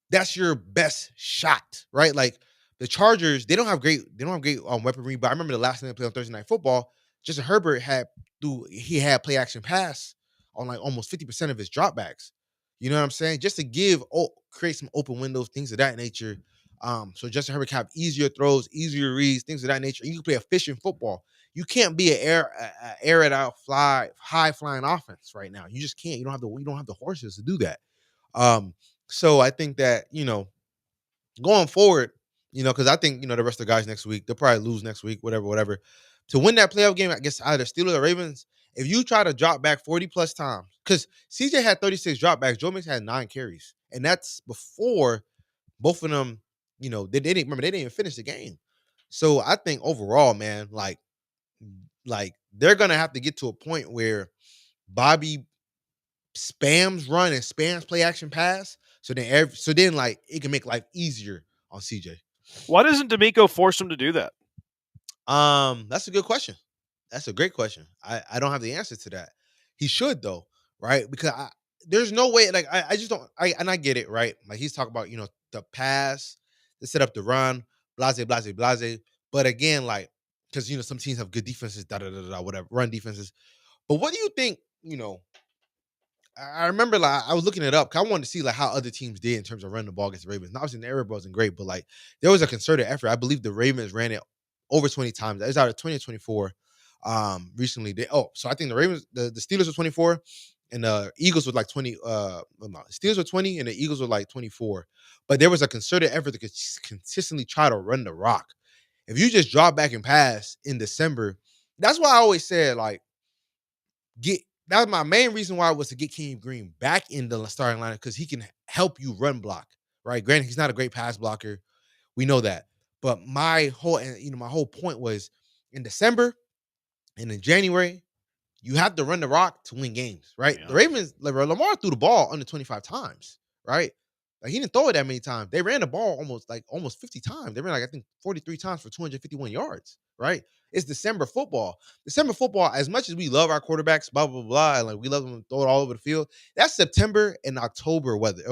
that's your best shot, right? Like, the Chargers, they don't have great weaponry. But I remember the last time they played on Thursday Night Football, Justin Herbert had play action pass on like almost 50% of his dropbacks. You know what I'm saying? Just to create some open windows, things of that nature. So Justin Herbert can have easier throws, easier reads, things of that nature. And you can play efficient football. You can't be an air it out, high flying offense right now. You just can't. You don't have the horses to do that. So I think that, going forward, because I think, the rest of the guys next week, they'll probably lose next week, whatever. To win that playoff game, I guess either Steelers or Ravens, if you try to drop back 40 plus times, because CJ had 36 dropbacks, Joe Mixon had 9 carries. And that's before both of them, they didn't even finish the game. So I think overall, man, like they're going to have to get to a point where Bobby spams run and spams play action pass. So then like it can make life easier on CJ. Why doesn't D'Amico force him to do that? That's a good question. That's a great question. I don't have the answer to that. He should though, right? Because there's no way. Like I just don't. I get it, right? Like he's talking about the pass, the set up the run, blase, blase, blase. But again, like because some teams have good defenses, da da da da, whatever, run defenses. But what do you think? I remember like I was looking it up. 'Cause I wanted to see like how other teams did in terms of running the ball against the Ravens. And obviously, the air wasn't great, but like there was a concerted effort. I believe the Ravens ran it over 20 times. It was out of 20 or 24. Recently, so I think the Ravens, the Steelers were 24, and the Eagles were like 20. No, Steelers were 20, and the Eagles were like 24. But there was a concerted effort to consistently try to run the rock. If you just drop back and pass in December, that's why I always said like that was my main reason why was to get Kenyon Green back in the starting lineup because he can help you run block, right? Granted, he's not a great pass blocker. We know that. But my whole point was in December and in January, you have to run the rock to win games, right? Yeah. The Ravens, like Lamar threw the ball under 25 times, right? Like he didn't throw it that many times. They ran the ball almost 50 times. They ran I think 43 times for 251 yards, right? It's December football. December football, as much as we love our quarterbacks, blah, blah, blah, and like we love them to throw it all over the field, that's September and October weather.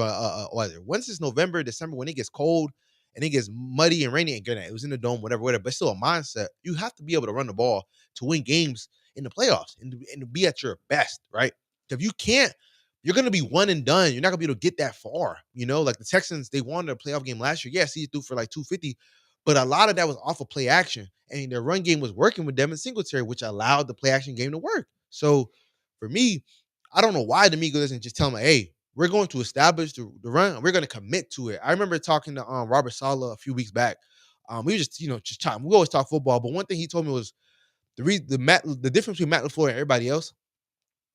Once it's November, December, when it gets cold and it gets muddy and rainy, and it was in the dome, whatever, but still a mindset. You have to be able to run the ball to win games in the playoffs and to be at your best, right? If you can't, you're going to be one and done. You're not going to be able to get that far. Like the Texans, they won their playoff game last year. Yes, he threw for like 250, but a lot of that was off of play action. And their run game was working with Devin Singletary, which allowed the play action game to work. So for me, I don't know why D'Amico doesn't just tell me, hey, we're going to establish the run. We're going to commit to it. I remember talking to Robert Saleh a few weeks back. We were just talking. We always talk football, but one thing he told me was the difference between Matt LaFleur and everybody else.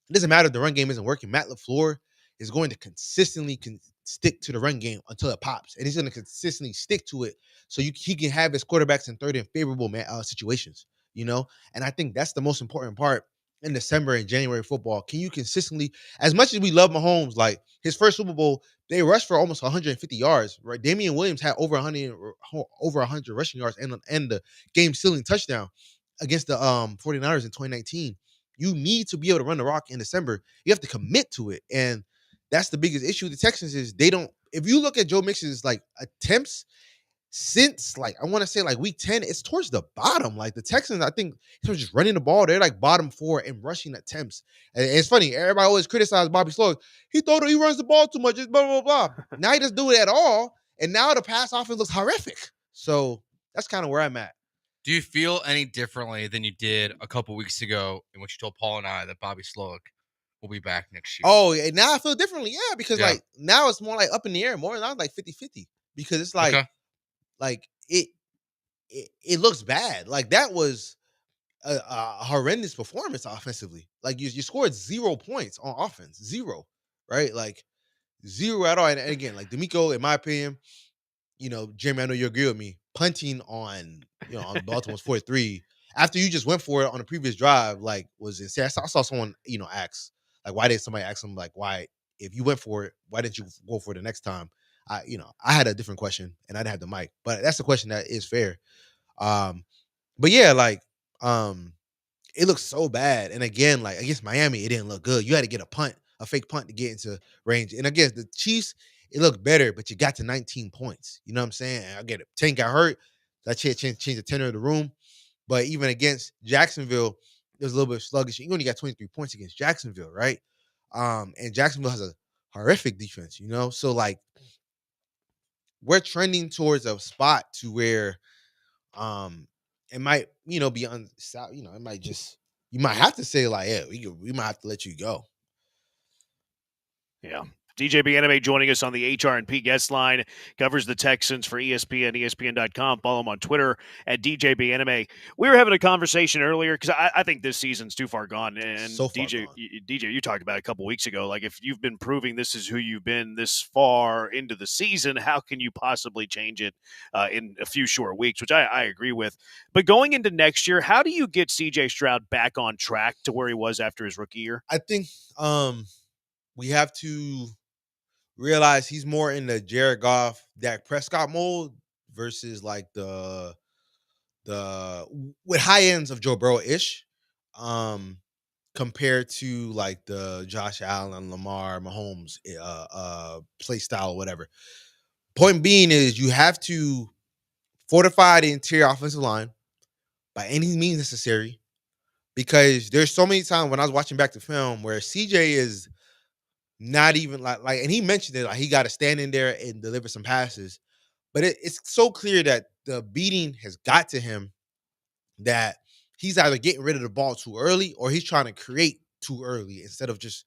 It doesn't matter if the run game isn't working. Matt LaFleur is going to consistently stick to the run game until it pops, and he's going to consistently stick to it so he can have his quarterbacks in third and favorable situations. And I think that's the most important part in December and January football. Can you consistently, as much as we love Mahomes, like his first Super Bowl, they rushed for almost 150 yards, right? Damian Williams had over 100 rushing yards and the game-sealing touchdown against the 49ers in 2019. You need to be able to run the rock in December. You have to commit to it. And that's the biggest issue with the Texans is they don't. If you look at Joe Mixon's like attempts since like I want to say like week 10, it's towards the bottom. Like the Texans, I think they're just running the ball. They're like bottom 4 in rushing attempts. And it's funny. Everybody always criticizes Bobby Slowick. He runs the ball too much. It's blah, blah, blah. Now he doesn't do it at all. And now the pass offense looks horrific. So that's kind of where I'm at. Do you feel any differently than you did a couple weeks ago in which you told Paul and I that Bobby Slowick will be back next year? Oh, yeah, now I feel differently. Yeah, because like now it's more like up in the air, more than like 50-50. Because it's like, like it looks bad. Like that was a horrendous performance offensively. Like you scored 0 points on offense, 0, right? Like 0 at all. And again, like D'Amico, in my opinion, Jeremy, I know you agree with me. Punting on Baltimore's 4-3 after you just went for it on the previous drive, like was insane. I saw someone, ask, like, why did somebody ask him, like, why, if you went for it, why didn't you go for it the next time? I had a different question and I didn't have the mic, but that's the question that is fair. But yeah, like, it looks so bad. And again, like against Miami, it didn't look good. You had to get a fake punt to get into range. And against the Chiefs, it looked better, but you got to 19 points. You know what I'm saying? I get it. 10 got hurt. That changed the tenor of the room. But even against Jacksonville, it was a little bit sluggish. You only got 23 points against Jacksonville, right? And Jacksonville has a horrific defense, So, like, we're trending towards a spot to where it might, be it might just, you might have to say, like, yeah, we might have to let you go. Yeah. DJB Anime joining us on the HR&P guest line, covers the Texans for ESPN, ESPN.com. Follow him on Twitter at DJB Anime. We were having a conversation earlier because I think this season's too far gone. And so far DJ, gone. DJ, you talked about it a couple weeks ago. Like, if you've been proving this is who you've been this far into the season, how can you possibly change it in a few short weeks, which I agree with. But going into next year, how do you get CJ Stroud back on track to where he was after his rookie year? I think we have to realize he's more in the Jared Goff, Dak Prescott mold versus like the with high ends of Joe Burrow-ish, compared to like the Josh Allen, Lamar, Mahomes play style or whatever. Point being is you have to fortify the interior offensive line by any means necessary, because there's so many times when I was watching back the film where CJ is not even like, and he mentioned it, like he got to stand in there and deliver some passes, but it's so clear that the beating has got to him that he's either getting rid of the ball too early or he's trying to create too early instead of just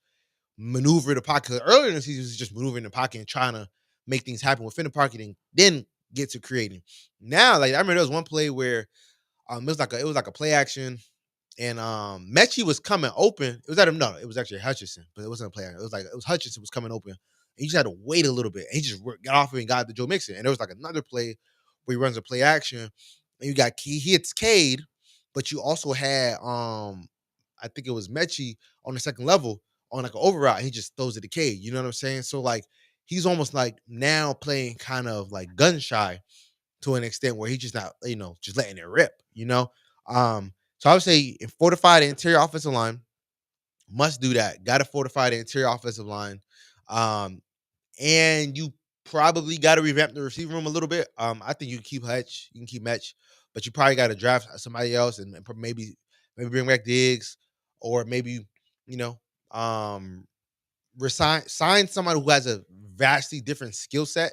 maneuver the pocket. 'Cause earlier in the season, he was just maneuvering the pocket and trying to make things happen within the pocket and then get to creating. Now, like I remember there was one play where it was like a play action, and Mechie was coming open. It was at him. No, it was actually Hutchinson, but it wasn't a play action. It was Hutchinson was coming open. And he just had to wait a little bit. And he just got off of it and got the Joe Mixon. And there was like another play where he runs a play action, and you got he hits Cade, but you also had I think it was Mechie on the second level on like an override. He just throws it to Cade. You know what I'm saying? So like he's almost like now playing kind of like gun shy to an extent where he's just not, just letting it rip, So I would say fortify the interior offensive line. Must do that. Got to fortify the interior offensive line. And you probably got to revamp the receiver room a little bit. I think you can keep Hutch, you can keep Metch, but you probably got to draft somebody else and maybe bring back Diggs, or maybe, sign somebody who has a vastly different skill set.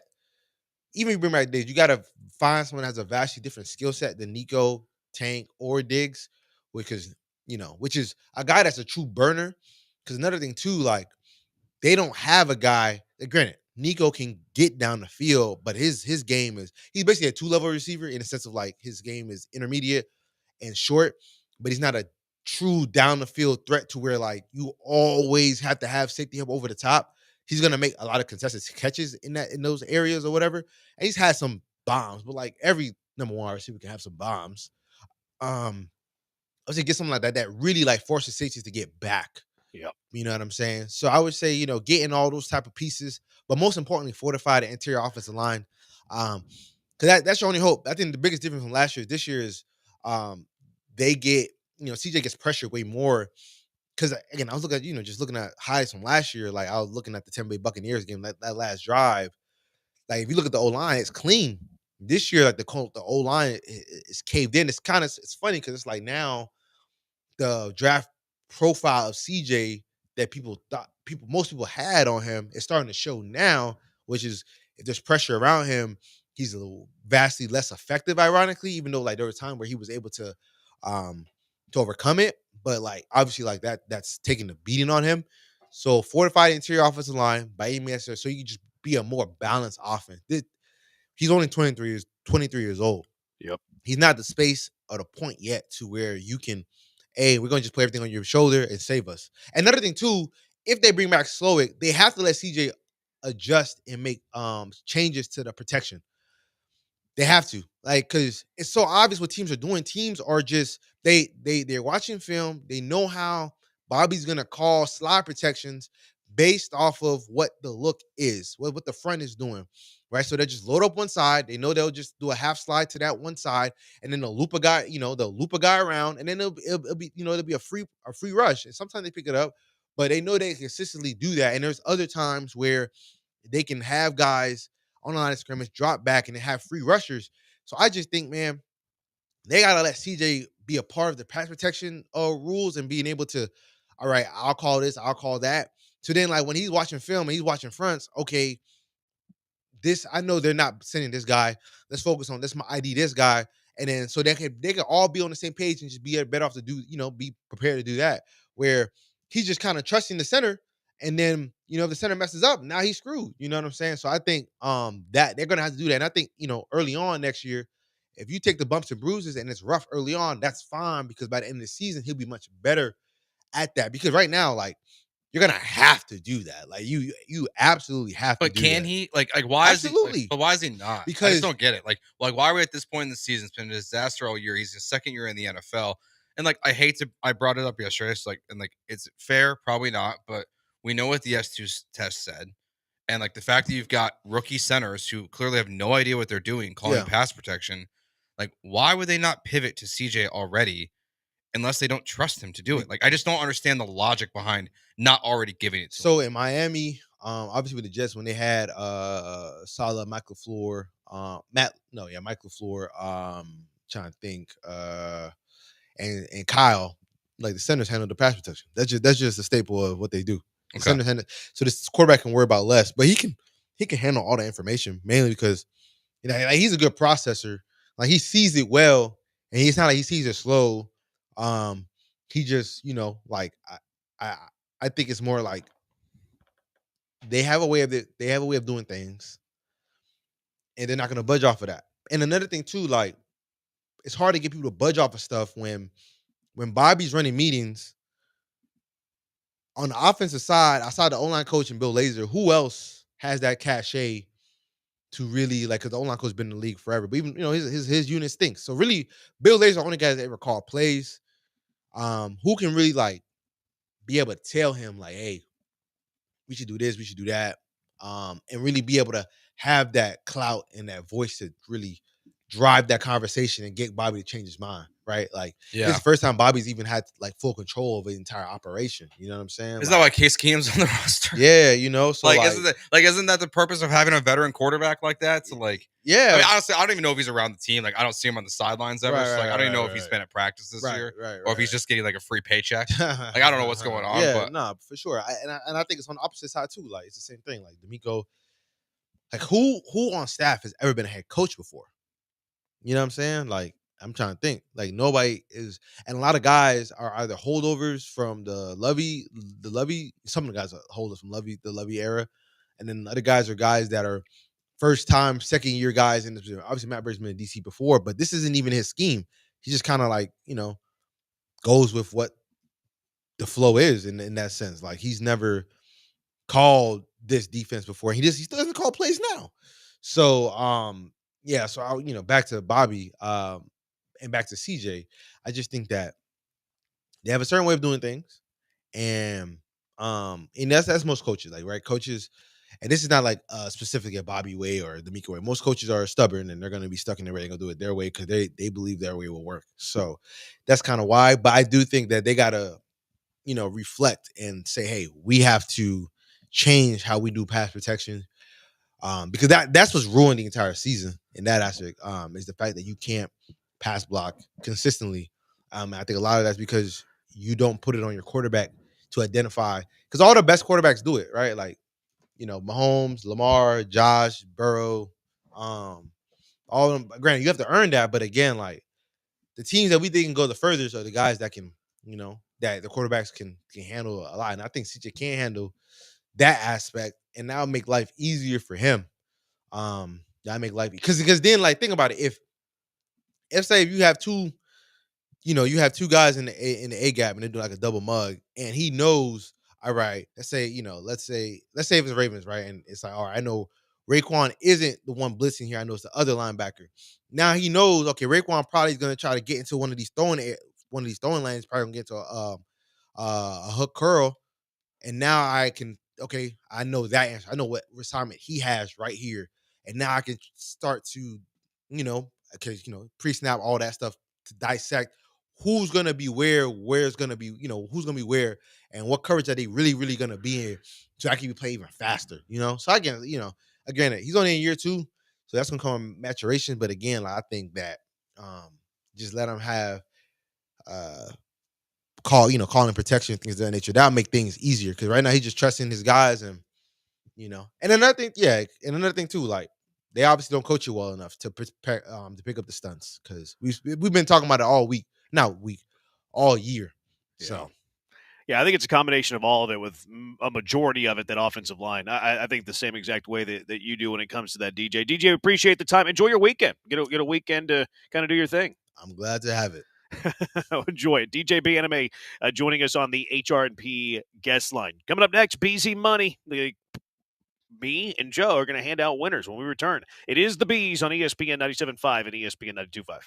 Even if you bring back Diggs, you got to find someone that has a vastly different skill set than Nico, Tank, or Diggs, which is a guy that's a true burner. Because another thing too, like they don't have a guy. Granted, Nico can get down the field, but his game he's basically a 2-level receiver in the sense of like his game is intermediate and short, but he's not a true down the field threat to where like you always have to have safety help over the top. He's gonna make a lot of contested catches in those areas or whatever. And he's had some bombs, but like every number one receiver can have some bombs. I would say get something like that really like forces safeties to get back. Yep. You know what I'm saying? So I would say, getting all those type of pieces, but most importantly, fortify the interior offensive line. Because that's your only hope. I think the biggest difference from last year, this year is they get, CJ gets pressured way more. Because again, I was looking at, just looking at highs from last year. Like I was looking at the Tampa Bay Buccaneers game, that last drive. Like if you look at the O-line, it's clean. This year, like the O-line is caved in. It's funny because it's like now the draft profile of CJ that most people had on him is starting to show now, which is if there's pressure around him, he's a little vastly less effective, ironically, even though like there was a time where he was able to overcome it. But like obviously like that's taking the beating on him. So fortify the interior offensive line by any means necessary so you can just be a more balanced offense. He's only 23 years old. Yep. He's not the space or the point yet to where you can, hey, we're going to just put everything on your shoulder and save us. Another thing, too, if they bring back Slowick, they have to let CJ adjust and make changes to the protection. They have to. Like, because it's so obvious what teams are doing. Teams are just, they're watching film. They know how Bobby's going to call slide protections based off of what the look is, what the front is doing, right? So they just load up one side. They know they'll just do a half slide to that one side, and then they'll loop a guy around, and then it'll be a free rush. And sometimes they pick it up, but they know they consistently do that. And there's other times where they can have guys on the line of scrimmage drop back and they have free rushers. So I just think, man, they gotta let CJ be a part of the pass protection rules and being able to, all right, I'll call this, I'll call that. So then, like when he's watching film and he's watching fronts, okay, this I know they're not sending this guy. Let's focus on this. My ID this guy, and then so they can all be on the same page and just be better off to do, be prepared to do that. Where he's just kind of trusting the center, and then if the center messes up, now he's screwed. You know what I'm saying? So I think that they're gonna have to do that. And I think early on next year, if you take the bumps and bruises and it's rough early on, that's fine because by the end of the season he'll be much better at that. Because right now, like, you're gonna have to do that. Like you absolutely have to. But can he? Like why absolutely. Is he? But why is he not? Because I just don't get it. Like why are we at this point in the season? It's been a disaster all year. He's his second year in the NFL, and like I brought it up yesterday. It's like it's fair, probably not, but we know what the S2 test said, And like the fact that you've got rookie centers who clearly have no idea what they're doing, calling pass protection, like why would they not pivot to CJ already unless they don't trust him to do it? Like I just don't understand the logic behind not already giving it to him. So in Miami, obviously with the Jets when they had Salah, Mike LaFleur, Mike LaFleur, trying to think, and Kyle, like the centers handle the pass protection. That's just a staple of what they do. The centers handle, so this quarterback can worry about less, but he can handle all the information mainly because like he's a good processor. Like he sees it well, and it's not like he sees it slow. He just like I think it's more like they have a way of doing things, and they're not going to budge off of that. And another thing too, like it's hard to get people to budge off of stuff when Bobby's running meetings on the offensive side, outside the O-line coach and Bill Lazor. Who else has that cachet to really like? Because the O-line coach has been in the league forever, but even his unit stinks. So really, Bill Lazor, the only guy that ever called plays. Who can really like be able to tell him like, hey, we should do this, we should do that, and really be able to have that clout and that voice to really drive that conversation and get Bobby to change his mind, right? Like, it's the first time Bobby's even had like full control of the entire operation. You know what I'm saying? Isn't that why Case Keenum's on the roster? Yeah, so isn't that the purpose of having a veteran quarterback like that? To like, I mean, honestly, I don't even know if he's around the team. Like, I don't see him on the sidelines ever. So like, I don't even know if he's been at practice this year, or if he's just getting like a free paycheck. Like, I don't know what's going on. Yeah, but no, for sure. And I think it's on the opposite side too. Like, it's the same thing. Like D'Amico, like who on staff has ever been a head coach before? You know what I'm saying? Like, I'm trying to think. Like, nobody is, and a lot of guys are either holdovers from the Lovey. Some of the guys are holders from the Lovey era, and then other guys are guys that are first time, second year guys. And obviously, Matt Brady's been in DC before, but this isn't even his scheme. He just kind of like goes with what the flow is in that sense. Like, he's never called this defense before. He doesn't call plays now. So yeah, so I back to Bobby and back to CJ. I just think that they have a certain way of doing things, and that's most coaches, like, right? Coaches, and this is not like specific at Bobby way or the Mika way. Most coaches are stubborn and they're going to be stuck in their way. They're going to do it their way because they believe their way will work. So that's kind of why. But I do think that they got to reflect and say, hey, we have to change how we do pass protection. Because that's what's ruined the entire season in that aspect, is the fact that you can't pass block consistently. I think a lot of that's because you don't put it on your quarterback to identify, because all the best quarterbacks do it, right? Like, Mahomes, Lamar, Josh, Burrow, all of them. Granted, you have to earn that, but again, like, the teams that we think can go the furthest are the guys that can, that the quarterbacks can handle a lot. And I think CJ can handle that aspect, and that'll make life easier for him. That make life, because then, like, think about it. If say if you have two, guys in the A gap and they do like a double mug, and he knows, all right, let's say if it's Ravens, right, and it's like, all right, I know Raekwon isn't the one blitzing here. I know it's the other linebacker. Now he knows, okay, Raekwon probably is going to try to get into one of these throwing lanes, probably going to get to a hook curl. And now I know that answer. I know what assignment he has right here. And now I can start to, pre-snap, all that stuff, to dissect who's going to be where's going to be, who's going to be where, and what coverage are they really, really going to be in, so I can play even faster, So again, he's only in year 2, so that's going to come maturation. But again, like, I think that just let him have calling protection, things of that nature. That'll make things easier, because right now he's just trusting his guys, and and another thing too, like, they obviously don't coach you well enough to prepare to pick up the stunts, because we've been talking about it all year. Yeah. So yeah, I think it's a combination of all of it, with a majority of it that offensive line. I think the same exact way that you do when it comes to that. DJ, appreciate the time. Enjoy your weekend. Get a weekend to kind of do your thing. I'm glad to have it. Enjoy it. DJ BNMA joining us on the HR&P guest line. Coming up next, BZ Money. Me and Joe are going to hand out winners when we return. It is the Bees on ESPN 97.5 and ESPN 92.5.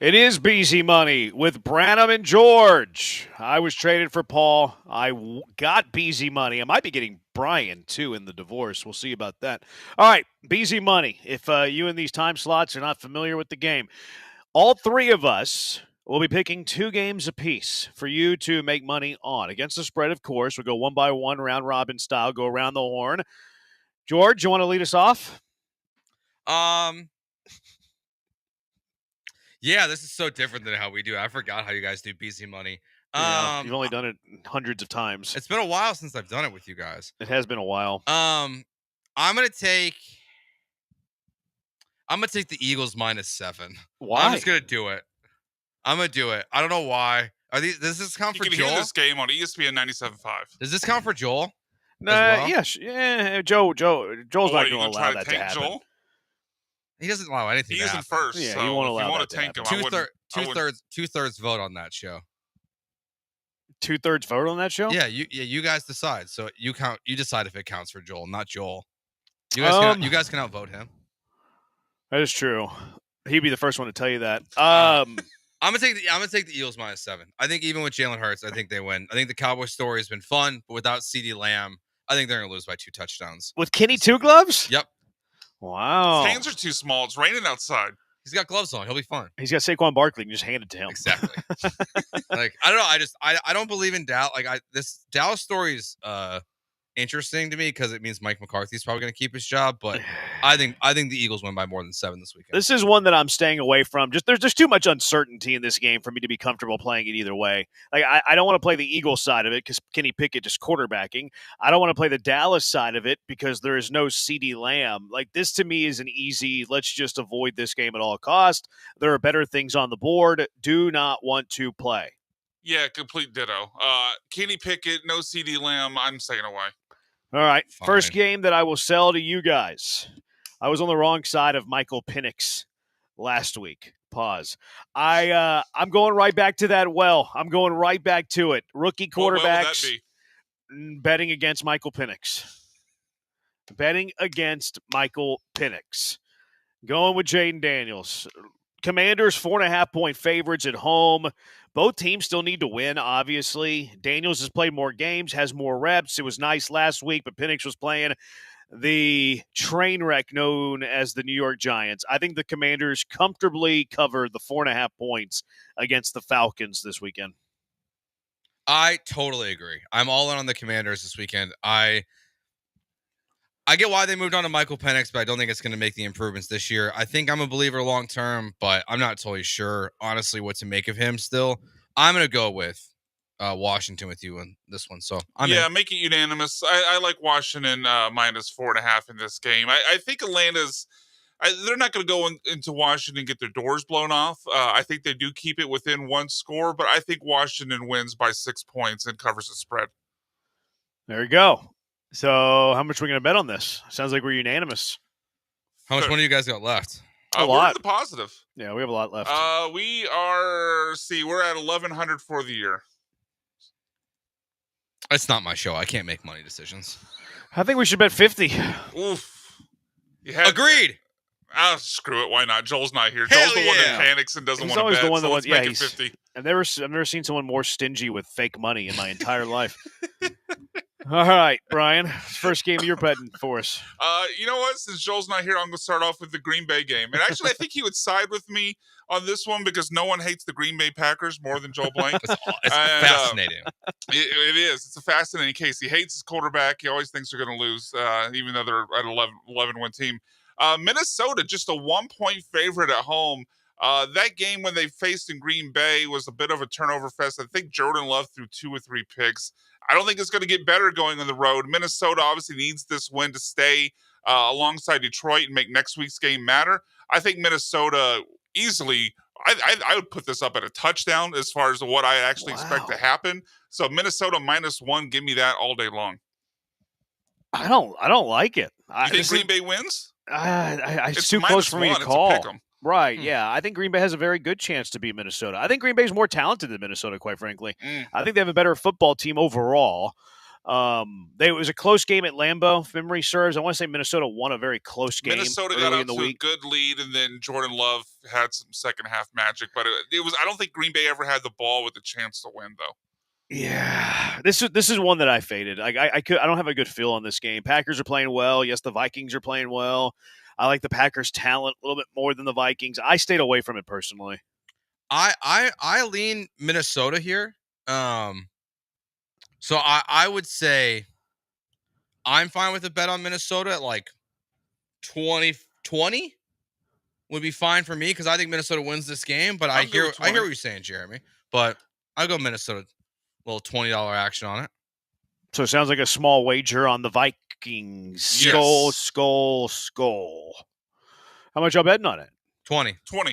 It is BZ Money with Branham and George. I was traded for Paul. I got BZ Money. I might be getting Brian, too, in the divorce. We'll see about that. All right, BZ Money. If you in these time slots are not familiar with the game, all three of us will be picking 2 games apiece for you to make money on. Against the spread, of course. We'll go one by one, round-robin style, go around the horn. George, you want to lead us off? Yeah, this is so different than how we do. I forgot how you guys do BZ Money. Yeah, you've only done it hundreds of times. It's been a while since I've done it with you guys. It has been a while. I'm gonna take the Eagles -7. Why? I'm just gonna do it. I'm gonna do it. I don't know why. Does this count for You can Joel? hear this game on ESPN 97.5. Does this count for Joel? Nah, yes, yeah. Joel's not going to allow that to tank happen. Joel? He doesn't allow anything. He to isn't happen. first. Yeah, so he won't if allow you want that to to tank him, happen. Two-thirds vote on that show. 2/3 vote on that show? Yeah, you guys decide. So you decide if it counts for Joel, not Joel. You guys can outvote him. That is true. He'd be the first one to tell you that. I'm gonna take the Eagles -7. I think even with Jalen Hurts, I think they win. I think the Cowboys story has been fun, but without CeeDee Lamb, I think they're gonna lose by 2 touchdowns. With Kenny Two Gloves? Yep. Wow. His hands are too small. It's raining outside. He's got gloves on. He'll be fine. He's got Saquon Barkley. You can just hand it to him. Exactly. Like I don't know. I don't believe in Dallas. This Dallas story is interesting to me because it means Mike McCarthy's probably going to keep his job. But I think the Eagles win by more than 7 this weekend. This is one that I'm staying away from. There's too much uncertainty in this game for me to be comfortable playing it either way. Like I don't want to play the Eagles side of it because Kenny Pickett is quarterbacking. I don't want to play the Dallas side of it because there is no CeeDee Lamb. Like this to me is an easy. Let's just avoid this game at all cost. There are better things on the board. Do not want to play. Yeah, complete ditto. Kenny Pickett, no CeeDee Lamb. I'm staying away. All right, Fine. First game that I will sell to you guys. I was on the wrong side of Michael Penix last week. Pause. I'm going right back to that well. I'm going right back to it. Rookie quarterbacks. What well would that be? Betting against Michael Penix. Betting against Michael Penix. Going with Jaden Daniels. Commanders 4.5-point favorites at home. Both teams still need to win, obviously. Daniels has played more games, has more reps. It was nice last week, but Penix was playing the train wreck known as the New York Giants. I think the Commanders comfortably cover the 4.5 points against the Falcons this weekend. I totally agree. I'm all in on the Commanders this weekend. I get why they moved on to Michael Penix, but I don't think it's going to make the improvements this year. I think I'm a believer long term, but I'm not totally sure, honestly, what to make of him still. I'm going to go with Washington with you in this one. So make it unanimous. I like Washington -4.5 in this game. I think Atlanta's. They're not going to go into Washington and get their doors blown off. I think they do keep it within 1 score, but I think Washington wins by 6 points and covers the spread. There you go. So how much are we going to bet on this? Sounds like we're unanimous. How much money do you guys got left? A lot. We're in the positive. Yeah, we have a lot left. We are, we're at 1,100 for the year. It's not my show. I can't make money decisions. I think we should bet 50. Oof. Agreed. Screw it. Why not? Joel's not here. Hell Joel's the one yeah. that panics and doesn't He's want to always bet. the one that let's wants. make Yeah, it 50. I've never seen someone more stingy with fake money in my entire life. All right, Brian. First game you're betting for us. You know what? Since Joel's not here, I'm going to start off with the Green Bay game. And actually, I think he would side with me on this one because no one hates the Green Bay Packers more than Joel Blank. It's fascinating. It is. It's a fascinating case. He hates his quarterback. He always thinks they're going to lose, even though they're at 11-win team. Minnesota, just a 1-point favorite at home. That game when they faced in Green Bay was a bit of a turnover fest. I think Jordan Love threw 2 or 3 picks. I don't think it's going to get better going on the road. Minnesota obviously needs this win to stay alongside Detroit and make next week's game matter. I think Minnesota easily, I would put this up at a touchdown as far as what I actually expect to happen. So Minnesota -1, give me that all day long. I don't like it. You think Green Bay wins? It's too close for me to call. Right, yeah. I think Green Bay has a very good chance to beat Minnesota. I think Green Bay's more talented than Minnesota, quite frankly. I think they have a better football team overall. It was a close game at Lambeau, if memory serves. I want to say Minnesota won a very close game Minnesota early got in out the to week. a good lead, and then Jordan Love had some second half magic. But it was. I don't think Green Bay ever had the ball with a chance to win, though. Yeah, this is one that I faded. I don't have a good feel on this game. Packers are playing well. Yes, the Vikings are playing well. I like the Packers' talent a little bit more than the Vikings. I stayed away from it personally. I lean Minnesota here. So I would say I'm fine with a bet on Minnesota at like 20-20 would be fine for me because I think Minnesota wins this game. But I hear what you're saying, Jeremy. But I'll go Minnesota. Little $20 action on it. So it sounds like a small wager on the Vikings. Yes. Skull. How much y'all betting on it? 20. All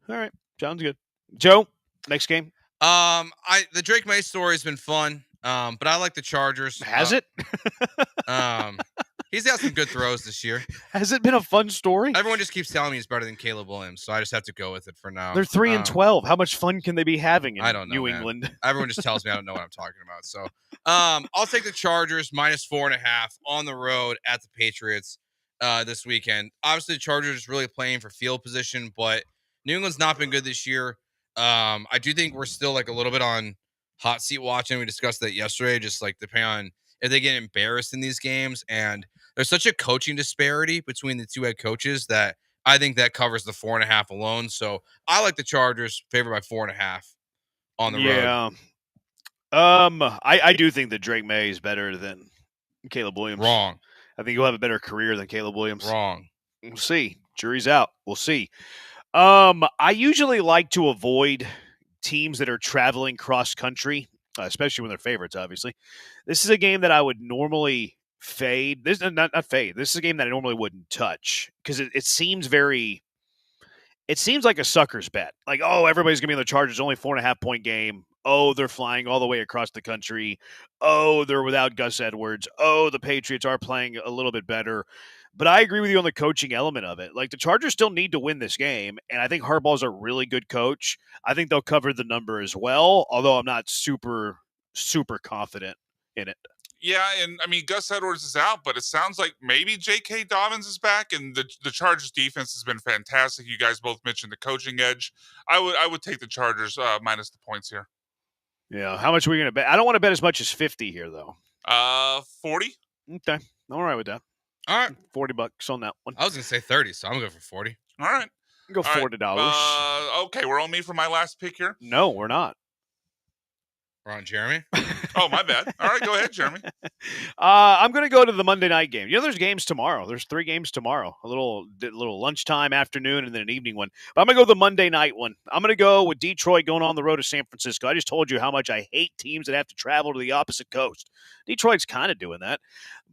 right, sounds good. Joe, next game. The Drake May story has been fun. But I like the Chargers. Has it? He's got some good throws this year. Has it been a fun story? Everyone just keeps telling me he's better than Caleb Williams, so I just have to go with it for now. They're 3-12. How much fun can they be having in I don't know, New man. England? Everyone just tells me I don't know what I'm talking about. So I'll take the Chargers -4.5 on the road at the Patriots this weekend. Obviously, the Chargers really playing for field position, but New England's not been good this year. I do think we're still like a little bit on hot seat watching. We discussed that yesterday, just like depending on if they get embarrassed in these games. And there's such a coaching disparity between the two head coaches that I think that covers the 4.5 alone. So I like the Chargers favored by 4.5 on the road. I do think that Drake May is better than Caleb Williams. Wrong. I think he'll have a better career than Caleb Williams. Wrong. We'll see. Jury's out. We'll see. I usually like to avoid teams that are traveling cross country, especially when they're favorites, obviously. This is a game that I would normally fade. This is not fade. This is a game that I normally wouldn't touch because it seems very. It seems like a sucker's bet. Like, oh, everybody's gonna be in the Chargers. Only 4.5 point game. Oh, they're flying all the way across the country. Oh, they're without Gus Edwards. Oh, the Patriots are playing a little bit better. But I agree with you on the coaching element of it. Like, the Chargers still need to win this game, and I think Harbaugh's a really good coach. I think they'll cover the number as well, although I'm not super, super confident in it. Yeah, and I mean, Gus Edwards is out, but it sounds like maybe J.K. Dobbins is back, and the Chargers defense has been fantastic. You guys both mentioned the coaching edge. I would take the Chargers minus the points here. Yeah, how much are we going to bet? I don't want to bet as much as 50 here, though. 40. Okay, all right with that. All right, $40 on that one. I was gonna say 30, so I'm gonna go for 40. All right, go $40. Okay, we're on me for my last pick here. No, we're not. We're on Jeremy. Oh, my bad. All right, go ahead, Jeremy. I'm going to go to the Monday night game. You know, there's games tomorrow. There's 3 games tomorrow. A little lunchtime, afternoon, and then an evening one. But I'm going to go the Monday night one. I'm going to go with Detroit going on the road to San Francisco. I just told you how much I hate teams that have to travel to the opposite coast. Detroit's kind of doing that.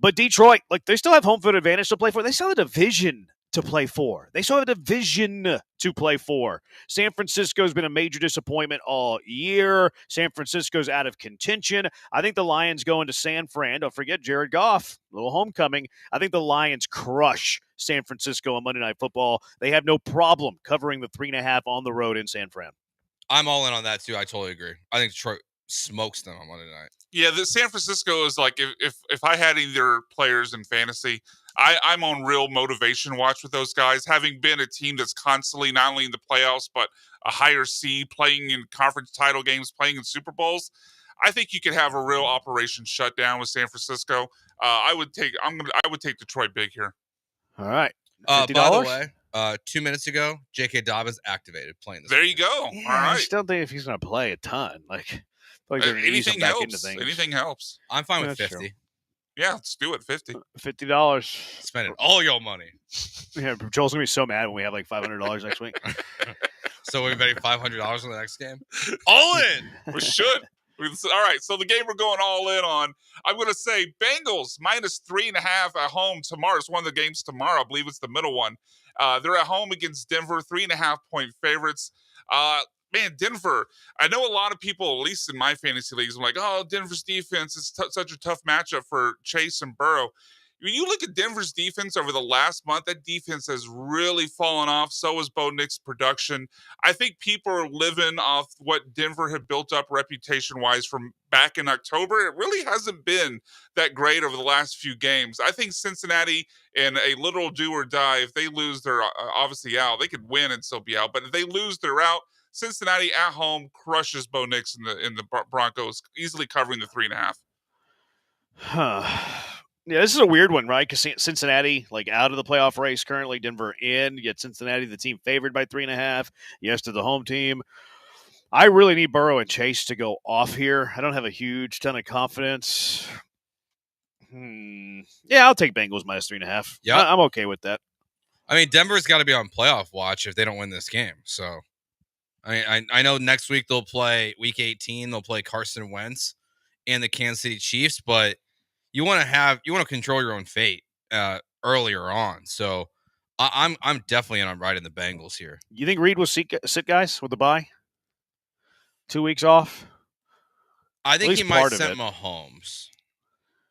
But Detroit, like, they still have home field advantage to play for. They still have a division to play for. They still have a division to play for. San Francisco's been a major disappointment all year. San Francisco's out of contention. I think the Lions go into San Fran. Don't forget Jared Goff, little homecoming. I think the Lions crush San Francisco on Monday Night Football. They have no problem covering the 3.5 on the road in San Fran. I'm all in on that too. I totally agree. I think Detroit smokes them on Monday night. Yeah, the San Francisco is like if I had either players in fantasy, I'm on real motivation watch with those guys. Having been a team that's constantly not only in the playoffs but a higher seed, playing in conference title games, playing in Super Bowls, I think you could have a real operation shutdown with San Francisco. I would take Detroit big here. All right. By the way, 2 minutes ago, J.K. Dobbins activated playing this. There you go. Yeah, All right. I still think if he's going to play a ton, like anything helps. Anything helps. I'm fine with That's 50. true. Yeah, let's do it. $50. Spending all your money. Yeah, Joel's gonna be so mad when we have like $500 next week. So we're betting $500 on the next game. All in. We should. All right. So the game we're going all in on, I'm going to say Bengals -3.5 at home tomorrow. It's one of the games tomorrow. I believe it's the middle one. They're at home against Denver, 3.5 point favorites. Man, Denver, I know a lot of people, at least in my fantasy leagues, I'm like, oh, Denver's defense is such a tough matchup for Chase and Burrow. when you look at Denver's defense over the last month, that defense has really fallen off. So has Bo Nix's production. I think people are living off what Denver had built up reputation-wise from back in October. It really hasn't been that great over the last few games. I think Cincinnati, in a literal do or die, if they lose, they're obviously out. They could win and still be out, but if they lose, they're out. Cincinnati at home crushes Bo Nix in the Broncos, easily covering the 3.5. Huh. Yeah, this is a weird one, right? Because Cincinnati, like, out of the playoff race currently, Denver in, yet Cincinnati, the team favored by 3.5. Yes to the home team. I really need Burrow and Chase to go off here. I don't have a huge ton of confidence. Yeah, I'll take Bengals minus 3.5. Yeah, I'm okay with that. I mean, Denver's got to be on playoff watch if they don't win this game. So, I know next week they'll play Week 18. They'll play Carson Wentz and the Kansas City Chiefs, but you want to control your own fate earlier on. So, I'm definitely on riding the Bengals here. You think Reed will sit guys with the bye? 2 weeks off? I think he might send Mahomes.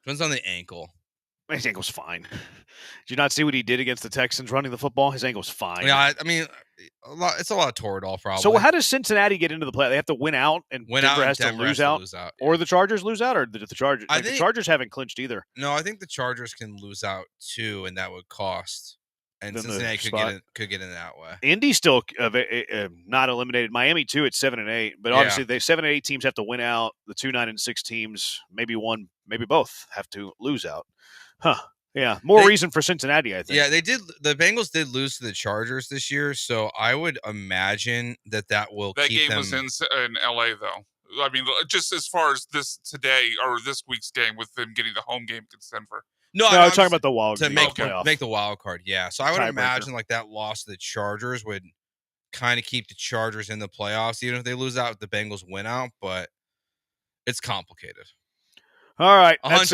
Depends on the ankle. His ankle's fine. Did you not see what he did against the Texans running the football? His ankle's fine. Yeah, I mean, it's a lot of Toradol probably. So how does Cincinnati get into the play? They have to win out, and Denver has to lose out, or the Chargers lose out, or the Chargers? The Chargers haven't clinched either. No, I think the Chargers can lose out too, and that would cost. And Cincinnati could get in that way. Indy's still not eliminated. Miami too at 7-8, but obviously the 7 and 8 teams have to win out. The 2 9 and 6 teams, maybe one, maybe both, have to lose out. Huh? Yeah, reason for Cincinnati, I think. Yeah, they did. The Bengals did lose to the Chargers this year, so I would imagine that will. That keep game them... was in LA though. I mean, just as far as this week's game with them getting the home game against Denver. No, I'm talking about the wild to make the wild card. Yeah, so I would imagine like that loss to the Chargers would kind of keep the Chargers in the playoffs, even if they lose out, the Bengals win out. But it's complicated. All right, that's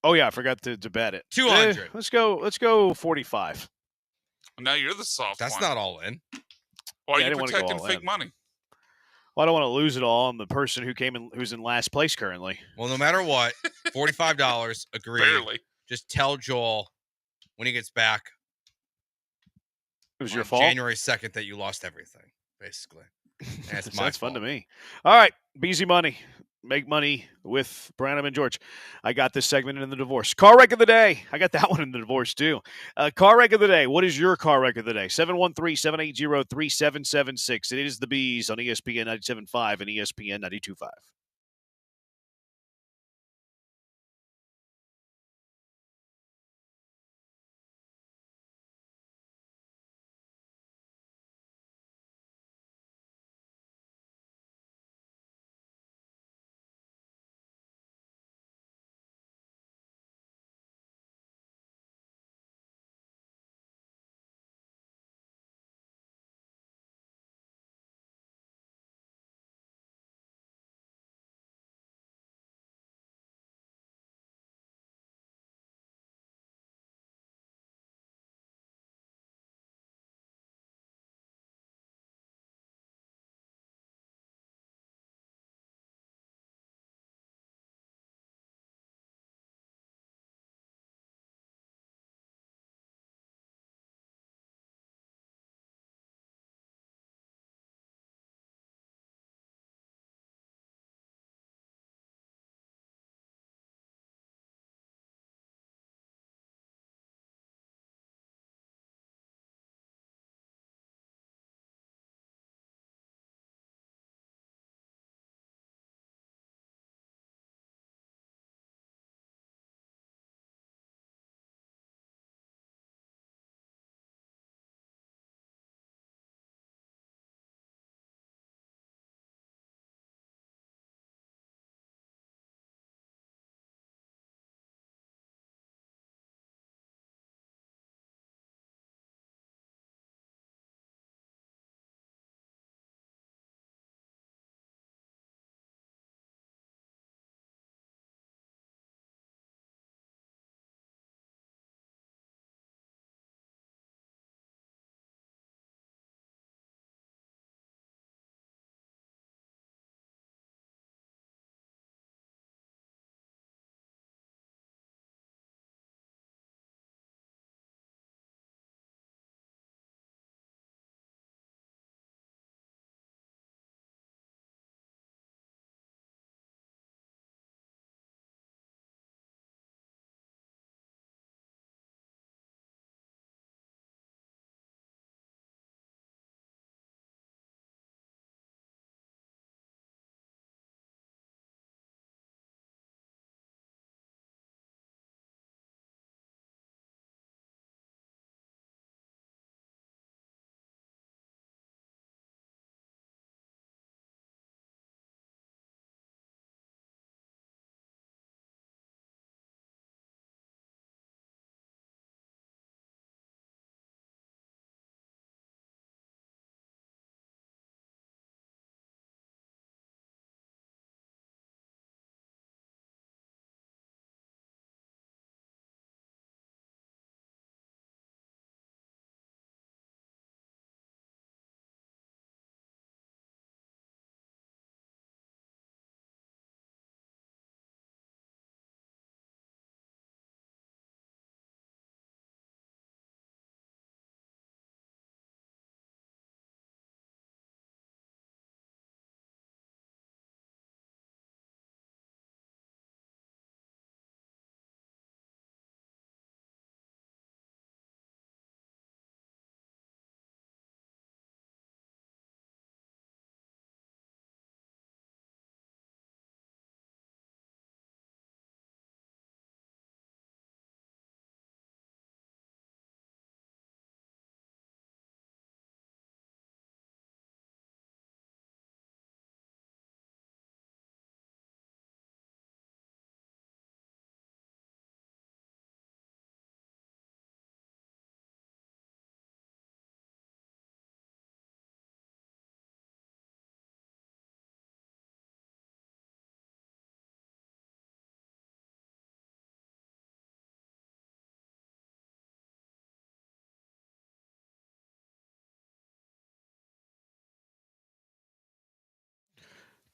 oh yeah, I forgot to bet it. 200. Let's go 45. Now you're the soft. That's not all in. Why are you protecting fake money? Well, I don't want to lose it all on the person who's in last place currently. Well, no matter what, $45. Agree. Barely. Just tell Joel when he gets back. It was your fault. January 2nd that you lost everything, basically. That's my fun to me. All right, Beezy Money. Make money with Branham and George. I got this segment in the divorce. Car wreck of the day. I got that one in the divorce, too. Car wreck of the day. What is your car wreck of the day? 713-780-3776. It is the Bees on ESPN 97.5 and ESPN 92.5.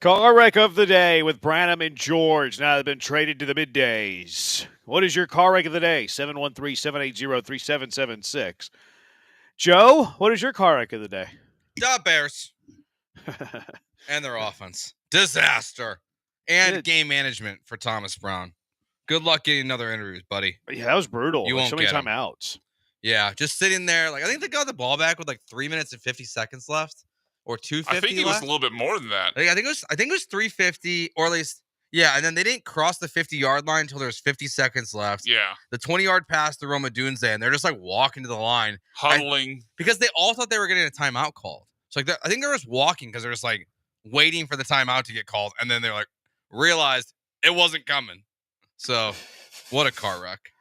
Car wreck of the day with Branham and George. Now they've been traded to the middays. What is your car wreck of the day? 713-780-3776. Joe, what is your car wreck of the day? The Bears. And their offense. Disaster. And game management for Thomas Brown. Good luck getting another interviews, buddy. Yeah, that was brutal. You like won't so many get 'em. timeouts. Yeah, just sitting there. Like I think they got the ball back with like 3 minutes and 50 seconds left. Or 250 I think it was left. a little bit more than that. I think it was 350, or at least, yeah. And then they didn't cross the 50-yard line until there was 50 seconds left. Yeah. The 20-yard pass to Roma Dunze, and they're just like walking to the line, huddling, because they all thought they were getting a timeout called. So like, I think they're just walking because they're just like waiting for the timeout to get called, and then they're like realized it wasn't coming. So, what a car wreck!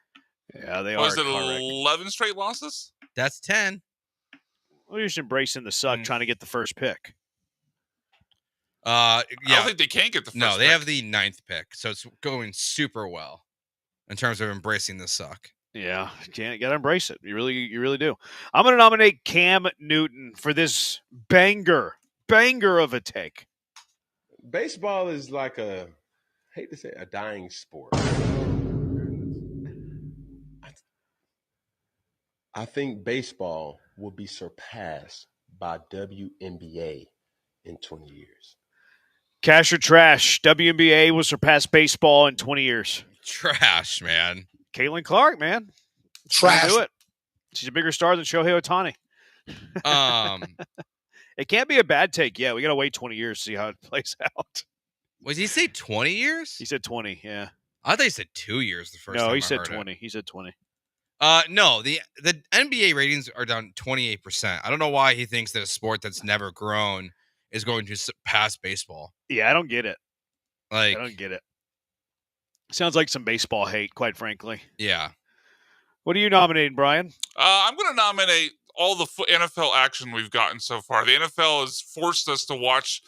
Yeah, they are. Was it 11 straight losses? That's 10. Well, you're just embracing the suck, trying to get the first pick. Yeah. I don't think they can get the first No, they pick. have the 9th pick, so it's going super well in terms of embracing the suck. Yeah, you gotta embrace it. You really do. I'm gonna nominate Cam Newton for this banger of a take. Baseball is like I hate to say a dying sport. I think baseball will be surpassed by WNBA in 20 years. Cash or trash? WNBA will surpass baseball in 20 years. Trash, man. Caitlin Clark, man. Trash. Do it. She's a bigger star than Shohei Ohtani. It can't be a bad take. Yeah, we got to wait 20 years to see how it plays out. Was he say 20 years? He said 20, yeah. I thought he said 2 years the first time. No, I he said heard 20. He said 20. No, the NBA ratings are down 28%. I don't know why he thinks that a sport that's never grown is going to surpass baseball. Yeah, I don't get it. Like, I don't get it. Sounds like some baseball hate, quite frankly. Yeah. What are you nominating, Brian? I'm going to nominate all the NFL action we've gotten so far. The NFL has forced us to watch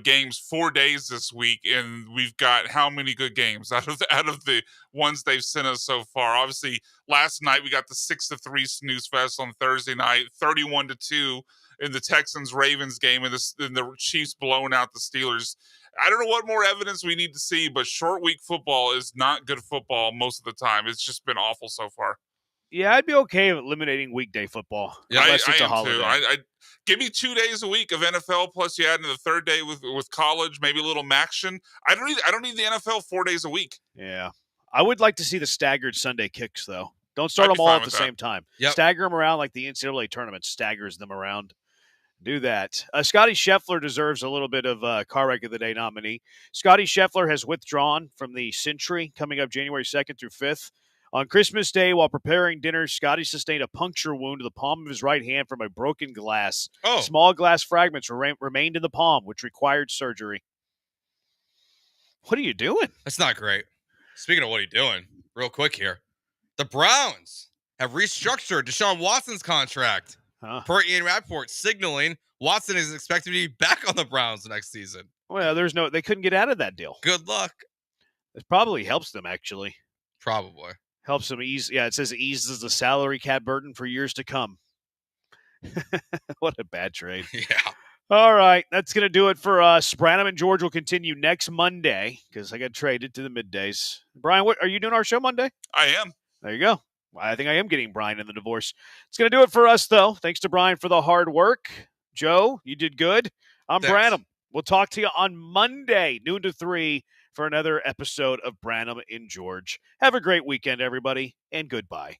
games 4 days this week, and we've got how many good games out of the ones they've sent us so far. Obviously, last night we got the 6-3 snooze fest on Thursday night, 31-2 in the Texans-Ravens game, and the Chiefs blowing out the Steelers. I don't know what more evidence we need to see, but short week football is not good football most of the time. It's just been awful so far. Yeah, I'd be okay with eliminating weekday football. Yeah, unless it's I a am holiday. too. I give me 2 days a week of NFL, plus you add in the third day with college, maybe a little action. I don't need the NFL 4 days a week. Yeah. I would like to see the staggered Sunday kicks, though. Don't start them all at the same time. Yep. Stagger them around like the NCAA tournament staggers them around. Do that. Scotty Scheffler deserves a little bit of car wreck of the day nominee. Scotty Scheffler has withdrawn from the Century coming up January 2nd through 5th. On Christmas Day, while preparing dinner, Scotty sustained a puncture wound to the palm of his right hand from a broken glass. Oh. Small glass fragments remained in the palm, which required surgery. What are you doing? That's not great. Speaking of what are you doing, real quick here, the Browns have restructured Deshaun Watson's contract. Per Ian Rappaport, signaling Watson is expected to be back on the Browns next season. Well, they couldn't get out of that deal. Good luck. It probably helps them, actually. Probably. Helps them ease. Yeah, it says it eases the salary cap burden for years to come. What a bad trade. Yeah. All right, that's going to do it for us. Branham and George will continue next Monday because I got traded to the middays. Brian, what are you doing our show Monday? I am. There you go. I think I am getting Brian in the divorce. It's going to do it for us, though. Thanks to Brian for the hard work. Joe, you did good. I'm Thanks. Branham. We'll talk to you on Monday, noon to 3, for another episode of Branham and George. Have a great weekend, everybody, and goodbye.